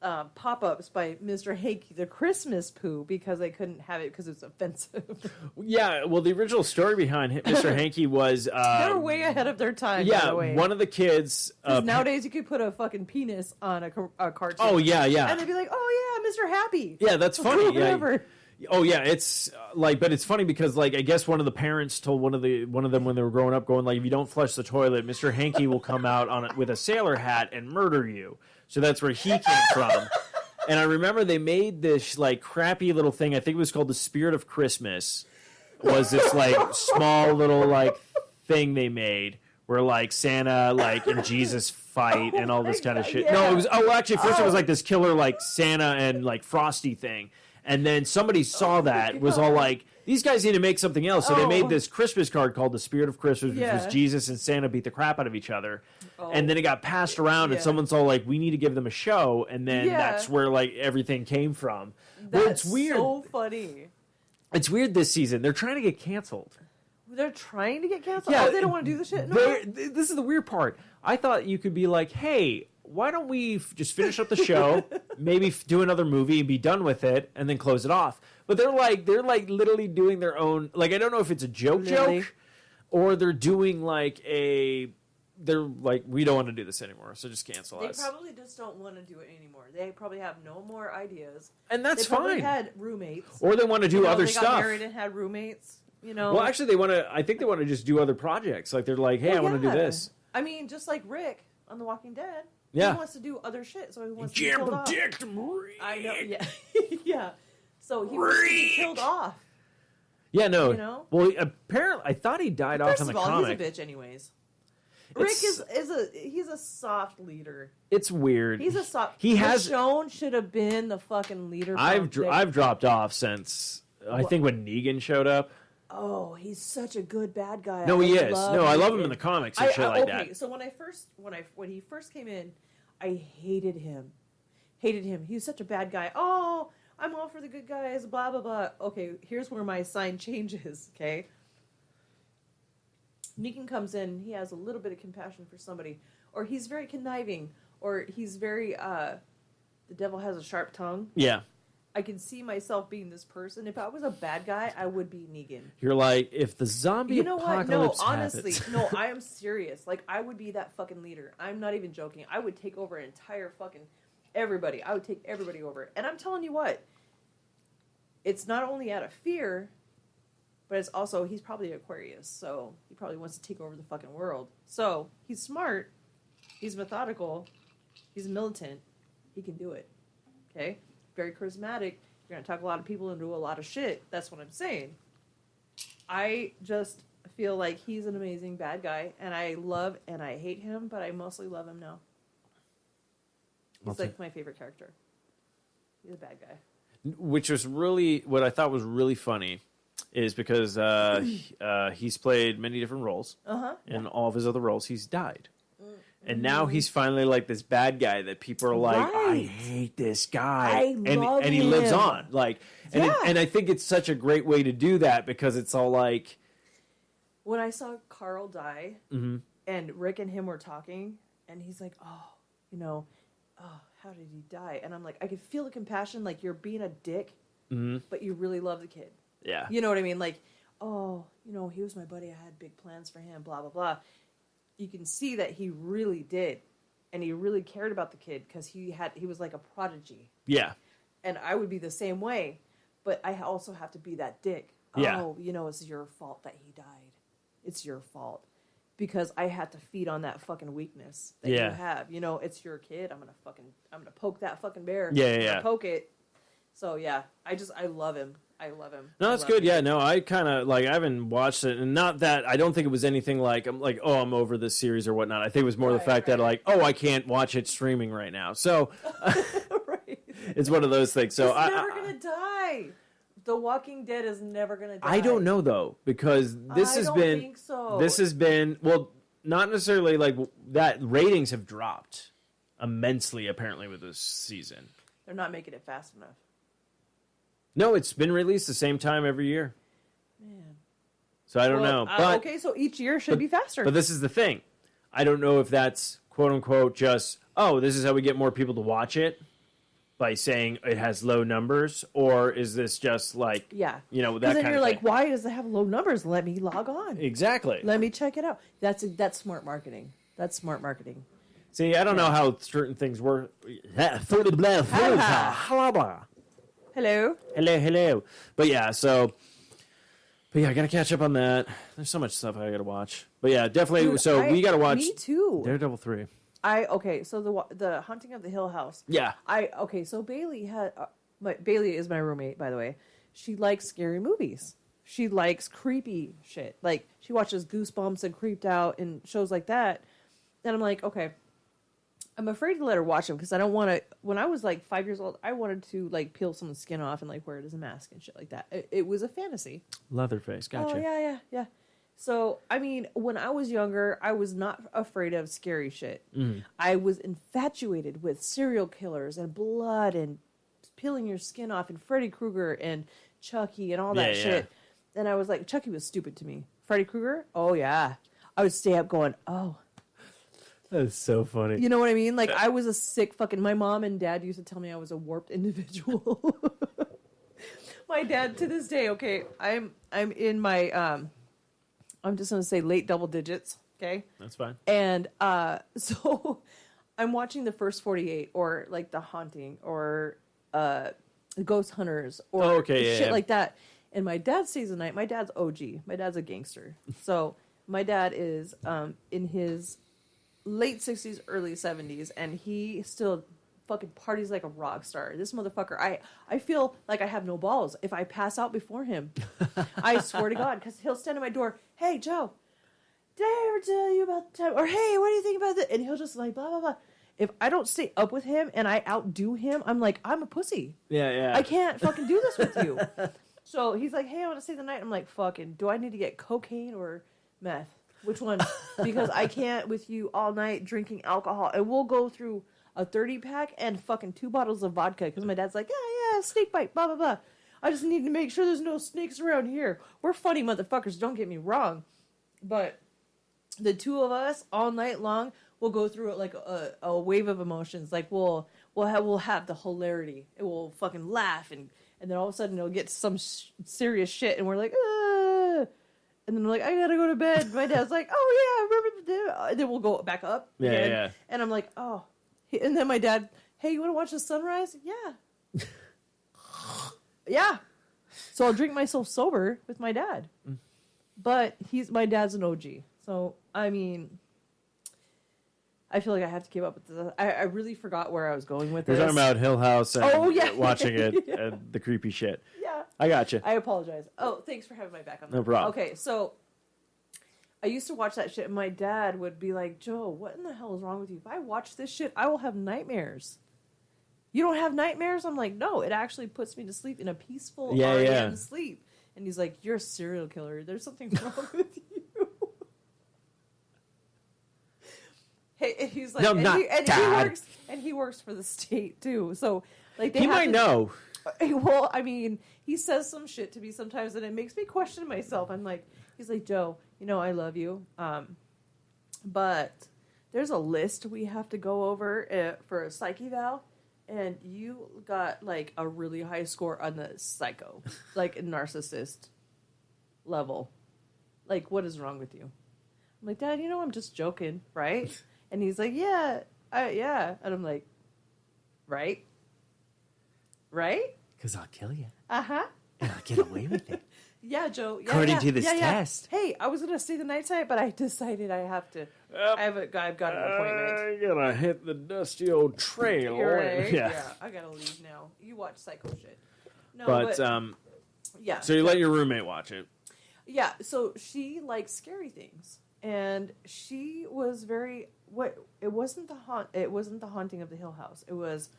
pop-ups by Mr. Hanky, the Christmas Pooh, because they couldn't have it because it's offensive. Yeah, well, the original story behind Mr. Hanky was they were way ahead of their time. Yeah, by the way. one of the kids. Nowadays, you could put a fucking penis on a cartoon. Oh yeah, yeah. And they'd be like, "Oh yeah, Mr. Happy." Yeah, that's funny. Whatever. Yeah. Oh yeah, it's but it's funny because like I guess one of the parents told one of them when they were growing up, going like, if you don't flush the toilet, Mr. Hanky will come out with a sailor hat and murder you. So that's where he came from. And I remember they made this like crappy little thing. I think it was called the Spirit of Christmas. Was this like small little like thing they made where like Santa like and Jesus fight and all this kind of shit. Yeah. No, it was actually first it was like this killer like Santa and like Frosty thing. And then somebody saw that, was all like, these guys need to make something else. So they made this Christmas card called The Spirit of Christmas, which was Jesus and Santa beat the crap out of each other. And then it got passed around, and someone's all like, we need to give them a show. And then that's where like everything came from. That's it's weird. so funny. It's weird this season. They're trying to get canceled. They're trying to get canceled? Yeah, Oh, they don't want to do the shit? No. This is the weird part. I thought you could be like, hey, why don't we just finish up the show, maybe do another movie and be done with it, and then close it off? But they're like literally doing their own. Like I don't know if it's a joke, or they're doing they're like, we don't want to do this anymore, so just cancel us. They probably just don't want to do it anymore. They probably have no more ideas, and that's they probably fine. Had roommates, or they want to do other they stuff. Got married and had roommates. You know. Well, actually, I think they want to just do other projects. Like they're like, hey, I want to do this. I mean, just like Rick on The Walking Dead. Yeah. He wants to do other shit, so he wants to be killed off. I know, yeah. yeah. So he wants to be killed off. Yeah, no. You know? Well, apparently, I thought he died off in the comic. First of all, he's a bitch anyways. Rick he's a soft leader. It's weird. He's a soft. Michonne should have been the fucking leader. I've dropped off since I think when Negan showed up. Oh, he's such a good bad guy. No, he is. No, I love him in the comics and shit like that. Okay, so when he first came in, I hated him. He was such a bad guy. Oh, I'm all for the good guys, blah, blah, blah. Okay, here's where my sign changes, okay? Negan comes in, he has a little bit of compassion for somebody. Or he's very conniving. Or he's very, the devil has a sharp tongue. Yeah. I can see myself being this person. If I was a bad guy, I would be Negan. You're like, if the zombie apocalypse honestly, happens. no, I am serious. Like, I would be that fucking leader. I'm not even joking. I would take over an entire fucking everybody. I would take everybody over. And I'm telling you what, it's not only out of fear, but it's also, he's probably Aquarius, so he probably wants to take over the fucking world. So, he's smart, he's methodical, He's militant. He can do it. Okay? Very charismatic. You're going to talk a lot of people into a lot of shit. That's what I'm saying. I just feel like he's an amazing bad guy, and I love and I hate him, but I mostly love him now. He's like my favorite character. He's a bad guy. Which was really, what I thought was really funny is because he's played many different roles. And all of his other roles, he's died. And now he's finally like this bad guy that people are like, I hate this guy. love and he lives him. on. Like, and I think it's such a great way to do that because it's all like. When I saw Carl die and Rick and him were talking, and he's like, how did he die? And I'm like, I could feel the compassion, like you're being a dick, but you really love the kid. Yeah. You know what I mean? Like, he was my buddy. I had big plans for him, blah, blah, blah. You can see that he really did. And he really cared about the kid because he was like a prodigy. Yeah. And I would be the same way. But I also have to be that dick. Yeah. It's your fault that he died. It's your fault. Because I had to feed on that fucking weakness that you have. It's your kid. I'm gonna poke that fucking bear. Yeah, I'm gonna poke it. So yeah, I love him. I love him. No, that's good. Yeah, no, I kind of like I haven't watched it, and not that I don't think it was anything like I'm over this series or whatnot. I think it was more the fact that I can't watch it streaming right now. So it's one of those things. So He's never gonna die. The Walking Dead is never gonna die. I don't know though because this has been well, not necessarily like that. Ratings have dropped immensely apparently with this season. They're not making it fast enough. No, it's been released the same time every year. Man. So I don't know. But, okay, so each year should be faster. But this is the thing. I don't know if that's quote unquote just, this is how we get more people to watch it by saying it has low numbers, or is this just like, that kind of thing. Then you're like, why does it have low numbers? Let me log on. Exactly. Let me check it out. That's smart marketing. That's smart marketing. See, I don't know how certain things work. Hello. But yeah, I gotta catch up on that. There's so much stuff I gotta watch. But yeah, definitely. Dude, we gotta watch. Me too. Daredevil 3. So the Haunting of the Hill House. Yeah. So Bailey Bailey is my roommate, by the way. She likes scary movies. She likes creepy shit. Like she watches Goosebumps and Creeped Out and shows like that. And I'm like, okay. I'm afraid to let her watch them because I don't want to. When I was like 5 years old, I wanted to like peel someone's skin off and like wear it as a mask and shit like that. It was a fantasy. Leatherface, gotcha. Oh yeah. So I mean, when I was younger, I was not afraid of scary shit. I was infatuated with serial killers and blood and peeling your skin off and Freddy Krueger and Chucky and all that shit. And I was like, Chucky was stupid to me. Freddy Krueger? Oh yeah. I would stay up going, oh. That's so funny. You know what I mean? Like, I was a sick fucking... My mom and dad used to tell me I was a warped individual. My dad, to this day, okay, I'm in my... I'm just going to say late double digits, okay? That's fine. And so I'm watching the first 48 or, like, The Haunting or Ghost Hunters or shit like that. And my dad stays the night. My dad's OG. My dad's a gangster. So my dad is in his... late 60s, early 70s, and he still fucking parties like a rock star. This motherfucker, I feel like I have no balls if I pass out before him. I swear to God, because he'll stand at my door, hey, Joe, did I ever tell you about the time? Or, hey, what do you think about that? And he'll just like, blah, blah, blah. If I don't stay up with him and I outdo him, I'm like, I'm a pussy. Yeah. I can't fucking do this with you. So he's like, hey, I want to stay the night. I'm like, fucking, do I need to get cocaine or meth? Which one? Because I can't with you all night drinking alcohol. And we'll go through a 30-pack and fucking 2 bottles of vodka. Because my dad's like, yeah, snake bite, blah, blah, blah. I just need to make sure there's no snakes around here. We're funny motherfuckers, don't get me wrong. But the two of us all night long, we'll go through it like a wave of emotions. Like we'll have the hilarity. It will fucking laugh. And then all of a sudden it'll get some serious shit. And we're like, and then we're like, I gotta go to bed. My dad's like, oh yeah, remember the... And then we'll go back up. Yeah. And I'm like, oh. And then my dad, hey, you want to watch the sunrise? Yeah. Yeah. So I'll drink myself sober with my dad. But my dad's an OG. So, I mean, I feel like I have to keep up with this. I really forgot where I was going with You're this. talking about Hill House and watching it, Yeah. the creepy shit. Yeah. I got you. I apologize. Oh, thanks for having my back on that. No problem. Okay, so I used to watch that shit, and my dad would be like, Joe, what in the hell is wrong with you? If I watch this shit, I will have nightmares. You don't have nightmares? I'm like, no, it actually puts me to sleep in a peaceful REM sleep. And he's like, you're a serial killer. There's something wrong with you. Hey, and he's like, No, not Dad. He works for the state too. So like He might know. Well, I mean, he says some shit to me sometimes, and it makes me question myself. I'm like, he's like, Joe, I love you, but there's a list we have to go over for a psych eval, and you got like a really high score on the psycho, like a narcissist level. Like, what is wrong with you? I'm like, Dad, I'm just joking, right? And he's like, yeah. And I'm like, right? Because I'll kill you. Uh-huh. And I'll get away with it. Yeah, Joe. Yeah, According to this test. Hey, I was going to stay the night side, but I decided I have to. I've got an appointment. I gotta hit the dusty old trail. You're right. Yeah. I got to leave now. You watch psycho shit. No, But yeah. so you let your roommate watch it. Yeah, so she likes scary things. And she was very it wasn't the haunting of the Hill House. It was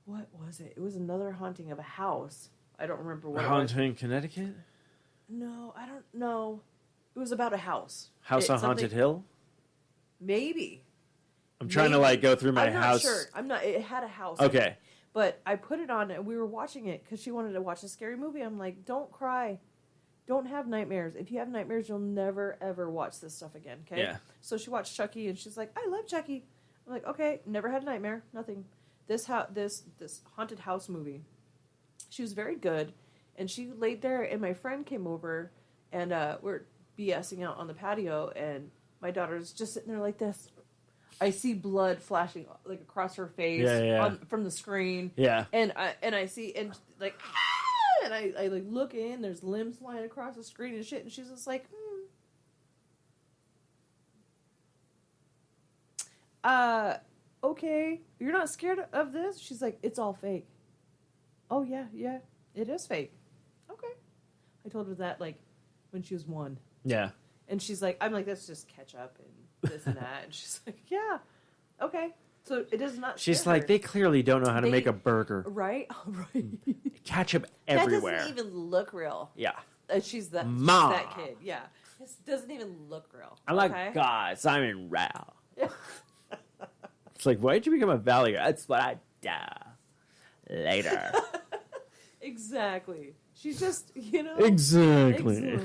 what was it? It was another haunting of a house. I don't remember what Haunting in Connecticut? No, I don't know. It was about a house. House on Haunted Hill? Maybe. I'm trying to go through my house. I'm not sure. It had a house. Okay. But I put it on and we were watching it because she wanted to watch a scary movie. I'm like, don't cry. Don't have nightmares. If you have nightmares, you'll never, ever watch this stuff again, okay? Yeah. So she watched Chucky, and she's like, I love Chucky. I'm like, okay, never had a nightmare, nothing. This haunted house movie, she was very good, and she laid there, and my friend came over, and we're BSing out on the patio, and my daughter's just sitting there like this. I see blood flashing like across her face from the screen. Yeah. And I see, and like... And I like look in, there's limbs flying across the screen and shit, and she's just like, okay, you're not scared of this? She's like, it's all fake. Oh yeah, it is fake. Okay. I told her that like when she was 1. Yeah. And she's like, I'm like, that's just ketchup and this and that. And she's like, yeah, okay. So it does not. She's like, they clearly don't know how to make a burger. Right? Right. Ketchup everywhere. That doesn't even look real. Yeah. She's that kid. Yeah. This doesn't even look real. I'm like, God, Simon Rao. It's like, why did you become a valley guy? That's what I do later. Exactly. She's just, Exactly.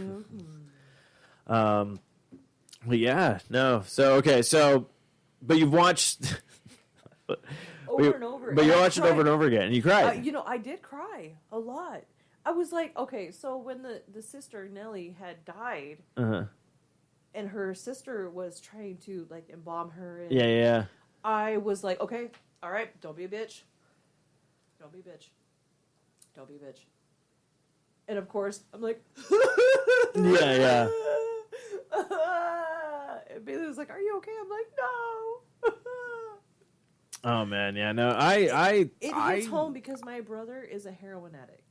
But yeah, no. So, okay, but you've watched... over and over. But you watch it over and over again, and you cried. I did cry a lot. I was like, okay, so when the sister, Nellie, had died, and her sister was trying to, like, embalm her. And yeah. I was like, okay, all right, don't be a bitch. Don't be a bitch. Don't be a bitch. And, of course, I'm like... yeah. And Bailey was like, are you okay? I'm like, no. Oh, man, yeah, no, it hits home because my brother is a heroin addict.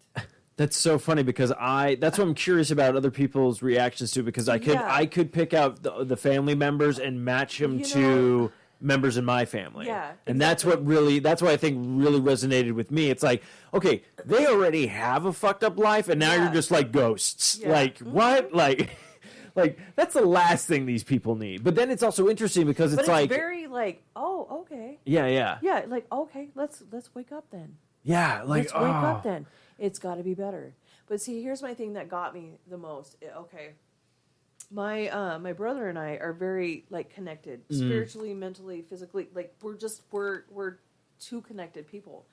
That's so funny because that's what I'm curious about other people's reactions to, because I could pick out the family members and match them to members in my family. Yeah. And that's why I think really resonated with me. It's like, okay, they already have a fucked up life and now you're just like ghosts. Yeah. Like, what? Like that's the last thing these people need. But then it's also interesting because it's like very like, oh, okay. Yeah. Yeah, like, okay, let's wake up then. Yeah, like let's wake up then. It's got to be better. But see, here's my thing that got me the most. Okay, my brother and I are very like connected, spiritually, mentally, physically. Like we're two connected people.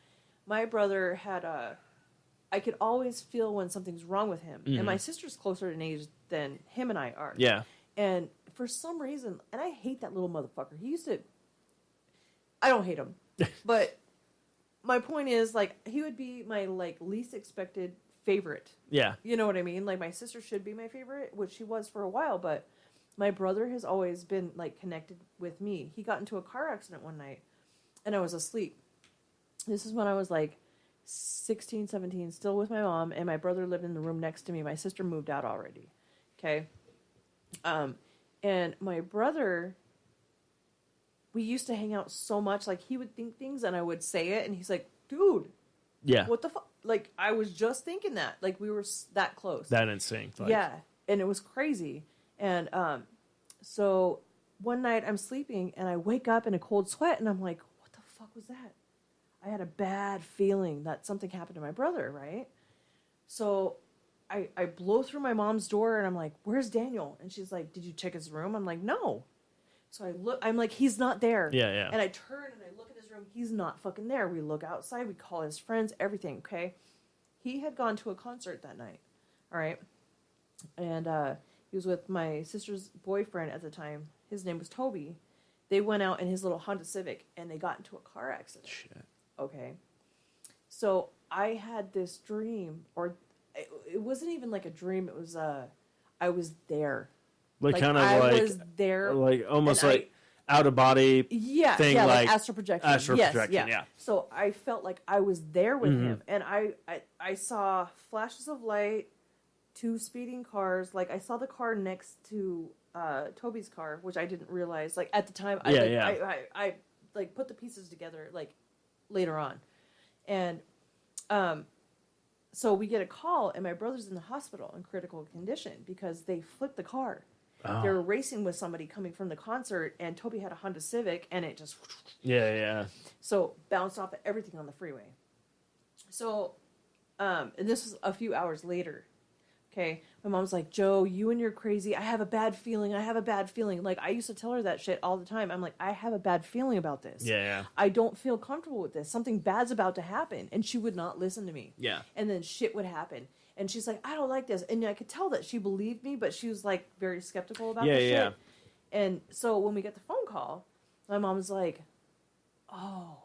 My brother had I could always feel when something's wrong with him, and my sister's closer in age than him and I are. Yeah. And for some reason, and I hate that little motherfucker. He used to. I don't hate him, but. My point is, like, he would be my, like, least expected favorite. Yeah. You know what I mean? Like, my sister should be my favorite, which she was for a while, but my brother has always been like connected with me. He got into a car accident one night and I was asleep. This is when I was like 16, 17, still with my mom, and my brother lived in the room next to me. My sister moved out already. Okay. And my brother, we used to hang out so much. Like, he would think things and I would say it, and he's like, dude, Yeah. what the fuck? Like, I was just thinking that. Like, we were that close. That in sync. Like, Yeah. And it was crazy. And so one night I'm sleeping and I wake up in a cold sweat and I'm like, what the fuck was that? I had a bad feeling that something happened to my brother, right? So I blow through my mom's door and I'm like, where's Daniel? And she's like, did you check his room? I'm like, no. So I look, I'm like, he's not there. Yeah, yeah. And I turn and I look at his room. He's not fucking there. We look outside. We call his friends, everything, okay? He had gone to a concert that night, all right? And he was with my sister's boyfriend at the time. His name was Toby. They went out in his little Honda Civic and they got into a car accident. Shit. Okay. So I had this dream, or it wasn't even like a dream. It was I was there. Like kind of I like was there, like almost and like out of body yeah, thing, yeah, like astral projection. astral Yes, projection, yeah. So I felt like I was there with him, and I saw flashes of light, 2 speeding cars. Like, I saw the car next to Toby's car, which I didn't realize. Like, at the time, I like put the pieces together like later on, and so we get a call, and my brother's in the hospital in critical condition because they flipped the car. Oh. They were racing with somebody coming from the concert, and Toby had a Honda Civic, and it just yeah. so bounced off of everything on the freeway. So, and this was a few hours later. Okay, my mom's like, Joe, you and your crazy. I have a bad feeling. I have a bad feeling. Like, I used to tell her that shit all the time. I'm like, I have a bad feeling about this. Yeah. I don't feel comfortable with this. Something bad's about to happen. And she would not listen to me. Yeah. And then shit would happen. And she's like, I don't like this. And I could tell that she believed me, but she was like very skeptical about the shit. Yeah. And so when we get the phone call, my mom's like, oh.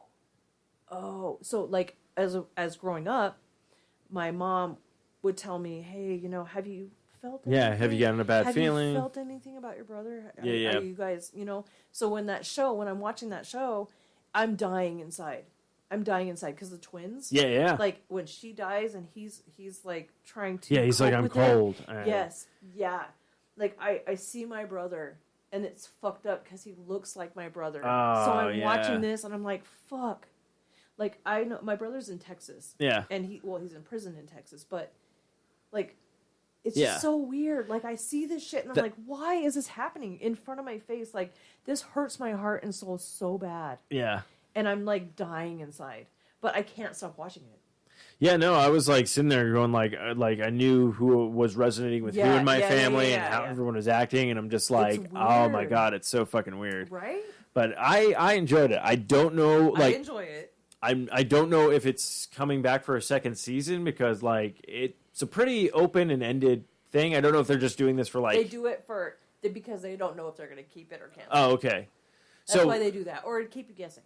So like as growing up, my mom would tell me, hey, you know, have you felt anything? Yeah, have you gotten a bad feeling? Have you felt anything about your brother? Yeah. Are you guys, you know? So when I'm watching that show, I'm dying inside. Because the twins. Yeah. Like, when she dies and he's like trying to. Yeah, he's like, cope I'm with cold. it. Yes. Yeah. Like, I see my brother and it's fucked up because he looks like my brother. Oh, so I'm yeah. watching this and I'm like, fuck. Like, I know my brother's in Texas. Yeah. And he's in prison in Texas, but like, it's Yeah. just so weird. Like, I see this shit and I'm like, why is this happening in front of my face? Like, this hurts my heart and soul so bad. Yeah. And I'm like dying inside, but I can't stop watching it. Yeah, no, I was like sitting there going like I knew who was resonating with who in my family and how everyone was acting, and I'm just like, oh my god, it's so fucking weird. Right? But I enjoyed it. I don't know, like I enjoy it. I don't know if it's coming back for a second season because like it's a pretty open and ended thing. I don't know if they're just doing this for like They do it because they don't know if they're going to keep it or cancel. Oh, okay. That's why they do that, or keep you guessing.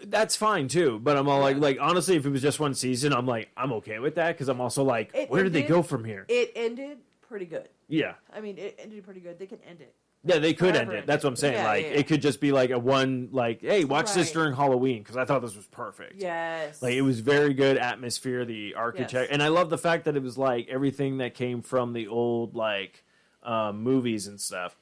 That's fine too, but I'm all like honestly, if it was just one season, I'm okay with that because I'm also like, where did they go from here? It ended pretty good. Yeah, I mean, it ended pretty good. They can end it. yeah, they could Forever end it. That's what I'm saying. Yeah, It could just be like a one, like, hey, watch this Right. during Halloween because I thought this was perfect. Yes. Like it was very good atmosphere, the architecture, and I love the fact that it was like everything that came from the old like movies and stuff.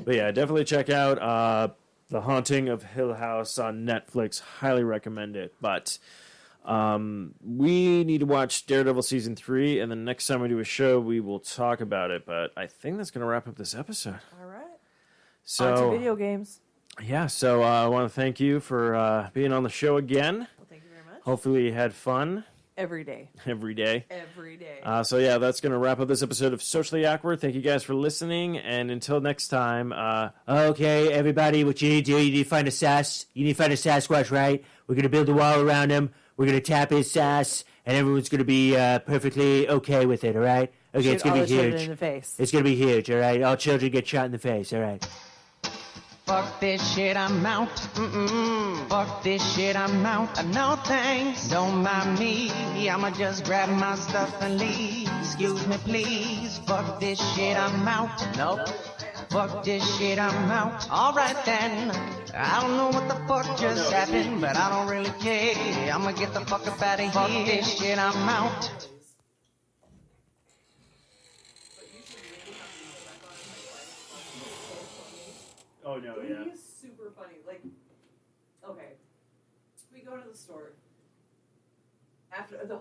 But yeah, definitely check out The Haunting of Hill House on Netflix. Highly recommend it. But we need to watch Daredevil Season 3, and the next time we do a show, we will talk about it. But I think that's going to wrap up this episode. All right. So, On to video games. Yeah, so I want to thank you for being on the show again. Well, thank you very much. Hopefully you had fun. Every day. Every day. Every day. So yeah, that's going to wrap up this episode of Socially Awkward. Thank you guys for listening, and until next time. Okay, everybody, what you need to do, you need to find a Sasquatch, right? We're going to build a wall around him. We're going to tap his sass, and everyone's going to be perfectly okay with it, all right? Okay, Shoot it's going all to be the children huge. in the face. It's going to be huge, all right? All children get shot in the face, all right? Fuck this shit, I'm out. Fuck this shit, I'm out. No thanks, don't mind me. I'ma just grab my stuff and leave. Excuse me, please. Fuck this shit, I'm out. Nope. Fuck this shit, I'm out. Alright then. I don't know what the fuck just happened, but I don't really care. I'ma get the fuck up out of here. Fuck this shit, I'm out. Oh no, yeah. He is super funny. Like, okay, we go to the store after the